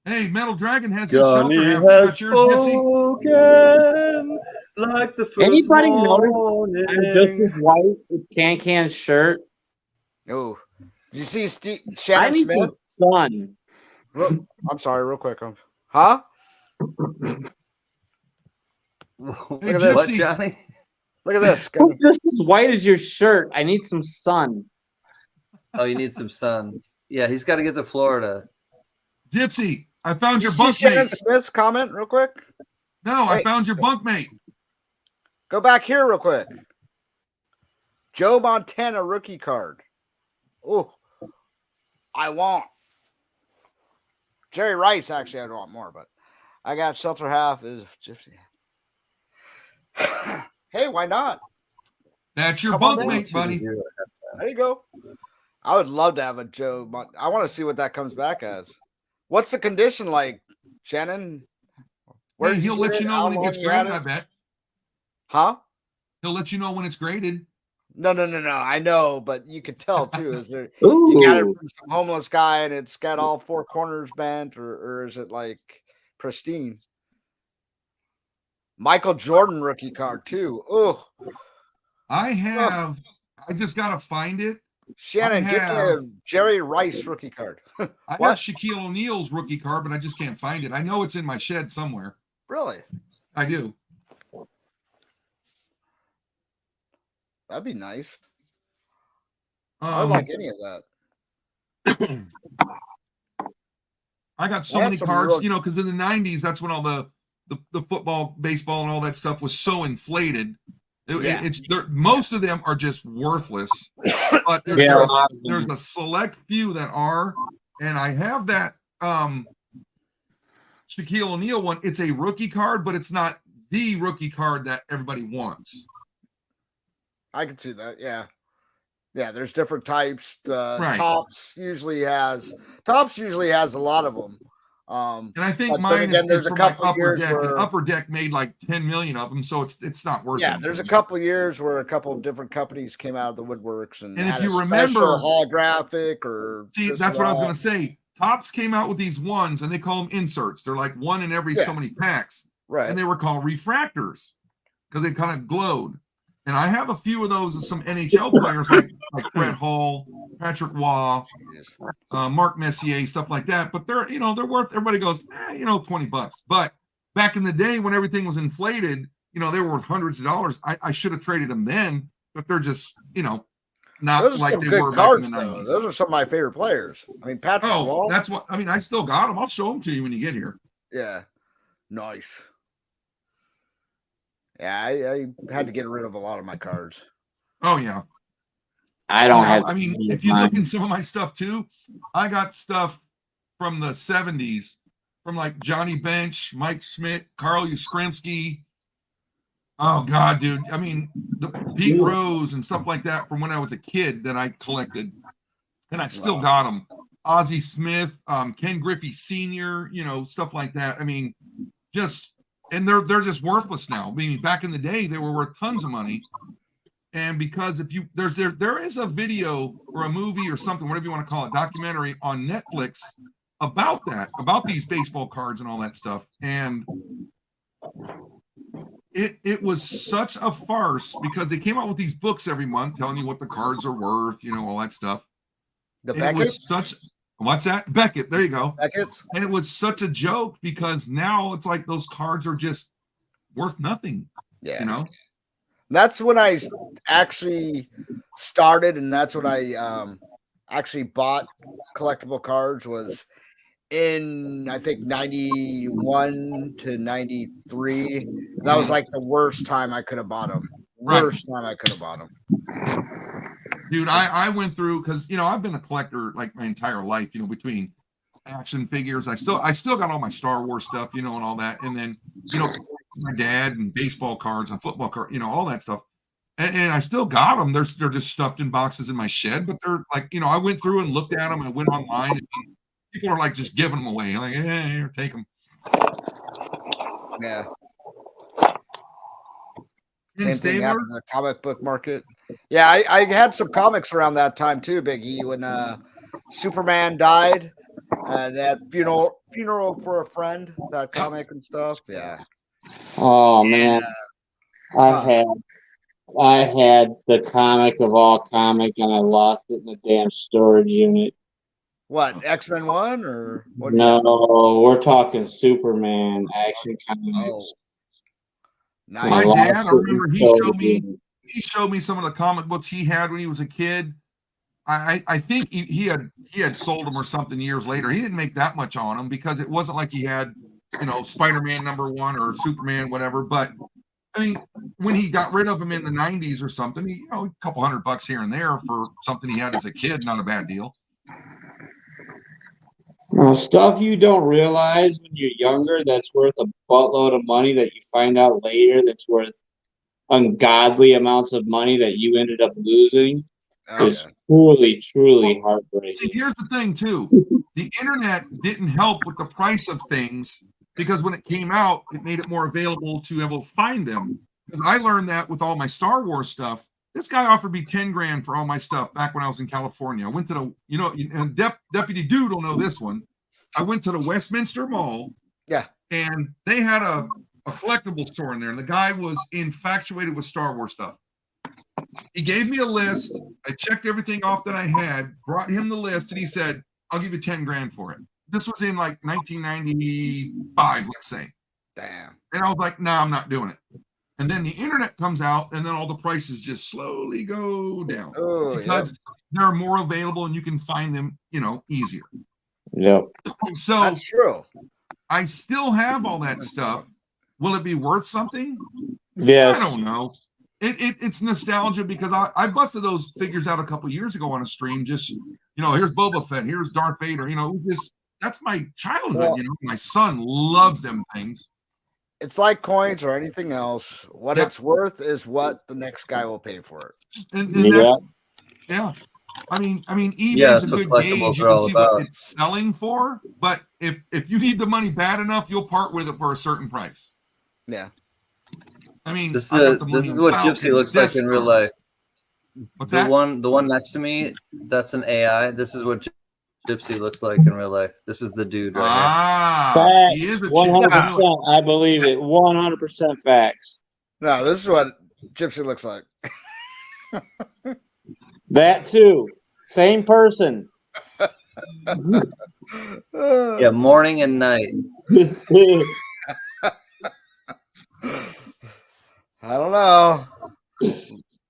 Hey, Metal Dragon has his shelter half. Got yours, Gypsy? Like the first Anybody morning. notice I'm just as white with Can shirt? Oh, did you see I Shannon need Smith? the sun. I'm sorry, real quick. Huh? Look Hey, at Gypsy. what, Johnny? Look at this. I'm just as white as your shirt. I need some sun. Oh, you need some sun. Yeah, he's got to get to Florida. Gypsy, I found your see Shannon bunkmate. Smith's comment real quick? No, Hey. I found your bunkmate. Go back here real quick. Joe Montana rookie card. Oh, I want. Jerry Rice, actually, I'd want more, but I got shelter half is Gypsy. Hey, why not? That's your Come on, bunkmate, buddy. There you go. I would love to have a Joe. I want to see what that comes back as. What's the condition like, Shannon? Hey, he'll let you know when it gets graded, I bet. Huh? He'll let you know when it's graded. No. I know, but you could tell too. Is there Ooh. you got it from some homeless guy and it's got all 4 corners bent, or is it like pristine? Michael Jordan rookie card too. Oh, I just gotta find it. Shannon, get me a Jerry Rice rookie card. I have Shaquille O'Neal's rookie card, but I just can't find it. I know it's in my shed somewhere. Really? I do. That'd be nice. I don't like any of that. I got so many cards, because in the 90s, that's when all the football, baseball, and all that stuff was so inflated. Most of them are just worthless, but there's a select few that are, and I have that Shaquille O'Neal one. It's a rookie card, but it's not the rookie card that everybody wants. I can see that. Yeah. There's different types. Right. Tops usually has a lot of them. And I think but mine again, is there's a from like couple Upper years Deck, where and Upper Deck made like 10 million of them, so it's not worth it. there's a couple years where a couple of different companies came out of the woodworks and And if had you a remember, special holographic or see, this that's and what I was that. going to say. Topps came out with these ones, and they call them inserts. They're like one in every so many packs, Right. and they were called refractors because they kind of glowed. And I have a few of those of some NHL players like Brett Hall, Patrick Waugh, Mark Messier, stuff like that. But they're they're worth. Everybody goes, $20. But back in the day when everything was inflated, they were worth hundreds of dollars. I should have traded them then, but they're just not Those are like some they good were cards, back in the though. 90s. Those are some of my favorite players. I mean, Patrick Wall. That's what I mean. I still got them. I'll show them to you when you get here. Yeah, nice. Yeah, I had to get rid of a lot of my cards. Oh yeah. I don't have. I mean, if you look in some of my stuff too, I got stuff from the 70s from like Johnny Bench, Mike Schmidt, Carl Yastrzemski. Oh God, dude. I mean, the Pete Rose and stuff like that from when I was a kid that I collected, and I still got them. Ozzie Smith, Ken Griffey Sr., stuff like that. I mean, and they're just worthless now. I mean, back in the day, they were worth tons of money. And because there is a video or a movie or something, whatever you want to call it, documentary on Netflix about these baseball cards and all that stuff. And it was such a farce because they came out with these books every month telling you what the cards are worth, all that stuff. What's that? Beckett. There you go. Beckett's. And it was such a joke because now it's like those cards are just worth nothing. Yeah. That's when I actually started, and that's when I actually bought collectible cards was in, I think, 91 to 93. That was like the worst time I could have bought them. Dude, I went through because I've been a collector like my entire life, between action figures. I still got all my Star Wars stuff, and all that. And then, my dad and baseball cards and football cards, all that stuff. And I still got them. They're just stuffed in boxes in my shed, but they're like, I went through and looked at them. I went online and people are like just giving them away. Like, here, take them. Yeah. Same thing happened in the comic book market. Yeah, I had some comics around that time too, Big E, when Superman died. That funeral for a friend, that comic and stuff. Yeah. Oh man, I had the comic of all comic, and I lost it in the damn storage unit. What, X-Men 1 or what? No, we're talking Superman action comics. Oh. Nice. My dad, I remember he showed me some of the comic books he had when he was a kid. I think he had sold them or something years later. He didn't make that much on them because it wasn't like he had, Spider-Man #1 or Superman, whatever. But I mean, when he got rid of them in the 90s or something, a couple $100 here and there for something he had as a kid, not a bad deal. Stuff you don't realize when you're younger that's worth a buttload of money that you find out later that's worth ungodly amounts of money that you ended up losing is truly heartbreaking. See, here's the thing, too. The internet didn't help with the price of things because when it came out, it made it more available to be able to find them. Because I learned that with all my Star Wars stuff. This guy offered me $10,000 for all my stuff back when I was in California. I went to the, and Deputy Dude will know this one. I went to the Westminster Mall. Yeah. And they had a collectible store in there. And the guy was infatuated with Star Wars stuff. He gave me a list. I checked everything off that I had, brought him the list, and he said, I'll give you $10,000 for it. This was in like 1995, let's say. Damn. And I was like, no, I'm not doing it. And then the internet comes out, and then all the prices just slowly go down because they're more available and you can find them, easier. Yep. So that's true. I still have all that stuff. Will it be worth something? Yeah. I don't know. It's nostalgia because I busted those figures out a couple years ago on a stream. Just here's Boba Fett, here's Darth Vader. That's my childhood. Well, my son loves them things. It's like coins or anything else. What it's worth is what the next guy will pay for it. And I mean, eBay's Yeah, a that's what good collectibles gauge. You are can all see what about. it's selling for. But if you need the money bad enough, you'll part with it for a certain price. Yeah. I mean, This I got the is money in what Falcon, Gypsy looks Death like in real Star. life. What's The that? one next to me, that's an AI. This is what Gypsy looks like in real life. This is the dude right here. Ah, he is a chick. I knew it. 100%. I believe it. 100% facts. No, this is what Gypsy looks like. That too. Same person. Yeah, morning and night. I don't know.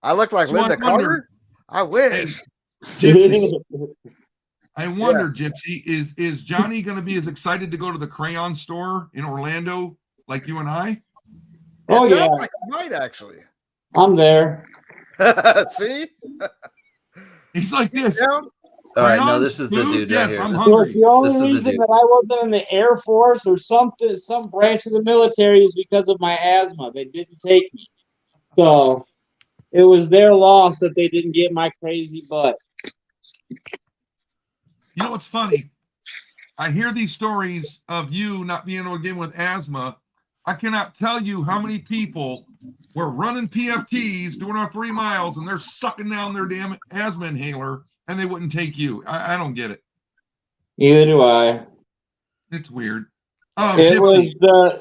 I look like So Linda I wonder, Carter. I wish. Gypsy. I wonder, Gypsy, is Johnny going to be as excited to go to the crayon store in Orlando like you and I? Oh, It yeah. sounds like you might actually. I'm there. See? He's like this. Yeah. All right, no, Crayons, this is the food? dude right Yes, here. I'm This- Well, hungry. the only This is the reason dude. that I wasn't in the Air Force or some branch of the military is because of my asthma. They didn't take me. So it was their loss that they didn't get my crazy butt. You know what's funny? I hear these stories of you not being able to get in with asthma. I cannot tell you how many people were running PFTs, doing our 3 miles, and they're sucking down their damn asthma inhaler, and they wouldn't take you. I don't get it. Neither do I. It's weird. Oh, It Gypsy.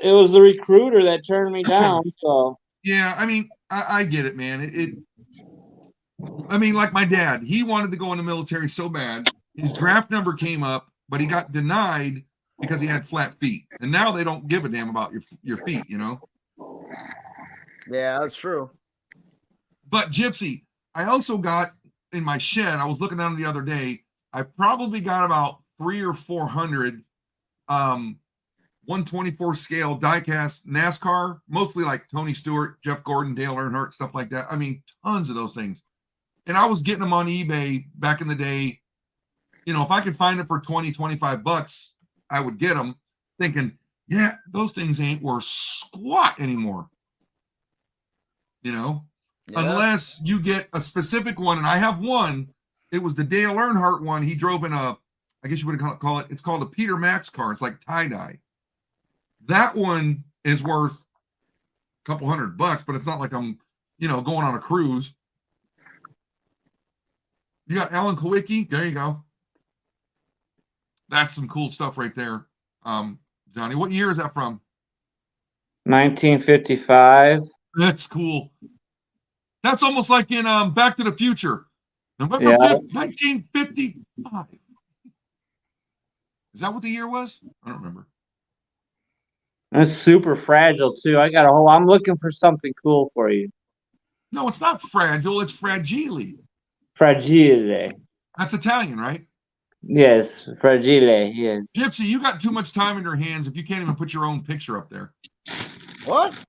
was the recruiter that turned me down. So Yeah, I mean, I get it, man. I mean, like my dad, he wanted to go in the military so bad. His draft number came up, but he got denied because he had flat feet. And now they don't give a damn about your feet, you know? Yeah, that's true. But Gypsy, I also got in my shed, I was looking down the other day, I probably got about 300 or 400 124 scale diecast NASCAR, mostly like Tony Stewart, Jeff Gordon, Dale Earnhardt, stuff like that. I mean, tons of those things. And I was getting them on eBay back in the day. You know, if I could find it for 20, 25 bucks, I would get them, thinking, yeah, those things ain't worth squat anymore. You know, Yeah. unless you get a specific one. And I have one. It was the Dale Earnhardt one. He drove in I guess you would call it, it's called a Peter Max car. It's like tie-dye. That one is worth a couple $100, but it's not like I'm, going on a cruise. You got Alan Kowicki. There you go. That's some cool stuff right there. Johnny, what year is that from? 1955. That's cool. That's almost like in Back to the Future. November Yeah. 5th, 1955. Is that what the year was? I don't remember. It's super fragile too. I'm looking for something cool for you. No, it's not fragile. It's fragile. Fragile. That's Italian, right? Yes, fragile. Yes. Gypsy, you got too much time in your hands if you can't even put your own picture up there. What?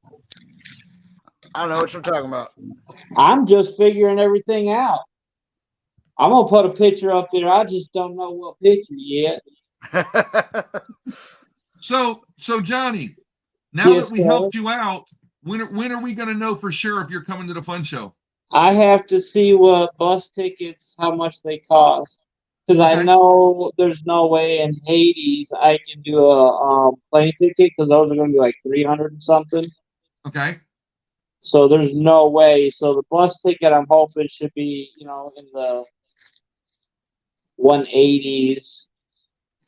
I don't know what you're talking about. I'm just figuring everything out. I'm gonna put a picture up there. I just don't know what picture yet. So Johnny, now Yes, that we sir. helped you out, when are we going to know for sure if you're coming to the fun show? I have to see what bus tickets, how much they cost, because I Okay. know there's no way in Hades I can do a plane ticket because those are going to be like 300 and something. Okay. So there's no way. So the bus ticket I'm hoping should be, in the 180s.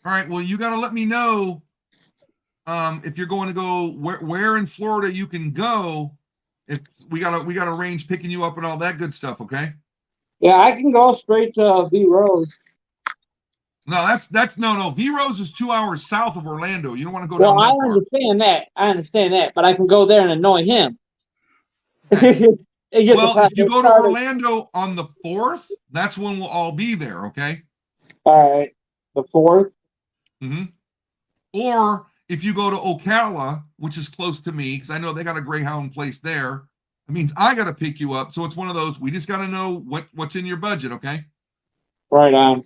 All right. Well, you got to let me know if you're going to go where in Florida you can go. If we got to arrange picking you up and all that good stuff. Okay. Yeah, I can go straight to V Rose. No, that's no. V Rose is 2 hours south of Orlando. You don't want to go Well, down I that far. understand that, but I can go there and annoy him. Okay. Well, if you go to started. Orlando on the 4th, that's when we'll all be there. Okay. All right, the 4th. Mm-hmm. Or if you go to Ocala, which is close to me, because I know they got a Greyhound place there, it means I got to pick you up. So it's one of those. We just got to know what's in your budget. Okay. Right on.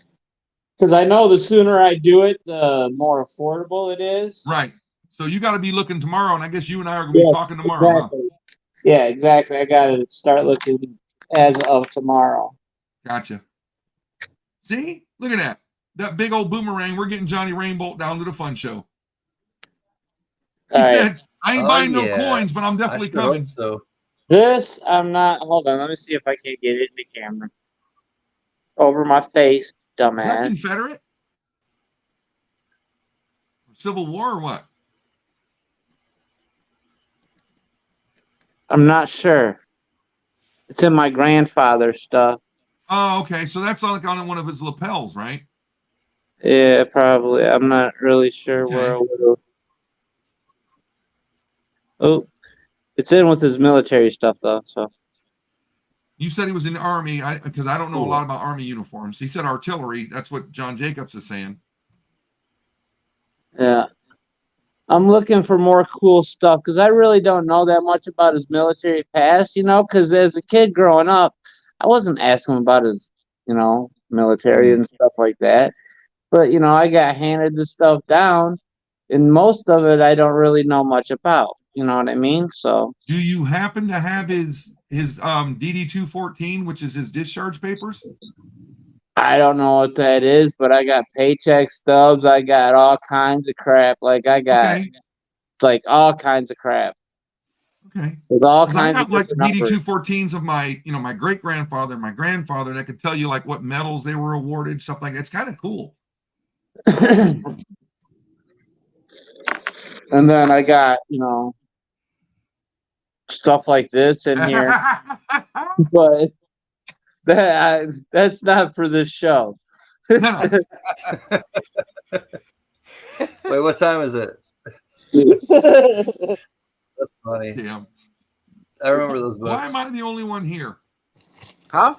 Because I know the sooner I do it, the more affordable it is. Right. So you got to be looking tomorrow, and I guess you and I are going to be talking tomorrow. Exactly. Huh? Yeah, exactly. I got to start looking as of tomorrow. Gotcha. See? Look at that. That big old boomerang. We're getting Johnny Rainbolt down to the fun show. He said, I ain't buying no coins, but I'm definitely coming. So This, I'm not. Hold on. Let me see if I can get it in the camera. Over my face, Is that dumbass. Confederate? Civil War or what? I'm not sure. It's in my grandfather's stuff. Oh, okay. So that's like on one of his lapels, right? Yeah, probably. I'm not really sure where I would have. Oh, it's in with his military stuff, though. So You said he was in the Army, because I don't know a lot about Army uniforms. He said artillery. That's what John Jacobs is saying. yeah. I'm looking for more cool stuff because I really don't know that much about his military past, because as a kid growing up, I wasn't asking about his, military and stuff like that. But, I got handed the stuff down, and most of it I don't really know much about. You know what I mean? So, Do you happen to have his DD-214, which is his discharge papers? I don't know what that is, but I got paycheck stubs. I got all kinds of crap. Like, I got, all kinds of crap. Okay. With all 'Cause I kinds got of like different numbers. DD-214s of my great-grandfather, my grandfather, that could tell you like what medals they were awarded, stuff like that. It's kind of cool. And then I got, stuff like this in here, but that's not for this show. No. wait, what time is it? That's funny. Damn. I remember those books. Why am I the only one here? Huh?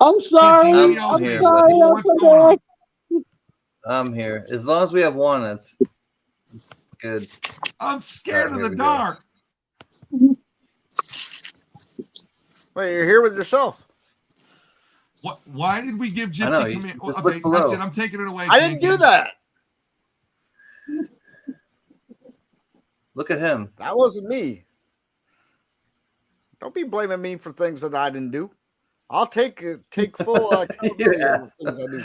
I'm sorry. Can't see I'm else here, faces. buddy. Well, what's going on? I'm here. As long as we have one, it's good. I'm scared of here the we go. dark. Wait, you're here with yourself. What? Why did we give I know, Gypsy you command? just Okay, look below. that's it. I'm taking it away. I didn't do that. Look at him. That wasn't me. Don't be blaming me for things that I didn't do. I'll take full accountability Yes. for things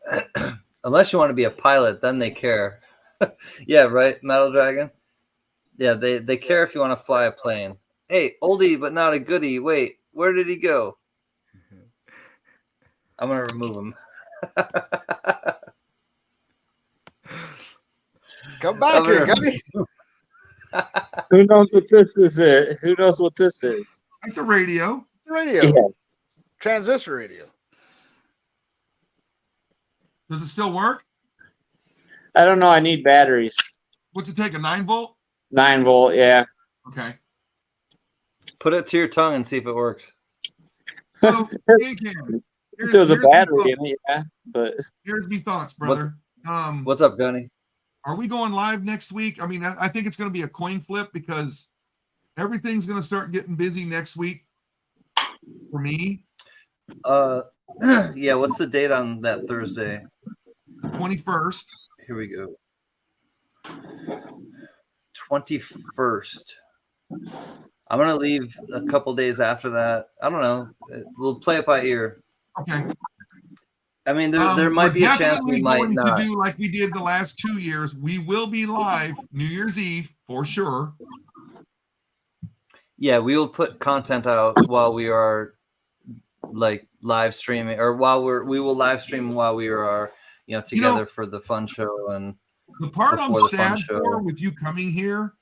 I do. Unless you want to be a pilot, then they care. Yeah, right, Metal Dragon? Yeah, they care if you want to fly a plane. Hey, oldie but not a goodie. Wait, where did he go? I'm going to remove him. Come back here, Gunny. Who knows what this is? Who knows what this is? It's a radio. It's radio. Yeah. Transistor radio. Does it still work? I don't know. I need batteries. What's it take? A 9-volt? 9-volt. Yeah. Okay. Put it to your tongue and see if it works. So, Can, There's a battery in it. Yeah, but here's me thoughts, brother. What's up, Gunny? Are we going live next week? I mean, I think it's going to be a coin flip because everything's going to start getting busy next week for me. Yeah, what's the date on that Thursday? 21st. Here we go. 21st. I'm going to leave a couple days after that. I don't know. We'll play it by ear. Okay. I mean, there might be a chance we might going not. to do like we did the last 2 years. We will be live New Year's Eve for sure. Yeah, we will put content out while we are like live streaming, or we will live stream while we are together for the fun show. And the part I'm before the fun sad show. for with you coming here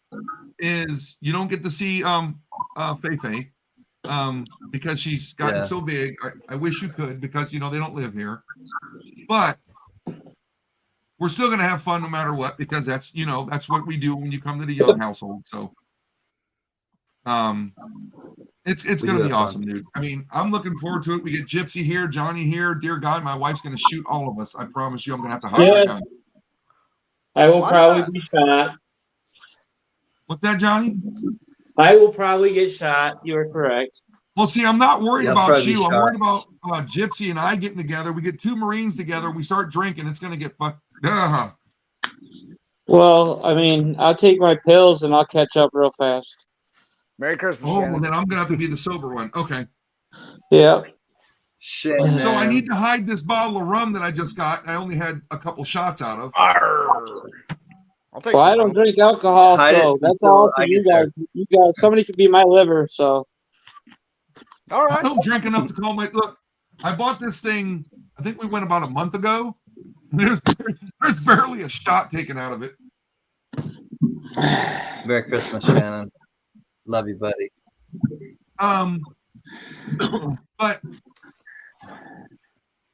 is you don't get to see Fei because she's gotten so big. I wish you could, because they don't live here, but we're still going to have fun no matter what, because that's what we do when you come to the Young household. So it's going to be awesome, dude. I mean, I'm looking forward to it. We get Gypsy here, Johnny here. Dear God, my wife's going to shoot all of us. I promise you, I'm going to have to hide her. I will probably be shot. What's that, Johnny? I will probably get shot. You are correct. Well, see, I'm not worried about you. I'm shot. worried about Gypsy and I getting together. We get 2 Marines together. We start drinking. It's going to get fucked. Well, I mean, I'll take my pills and I'll catch up real fast. Merry Christmas, Oh, Shannon. then I'm going to have to be the sober one. Okay. Yeah. Shannon. So I need to hide this bottle of rum that I just got. I only had a couple shots out of. I'll take Well, some I don't rum. drink alcohol, Hide so it that's until all for I you get there. guys. You guys, somebody could be my liver. So All I right. don't drink enough to call my look. I bought this thing. I think we went about a month ago. There's barely a shot taken out of it. Merry Christmas, Shannon. Love you, buddy. But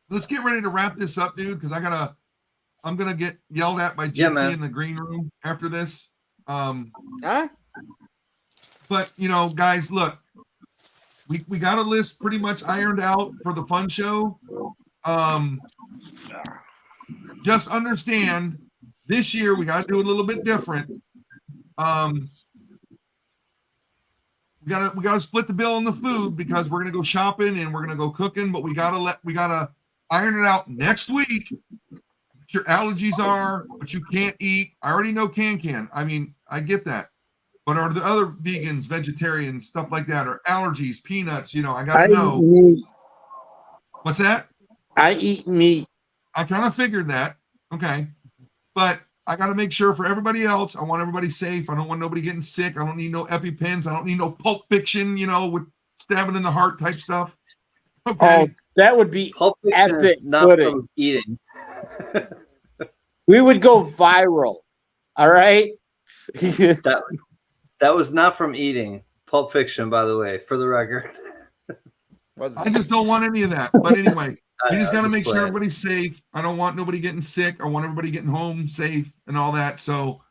let's get ready to wrap this up, dude, because I'm gonna get yelled at by Gypsy in the green room after this. Huh? But guys, look, we got a list pretty much ironed out for the fun show. Just understand this year we got to do a little bit different. We gotta split the bill on the food because we're gonna go shopping and we're gonna go cooking, but we gotta iron it out next week. What your allergies are, what you can't eat. I already know can. I mean, I get that. But are the other vegans, vegetarians, stuff like that, or allergies, peanuts? I gotta know. Eat What's that? I eat meat. I kind of figured that. Okay. But I got to make sure for everybody else, I want everybody safe. I don't want nobody getting sick. I don't need no EpiPens. I don't need no Pulp Fiction, with stabbing in the heart type stuff. Okay. Oh, that would be Pulp Fiction epic. is not from eating. We would go viral. All right. That was not from eating. Pulp Fiction, by the way, for the record. I just don't want any of that. But anyway, you just got to make sure playing. everybody's safe. I don't want nobody getting sick. I want everybody getting home safe and all that. So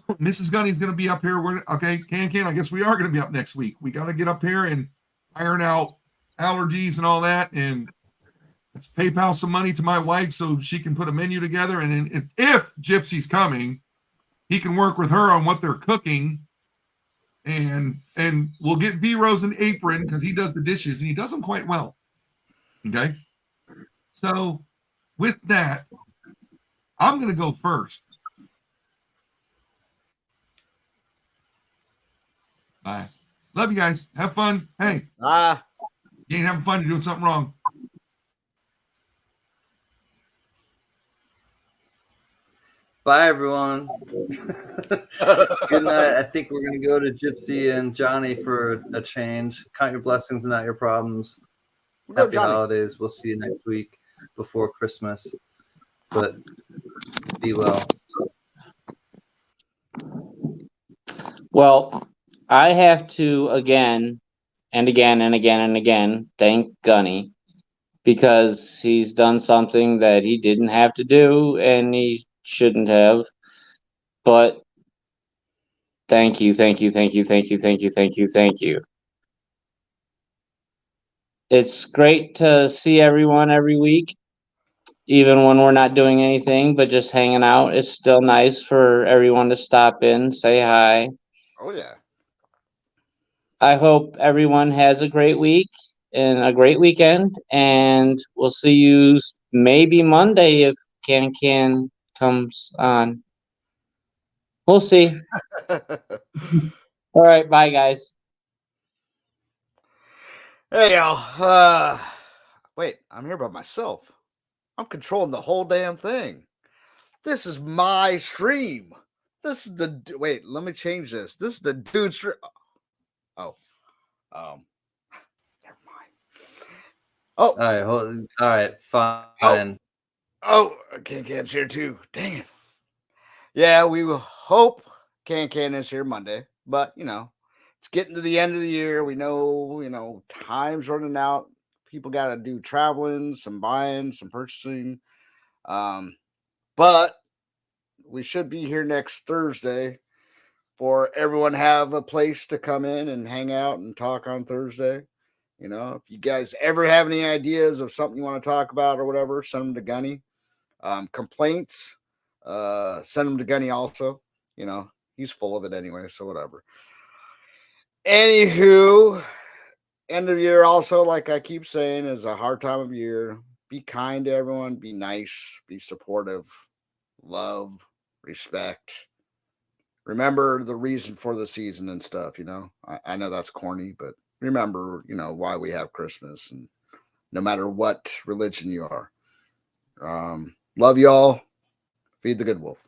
Mrs. Gunny's going to be up here. Okay, can. I guess we are going to be up next week. We got to get up here and iron out allergies and all that. And let's PayPal some money to my wife so she can put a menu together. And if Gypsy's coming, he can work with her on what they're cooking. And we'll get V-Rose an apron because he does the dishes and he does them quite well. Okay. So with that, I'm going to go first. Bye. Love you guys. Have fun. Hey, you ain't having fun. You're doing something wrong. Bye, everyone. Good night. I think we're going to go to Gypsy and Johnny for a change. Count your blessings and not your problems. Happy holidays. We'll see you next week before Christmas. But be well. Well, I have to again and again and again and again thank Gunny because he's done something that he didn't have to do and he shouldn't have. But thank you. It's great to see everyone every week, even when we're not doing anything, but just hanging out. It's still nice for everyone to stop in, say hi. Oh, yeah. I hope everyone has a great week and a great weekend, and we'll see you maybe Monday if Can comes on. We'll see. All right, bye, guys. Hey, y'all. Wait, I'm here by myself. I'm controlling the whole damn thing. This is my stream. This is the wait. Let me change this. This is the dude stream. Oh, never mind. Oh, All right, fine. Oh, Can's here too. Dang it. Yeah, we will hope Can is here Monday, but it's getting to the end of the year. We know, time's running out. People got to do traveling, some buying, some purchasing. But we should be here next Thursday for everyone to have a place to come in and hang out and talk on Thursday. If you guys ever have any ideas of something you want to talk about or whatever, send them to Gunny. Complaints, send them to Gunny also. He's full of it anyway, so whatever. Anywho, end of the year also, like I keep saying, is a hard time of year. Be kind to everyone. Be nice. Be supportive. Love. Respect. Remember the reason for the season and stuff, I know that's corny, but remember, why we have Christmas and no matter what religion you are. Love y'all. Feed the good wolf.